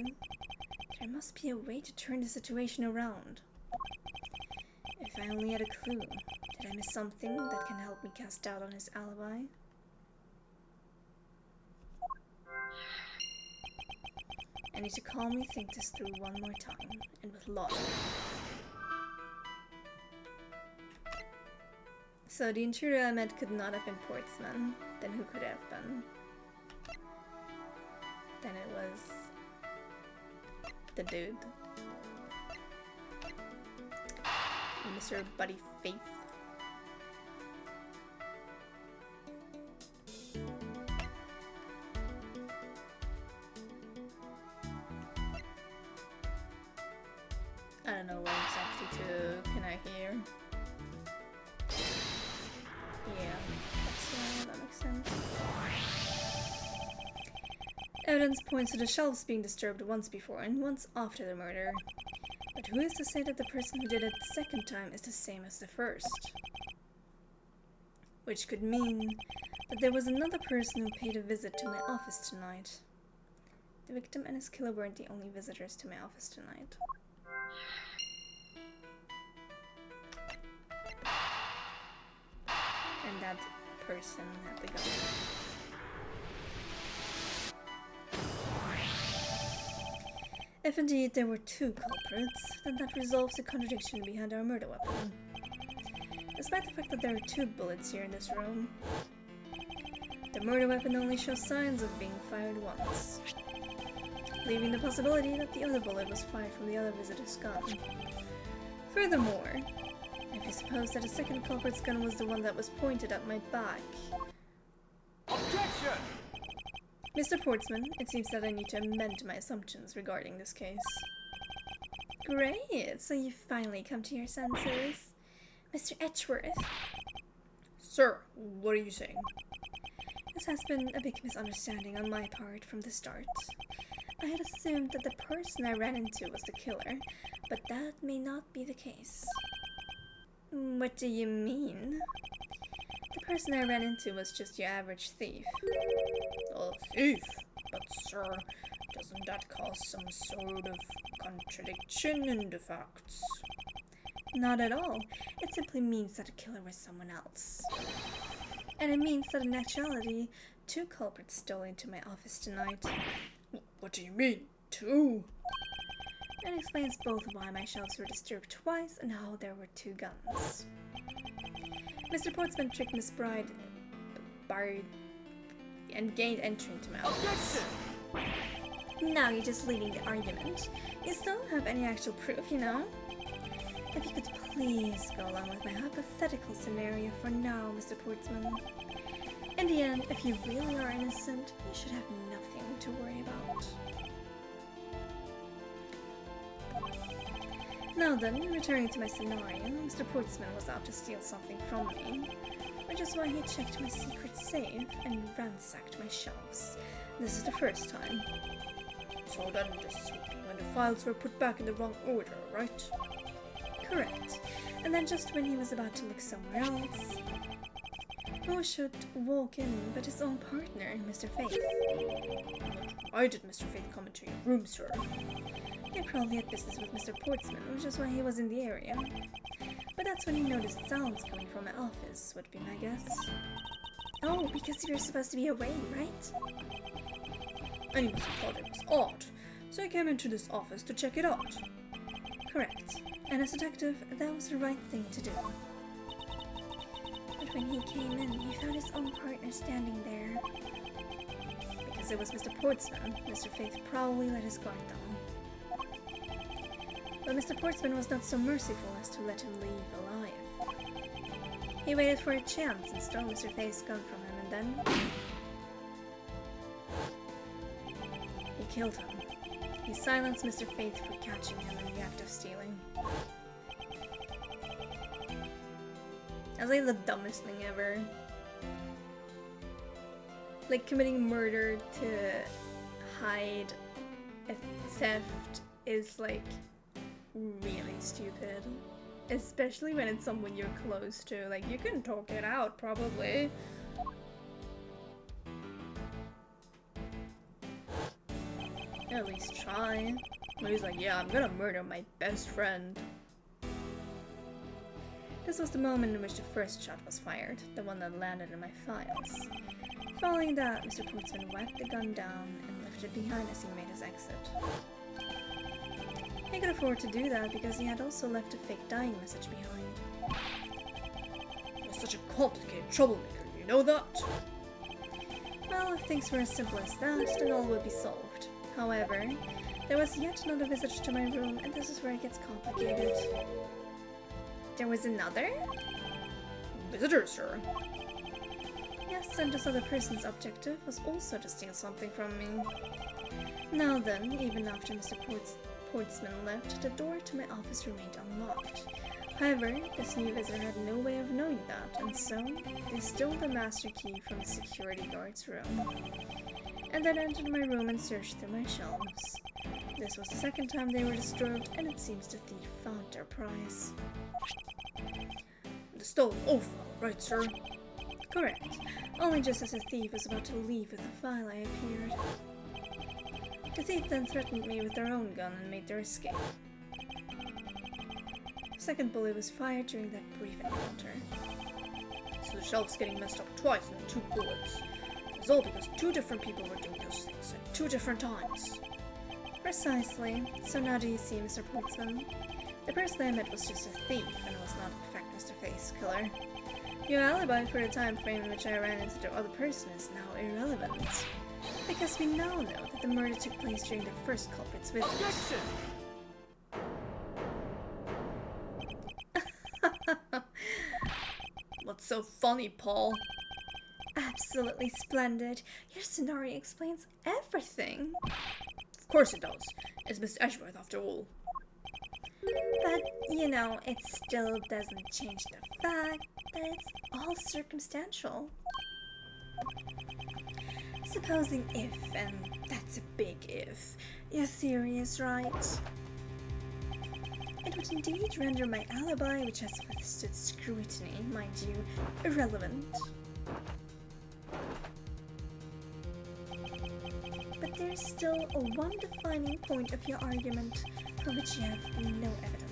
There must be a way to turn the situation around. If I only had a clue. Did I miss something that can help me cast doubt on his alibi? I need to calmly think this through one more time, and with logic. So the intruder I met could not have been Portsman. Then who could it have been? Then it was the dude. Mr. Buddy Faith. I don't know what exactly to connect here. Yeah, that makes sense. Evidence points to the shelves being disturbed once before and once after the murder. But who is to say that the person who did it the second time is the same as the first? Which could mean that there was another person who paid a visit to my office tonight. The victim and his killer weren't the only visitors to my office tonight. And that person had the gun. If indeed there were two culprits, then that resolves the contradiction behind our murder weapon. Despite the fact that there are 2 bullets here in this room, the murder weapon only shows signs of being fired once, leaving the possibility that the other bullet was fired from the other visitor's gun. Furthermore, if you suppose that the second culprit's gun was the one that was pointed at my back... Objection! Mr. Portsman, it seems that I need to amend my assumptions regarding this case. Great, so you finally come to your senses. Mr. Edgeworth, Sir, what are you saying? this has been a big misunderstanding on my part from the start. I had assumed that the person I ran into was the killer, but that may not be the case. What do you mean? The person I ran into was just your average thief. A thief? But sir, doesn't that cause some sort of contradiction in the facts? Not at all. It simply means that the killer was someone else. And it means that in actuality, 2 culprits stole into my office tonight. What do you mean, 2? It explains both why my shelves were disturbed twice and how there were 2 guns. Mr. Portsman tricked Miss Bard And gained entry into my office. Now you're just leading the argument. You still don't have any actual proof, you know? If you could please go along with my hypothetical scenario for now, Mr. Portsman. In the end, if you really are innocent, you should have nothing to worry about. Now then, returning to my scenario, Mr. Portsman was out to steal something from me, which is why he checked my secret safe and ransacked my shelves. This is the first time. So then this would be when the files were put back in the wrong order, right? Correct. And then just when he was about to look somewhere else, who should walk in but his own partner, Mr. Faith? Why did Mr. Faith come into your room, sir? He probably had business with Mr. Portsman, which is why he was in the area. But that's when he noticed sounds coming from my office, would be my guess. Oh, because you were supposed to be away, right? And he must have thought it was odd, so he came into this office to check it out. Correct. And as a detective, that was the right thing to do. But when he came in, he found his own partner standing there. Because it was Mr. Portsman, Mr. Faith probably let his guard down. But Mr. Portsman was not so merciful as to let him leave alive. He waited for a chance and stole Mr. Faith's gun from him, and then he killed him. He silenced Mr. Faith for catching him in the act of stealing. That's like the dumbest thing ever. Like committing murder to hide a theft is like really stupid. Especially when it's someone you're close to. Like you can talk it out probably. At least try. But he's like, yeah, I'm gonna murder my best friend. This was the moment in which the first shot was fired, the one that landed in my files. Following that, Mr. Portsman wiped the gun down and left it behind as he made his exit. He could afford to do that because he had also left a fake dying message behind. You're such a complicated troublemaker, you know that? Well, if things were as simple as that, then all would be solved. However, there was yet another visitor to my room, and this is where it gets complicated. there was another? Visitor, sir. Yes, and this other person's objective was also to steal something from me. Now then, even after Mr. Portsman left, the door to my office remained unlocked. However, this new visitor had no way of knowing that, and so they stole the master key from the security guard's room, and then entered my room and searched through my shelves. This was the second time they were disturbed, and it seems the thief found their prize. The stolen oaf, right, sir? Correct. Only just as the thief was about to leave with the file, I appeared. The thief then threatened me with their own gun and made their escape. The second bullet was fired during that brief encounter. So the shelf's getting messed up twice with 2 bullets. It's all because 2 different people were doing those things at 2 different times. Precisely. So now do you see, Mr. Portsman? The person I met was just a thief, and was not in fact Mr. Face Killer. Your alibi for the time frame in which I ran into the other person is now irrelevant. Because we now know that the murder took place during the first culprit's visit. Objection! What's so funny, Paul? Absolutely splendid. Your scenario explains everything. Of course it does. It's Miss Edgeworth after all. But, you know, it still doesn't change the fact that it's all circumstantial. Supposing if, and that's a big if, your theory is right, it would indeed render my alibi, which has withstood scrutiny, mind you, irrelevant. But there's still a one defining point of your argument for which you have no evidence.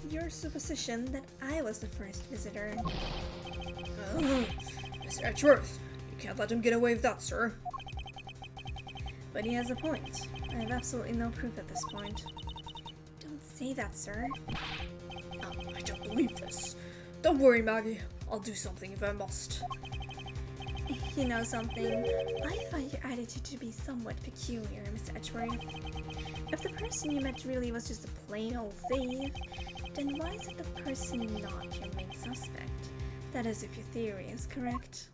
Your supposition that I was the first visitor. Miss Edgeworth, you can't let him get away with that, sir. But he has a point. I have absolutely no proof at this point. Don't say that, sir. I don't believe this. Don't worry, Maggie. I'll do something if I must. You know something? I find your attitude to be somewhat peculiar, Mr. Edgeworth. If the person you met really was just a plain old thief, then why is it the person not your main suspect? That is, if your theory is correct.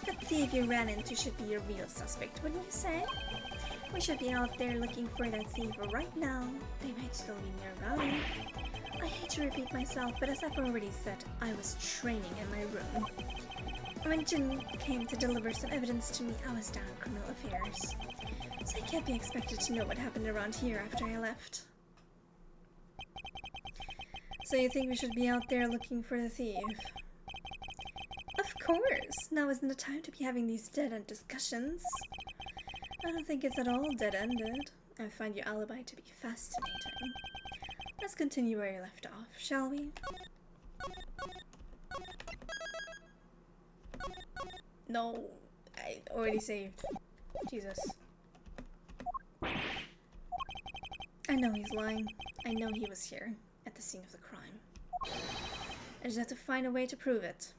The thief you ran into should be your real suspect, wouldn't you say? We should be out there looking for that thief right now. They might still be nearby. I hate to repeat myself, but as I've already said, I was training in my room. When Jin came to deliver some evidence to me, I was down in criminal affairs. So I can't be expected to know what happened around here after I left. So you think we should be out there looking for the thief? Of course! Now isn't the time to be having these dead-end discussions. I don't think it's at all dead-ended. I find your alibi to be fascinating. Let's continue where you left off, shall we? No, I already saved. Jesus. I know he's lying. I know he was here, at the scene of the crime. I just have to find a way to prove it.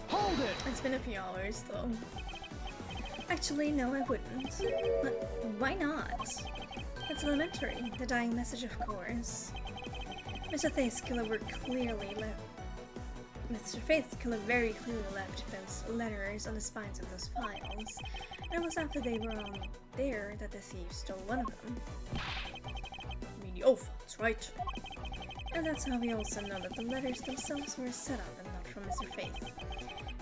Hold it! It's been a few hours, though. Actually, no, I wouldn't. But why not? It's elementary. The dying message, of course. Mr. Facekiller very clearly left those letters on the spines of those files. And it was after they were on there that the thief stole one of them. You mean the oaf ones, right? And that's how we also know that the letters themselves were a setup and not from Mr. Faith.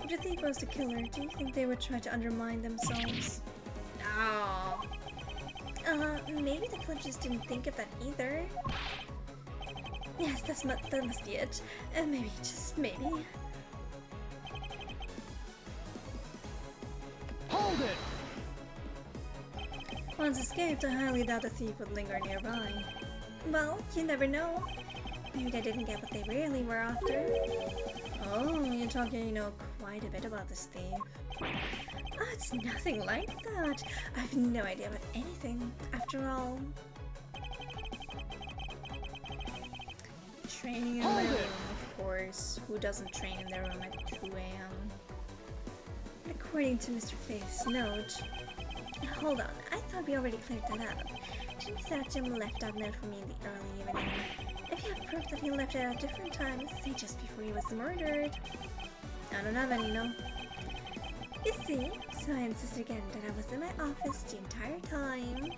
If the thief was the killer, do you think they would try to undermine themselves? No. Maybe the killer just didn't think of that either. Yes, that must be it. And maybe, just maybe. Hold it! Once escaped, I highly doubt the thief would linger nearby. Well, you never know. Maybe they didn't get what they really were after. Oh, you're talking, quite quite a bit about this thief. Oh, it's nothing like that. I have no idea about anything. After all, Training in my room, of course. Who doesn't train in their room at 2 a.m.? according to Mr. Faith's note. Hold on, I thought we already cleared that up. Didn't we say that Jim left that note for me in the early evening? If you have proof that he left it at a different time, say just before he was murdered. I don't have any, no. You see? So I insisted again that I was in my office the entire time.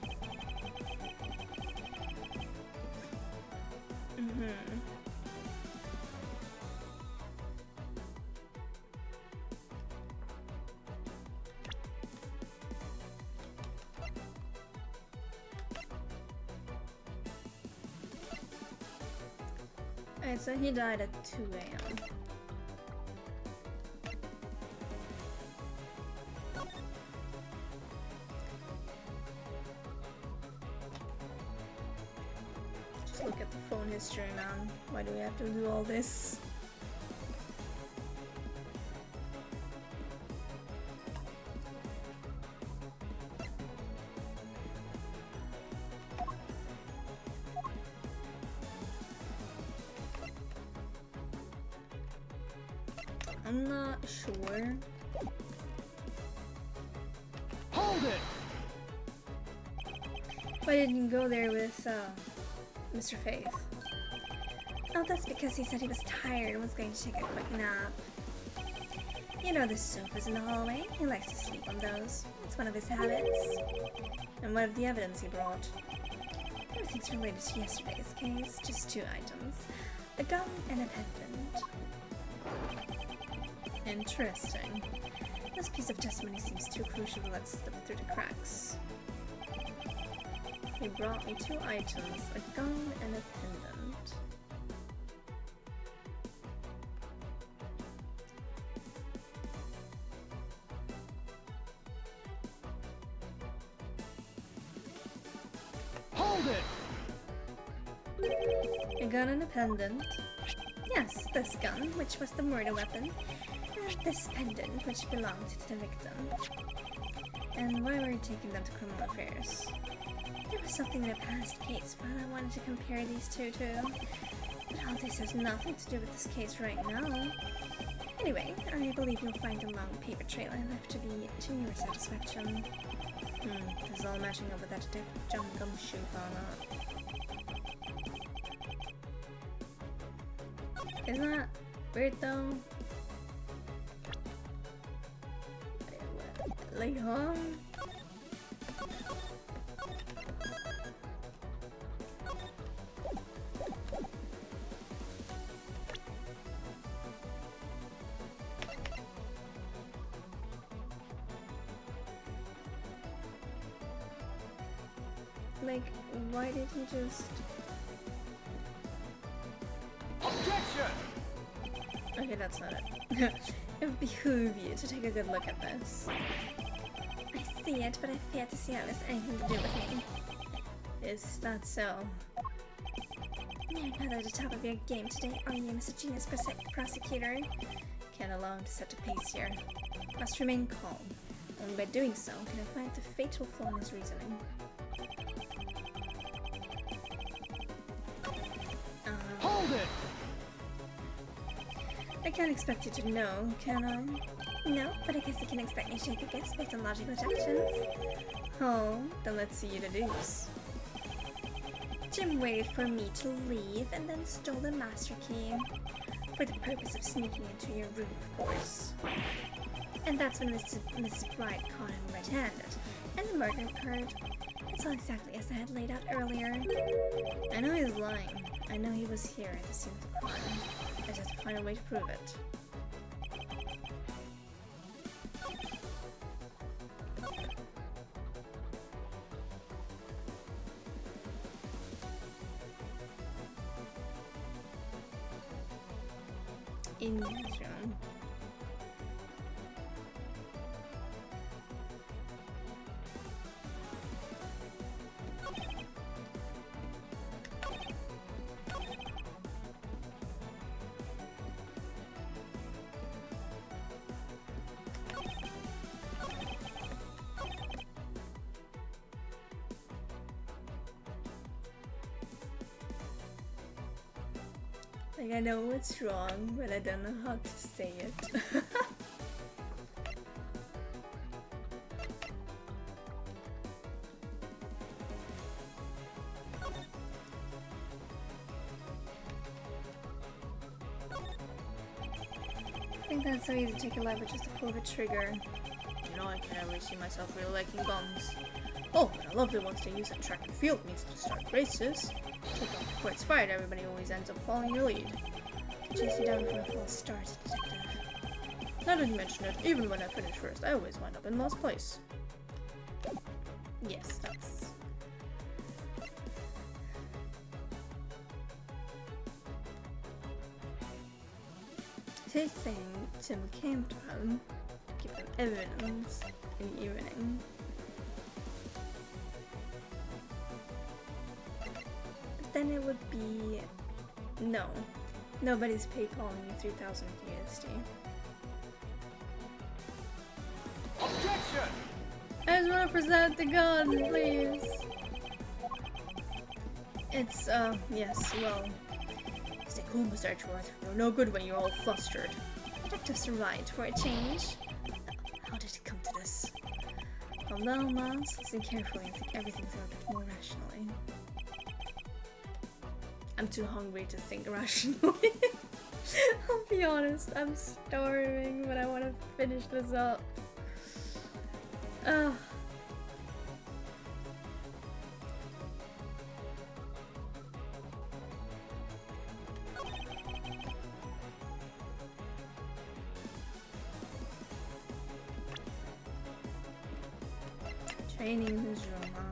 Alright, so he died at 2 a.m. Just look at the phone history, man. Why do we have to do all this? I'm not sure. Hold it! Why didn't you go there with Mr. Faith? Oh, that's because he said he was tired and was going to take a quick nap. You know the sofas in the hallway? He likes to sleep on those. It's one of his habits. And what of the evidence he brought? Everything's related to yesterday's case. Just 2 items. A gun and a pendant. Interesting. This piece of testimony seems too crucial to let slip through the cracks. He brought me 2 items, a gun and a pendant. Hold it! A gun and a pendant. Yes, this gun, which was the murder weapon, and this pendant, which belonged to the victim. And why were you taking them to criminal affairs? There was something in a past case file I wanted to compare these two to. But all this has nothing to do with this case right now. Anyway, I believe you'll find a long paper trail I left to be to your satisfaction. This is all matching up with that Detective Jump Gumshoe found out. Isn't that weird though? Like, huh? Like, why did he just... Objection! Okay, that's not it. It would behoove you to take a good look at this. I see it, but I fear to see how it has anything to do with me. Is that so? You're not at the top of your game today, are you, Mr. Genius Prosecutor? Can't allow him to set the pace here. Must remain calm. Only by doing so can I find the fatal flaw in his reasoning. Hold it! I can't expect you to know, can I? No, but I guess you can expect me to take a guess based on logical deductions. Oh, then let's see you deduce. Jim waited for me to leave and then stole the master key. For the purpose of sneaking into your room, of course. And that's when Mrs. Bright caught him red-handed, and the murder occurred. It's all exactly as I had laid out earlier. I know he's lying. I know he was here at the scene of the crime. I just have to find a way to prove it. In his room. Like, I know it's wrong, but I don't know how to say it. I think that's so easy to take a life with just a pull of a trigger. You know, I can never see myself really liking guns. Oh, but I love the ones they use in track and field means to start races. But before it's fired, everybody always ends up following your lead. Chase you down for a false start, detective. Now that you mention it, even when I finish first, I always wind up in last place. Yes, that's... He's saying Tim came to him to give him evidence in the evening. But then it would be... No. Nobody's PayPaling you 3,000 USD. Objection! I just want to present the gun, please. It's, yes, well... Stay cool, Mr. Edgeworth. You're no good when you're all flustered. Detectives are right for a change. How did it come to this? Calm down, Miles. Listen carefully and think everything through a bit more rationally. I'm too hungry to think rationally. I'll be honest, I'm starving, but I want to finish this up. Ugh. Training is drama.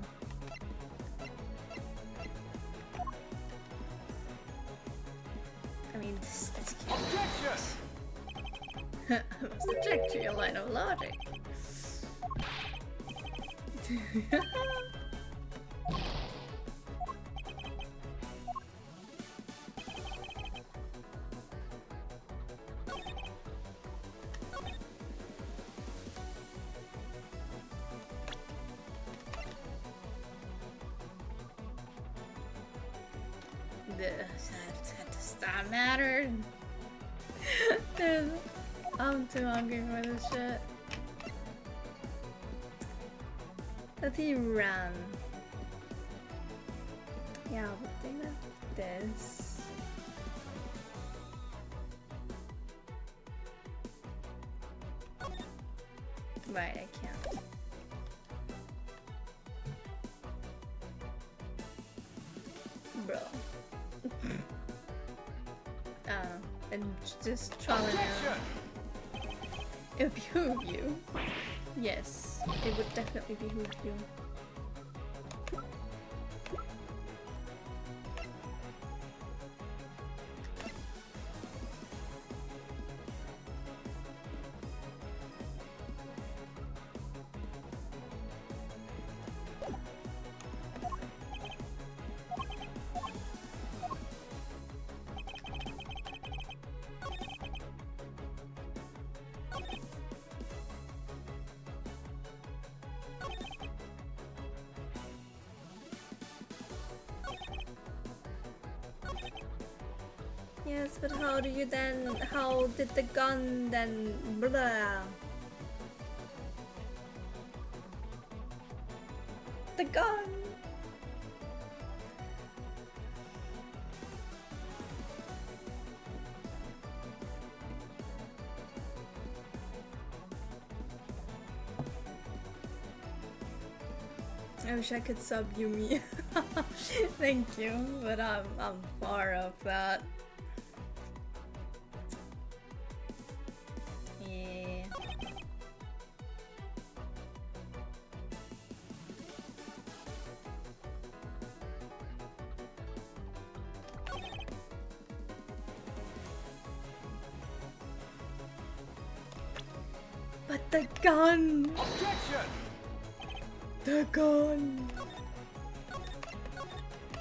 I mean, that's cute. Objection! I must object to your line of logic. Does that matter? I'm too hungry for this shit. But he ran. Yeah, but think of this. Right, I can't. Bro. And just trial and error. It would behoove you. Yes, it would definitely behoove you. Yes, but how do you then, how did the gun then, blah. The gun! I wish I could sub Yumi. Thank you, but I'm far off that. Yeah. But the gun! Objection! The gun!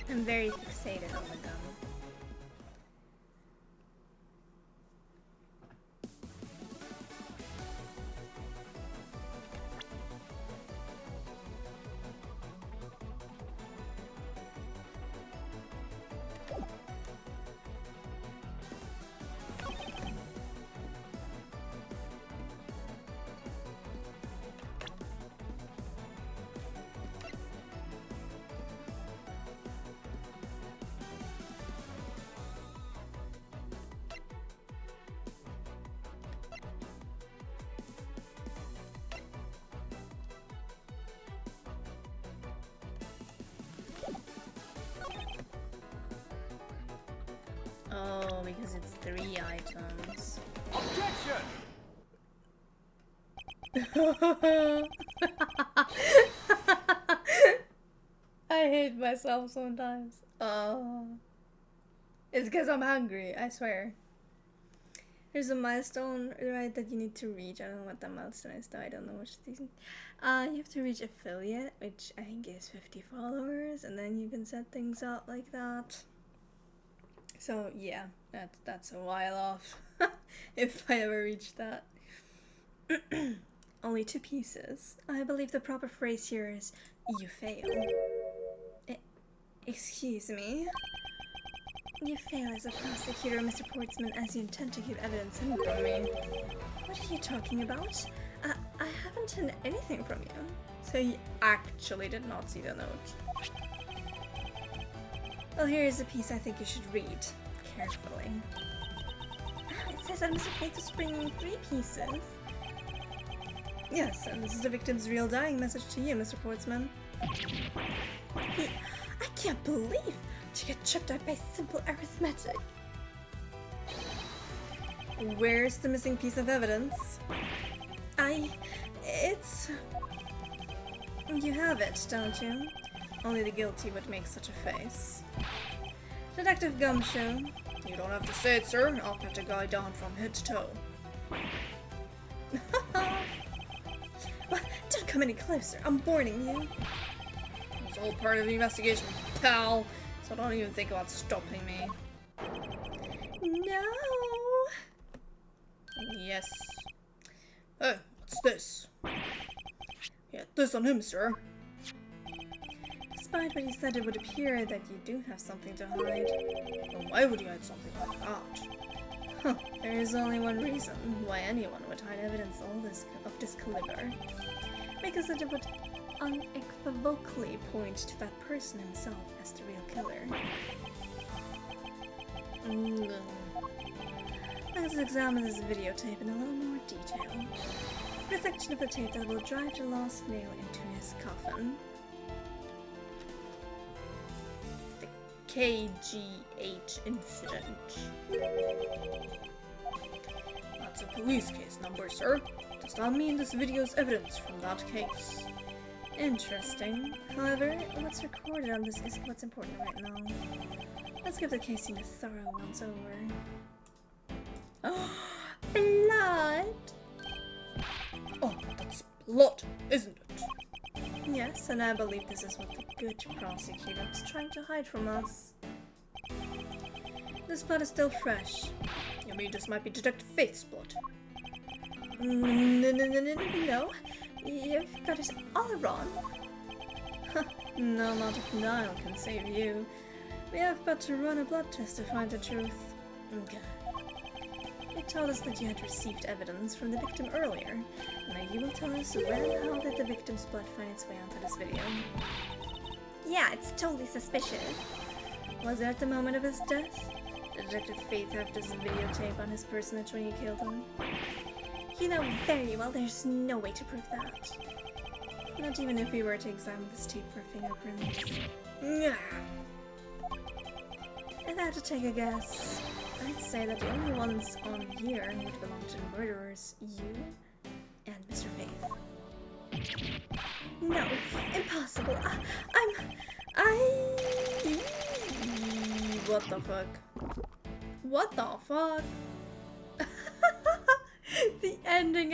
I'm very fixated on the gun. because it's 3 items. Objection! I hate myself sometimes. It's because I'm hungry, I swear. There's a milestone, right, that you need to reach. I don't know what that milestone is, though. I don't know which these. You have to reach affiliate, which I think is 50 followers, and then you can set things up like that. So yeah, that's a while off. If I ever reach that. Only 2 pieces. I believe the proper phrase here is "you fail." Excuse me? You fail as a prosecutor, Mr. Portsman, as you intend to keep evidence hidden from me. What are you talking about? I haven't hidden anything from you. So he actually did not see the note. Well, here is a piece I think you should read carefully. It says that Mr. Faith is bringing 3 pieces. Yes, and this is the victim's real dying message to you, Mr. Portsman. I can't believe to get chipped out by simple arithmetic. Where's the missing piece of evidence? You have it, don't you? Only the guilty would make such a face. Detective Gumshoe. You don't have to say it, sir. I'll pat a guy down from head to toe. What? Don't come any closer. I'm warning you. It's all part of the investigation, pal. So don't even think about stopping me. No. Yes. Hey, what's this? Yeah, this on him, sir. Despite what you said, it would appear that you do have something to hide. Well, why would you hide something like that? Huh, there is only one reason why anyone would hide evidence of this caliber. Because it would unequivocally point to that person himself as the real killer. Let's examine this videotape in a little more detail. The section of the tape that will drive the last nail into his coffin. The KGH incident. That's a police case number, sir. Does that mean this video's evidence from that case? Interesting. However, what's recorded on this is what's important right now. Let's give the case scene a thorough once over. Blood! Oh, that's blood, isn't it? Yes, and I believe this is what the good prosecutor is trying to hide from us. This blood is still fresh. You mean this might be Detective Faith's blood? No. You've got it all wrong. No amount of denial can save you. We have but to run a blood test to find the truth. Okay. You told us that you had received evidence from the victim earlier. Now you will tell us when and how did the victim's blood find its way onto this video. Yeah, it's totally suspicious. Was it at the moment of his death? Did Detective Faith have this videotape on his personage when you killed him? You know very well there's no way to prove that. Not even if we were to examine this tape for fingerprints. Yeah. If I had to take a guess, I'd say that the only ones on here would belong to the murderers, you and Mr. Faith. No, impossible. What the fuck? What the fuck? The ending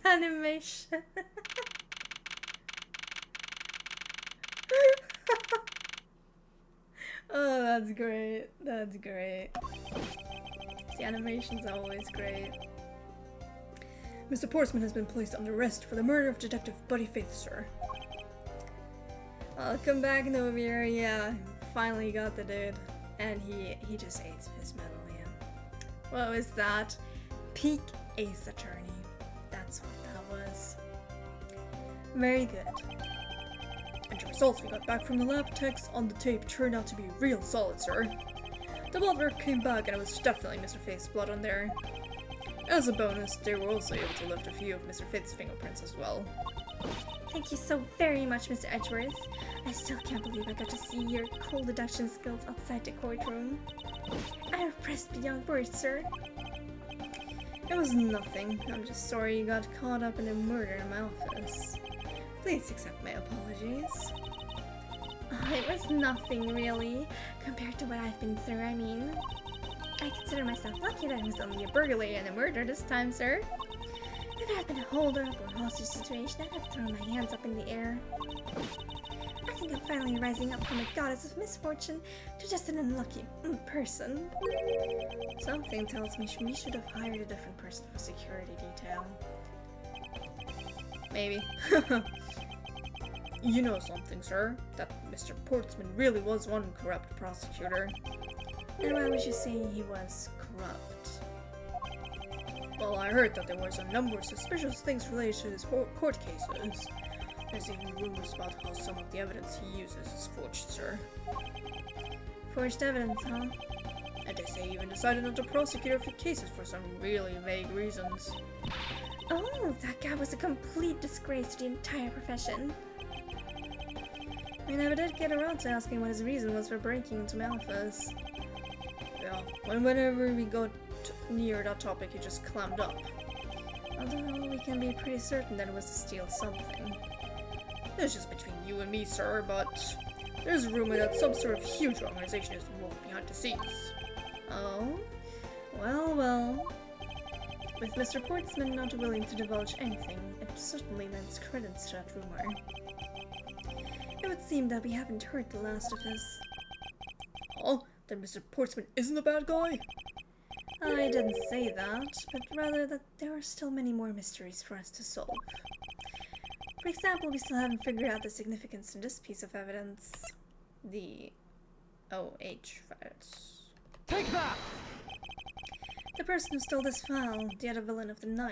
animation. Oh, that's great. That's great. The animation's always great. Mr. Portsman has been placed under arrest for the murder of Detective Buddy Faith, sir. Welcome back, Novier. Yeah, finally got the dude. And he just ate his medal, yeah. What was that? Peak Ace Attorney. That's what that was. Very good. And the results we got back from the lab techs on the tape turned out to be real solid, sir. The blood work came back and it was definitely Mr. Faith's blood on there. As a bonus, they were also able to lift a few of Mr. Faith's fingerprints as well. Thank you so very much, Mr. Edgeworth. I still can't believe I got to see your cool deduction skills outside the courtroom. I am pressed beyond words, sir. It was nothing. I'm just sorry you got caught up in a murder in my office. Please accept my apologies. Oh, it was nothing, really, compared to what I've been through. I mean, I consider myself lucky that it was only a burglary and a murder this time, sir. If it had been a hold-up or hostage situation, I'd have thrown my hands up in the air. I think I'm finally rising up from a goddess of misfortune to just an unlucky person. Something tells me we should have hired a different person for security detail. Maybe. You know something, sir? That Mr. Portsman really was one corrupt prosecutor. And why would you say he was corrupt? Well, I heard that there was a number of suspicious things related to his court cases. There's even rumors about how some of the evidence he uses is forged, sir. Forged evidence, huh? And they say he even decided not to prosecute a few cases for some really vague reasons. Oh, that guy was a complete disgrace to the entire profession. We never did get around to asking what his reason was for breaking into my office. Yeah, whenever we got near that topic, he just clammed up. Although we can be pretty certain that it was to steal something. It's just between you and me, sir, but there's a rumor that some sort of huge organization is involved behind the scenes. Oh? Well. With Mr. Portsman not willing to divulge anything, it certainly lends credence to that rumor. It would seem that we haven't heard the last of his. Oh, then Mr. Portsman isn't the bad guy? I didn't say that, but rather that there are still many more mysteries for us to solve. For example, we still haven't figured out the significance in this piece of evidence. The OH files. Take that! The person who stole this file, the other villain of the night.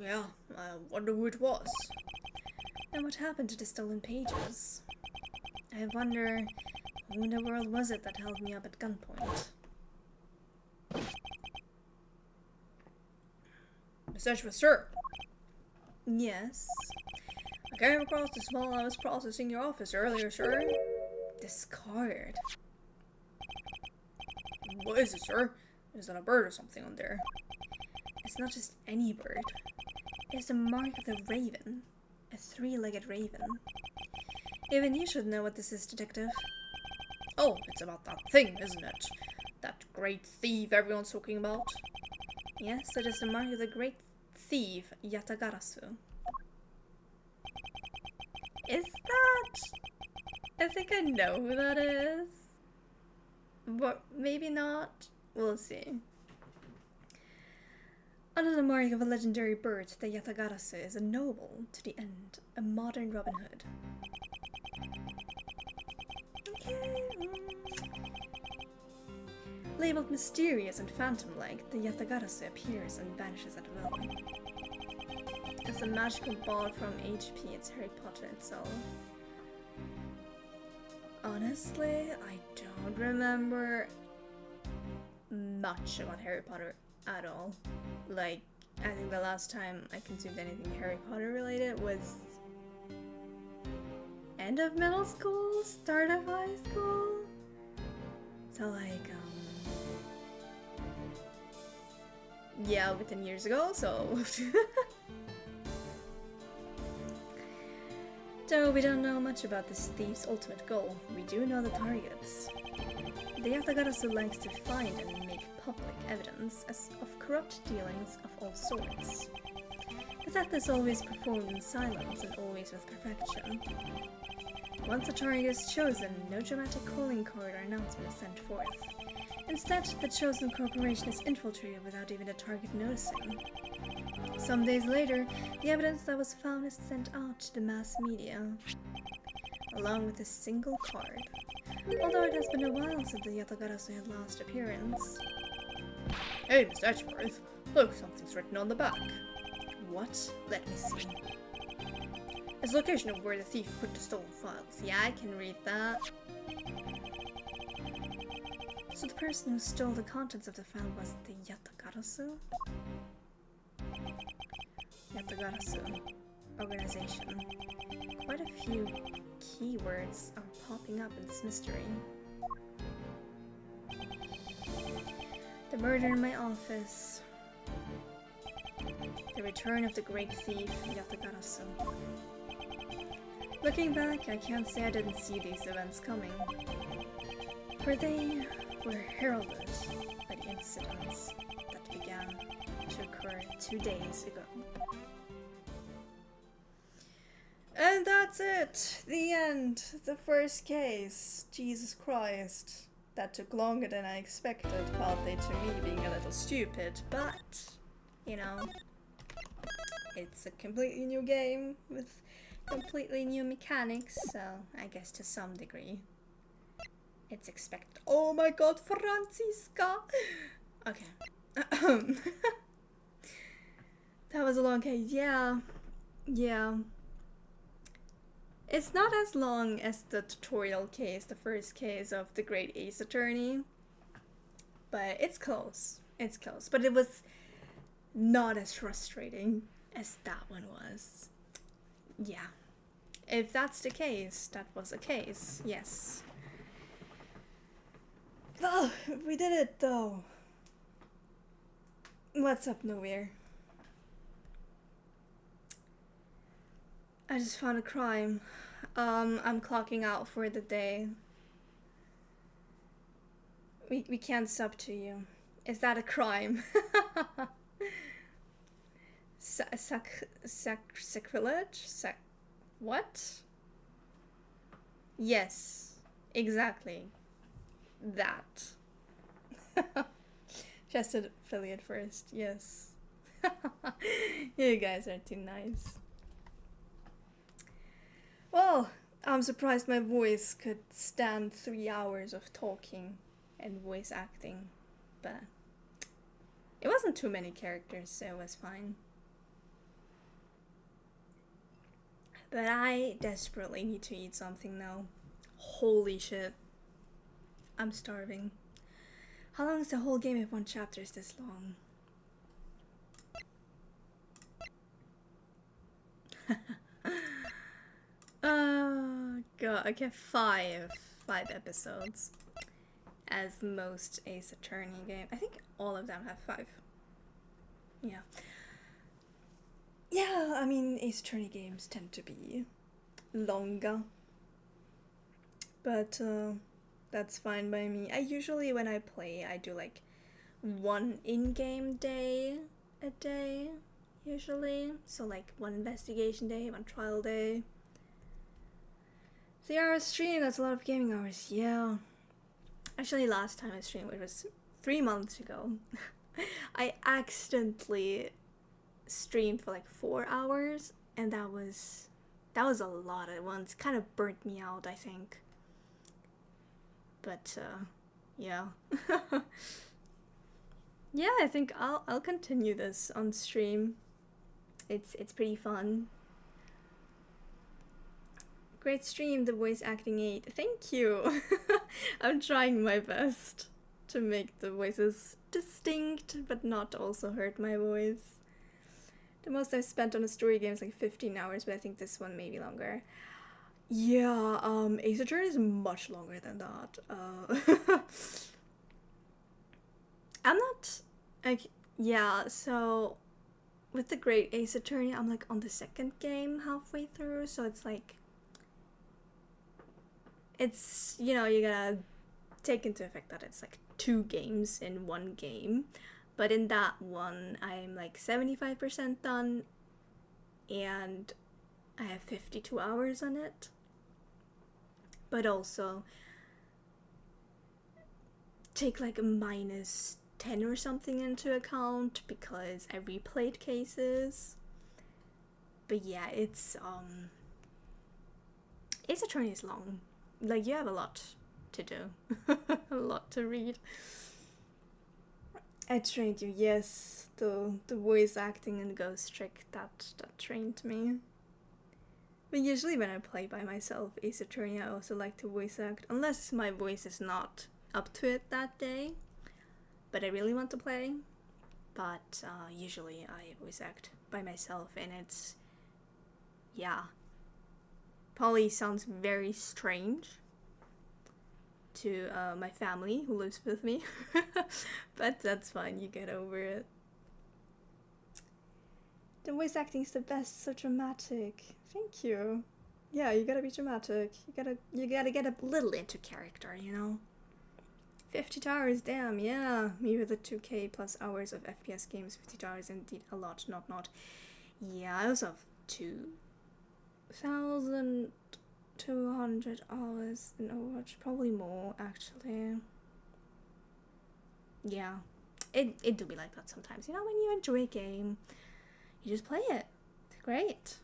Yeah, I wonder who it was. And what happened to the stolen pages? I wonder, who in the world was it that held me up at gunpoint? Miss Edgeworth, sir. Yes. I came across this while I was processing your office earlier, sir. This card. What is it, sir? Is that a bird or something on there? It's not just any bird. It's the mark of the raven. A three-legged raven. Even you should know what this is, detective. Oh, it's about that thing, isn't it? That great thief everyone's talking about? Yes, it is the mark of the great thief, Yatagarasu. Is that? I think I know who that is. But maybe not. We'll see. Under the mark of a legendary bird, the Yatagarasu is a noble to the end, a modern Robin Hood. Okay. Labeled mysterious and phantom-like, the Yatagarasu appears and vanishes at will. It's a magical ball from HP, it's Harry Potter itself. Honestly, I don't remember much about Harry Potter at all. Like, I think the last time I consumed anything Harry Potter related was end of middle school, start of high school. So like, yeah, over 10 years ago, so. Though we don't know much about this thief's ultimate goal, we do know the targets. The Yatagarasu likes to find and make public evidence of corrupt dealings of all sorts. The theft is always performed in silence and always with perfection. Once a target is chosen, no dramatic calling card or announcement is sent forth. Instead, the chosen corporation is infiltrated without even the target noticing. Some days later, the evidence that was found is sent out to the mass media, along with a single card. Although it has been a while since the Yatagarasu had last appearance. Hey, Mr. Edgeworth, look, something's written on the back. What? Let me see. It's the location of where the thief put the stolen files. Yeah, I can read that. So the person who stole the contents of the file was the Yatagarasu? Yatagarasu. Organization. Quite a few keywords are popping up in this mystery. The murder in my office. The return of the great thief, Yatagarasu. Looking back, I can't say I didn't see these events coming. For they were heralded by the incidents that began to occur 2 days ago. And that's it! The end! The first case. Jesus Christ. That took longer than I expected, partly to me being a little stupid, but, you know, it's a completely new game with completely new mechanics, so I guess to some degree it's expected. Oh my god, Franziska! Okay. That was a long case. Yeah. It's not as long as the tutorial case, the first case of the Great Ace Attorney, but it's close. It's close, but it was not as frustrating as that one was. Yeah. If that's the case, that was a case, yes. Oh, we did it though. What's up, Nowhere? I just found a crime. I'm clocking out for the day. We can't sub to you. Is that a crime? Sacrilege? What? Yes, exactly. That. Just an affiliate first, yes. You guys are too nice. Well, I'm surprised my voice could stand 3 hours of talking and voice acting, but it wasn't too many characters, so it was fine. But I desperately need to eat something now. Holy shit. I'm starving. How long is the whole game if one chapter is this long? Oh god, okay, five episodes. As most Ace Attorney game. I think all of them have 5. Yeah. Yeah, I mean, Ace Attorney games tend to be longer. But that's fine by me. I usually, when I play, I do like 1 in-game day a day, usually. So like 1 investigation day, 1 trial day. 3 hours stream, that's a lot of gaming hours, yeah. Actually, last time I streamed, which was 3 months ago, I accidentally streamed for like 4 hours, and that was a lot at once. Kind of burnt me out, I think. But yeah. Yeah, I think I'll continue this on stream. It's pretty fun. Great stream, the voice acting 8. Thank you. I'm trying my best to make the voices distinct but not also hurt my voice. The most I've spent on a story game is like 15 hours, but I think this one may be longer. Yeah, Ace Attorney is much longer than that. I'm not, like, yeah, so with the Great Ace Attorney, I'm like on the 2nd game halfway through, so it's like, it's, you know, you gotta take into effect that it's like 2 games in 1 game. But in that one, I'm like 75% done, and I have 52 hours on it. But also, take like a -10 or something into account, because I replayed cases. But yeah, it's Ace Attorney is long. Like, you have a lot to do. A lot to read. I trained you, yes. The voice acting and Ghost Trick, that trained me. But usually when I play by myself, Ace Attorney, I also like to voice act. Unless my voice is not up to it that day. But I really want to play. But usually I voice act by myself, and it's... yeah. Probably sounds very strange. to my family who lives with me. But that's fine, you get over it. The voice acting is the best, so dramatic. Thank you. Yeah, you gotta be dramatic. You gotta get a little into character, you know? 50 hours, damn, yeah. Me with the 2k plus hours of FPS games, 50 hours indeed a lot, not. Yeah, I also have 2,200 hours in Overwatch, probably more actually. Yeah, it do be like that sometimes, you know, when you enjoy a game, you just play it. It's great.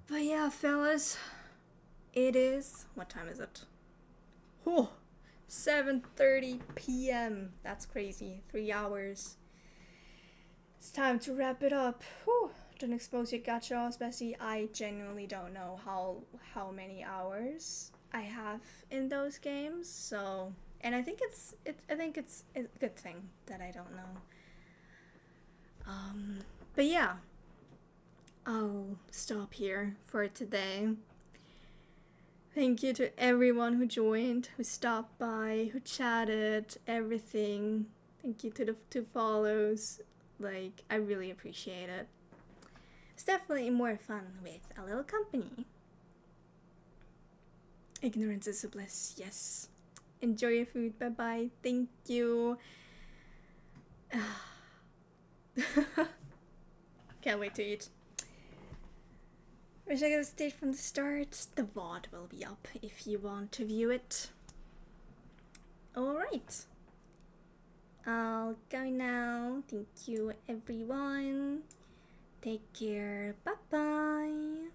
But yeah, fellas, it is, what time is it? Oh, 7:30 p.m. That's crazy. 3 hours. It's time to wrap it up. Whew. Don't expose your gacha, Bessie. I genuinely don't know how many hours I have in those games. So, and I think it's a good thing that I don't know. But yeah, I'll stop here for today. Thank you to everyone who joined, who stopped by, who chatted, everything. Thank you to the 2 follows. Like, I really appreciate it. It's definitely more fun with a little company. Ignorance is a bliss, yes. Enjoy your food, bye bye. Thank you. Can't wait to eat. Wish I could have stayed from the start. The VOD will be up if you want to view it. Alright. I'll go now. Thank you, everyone. Take care. Bye bye.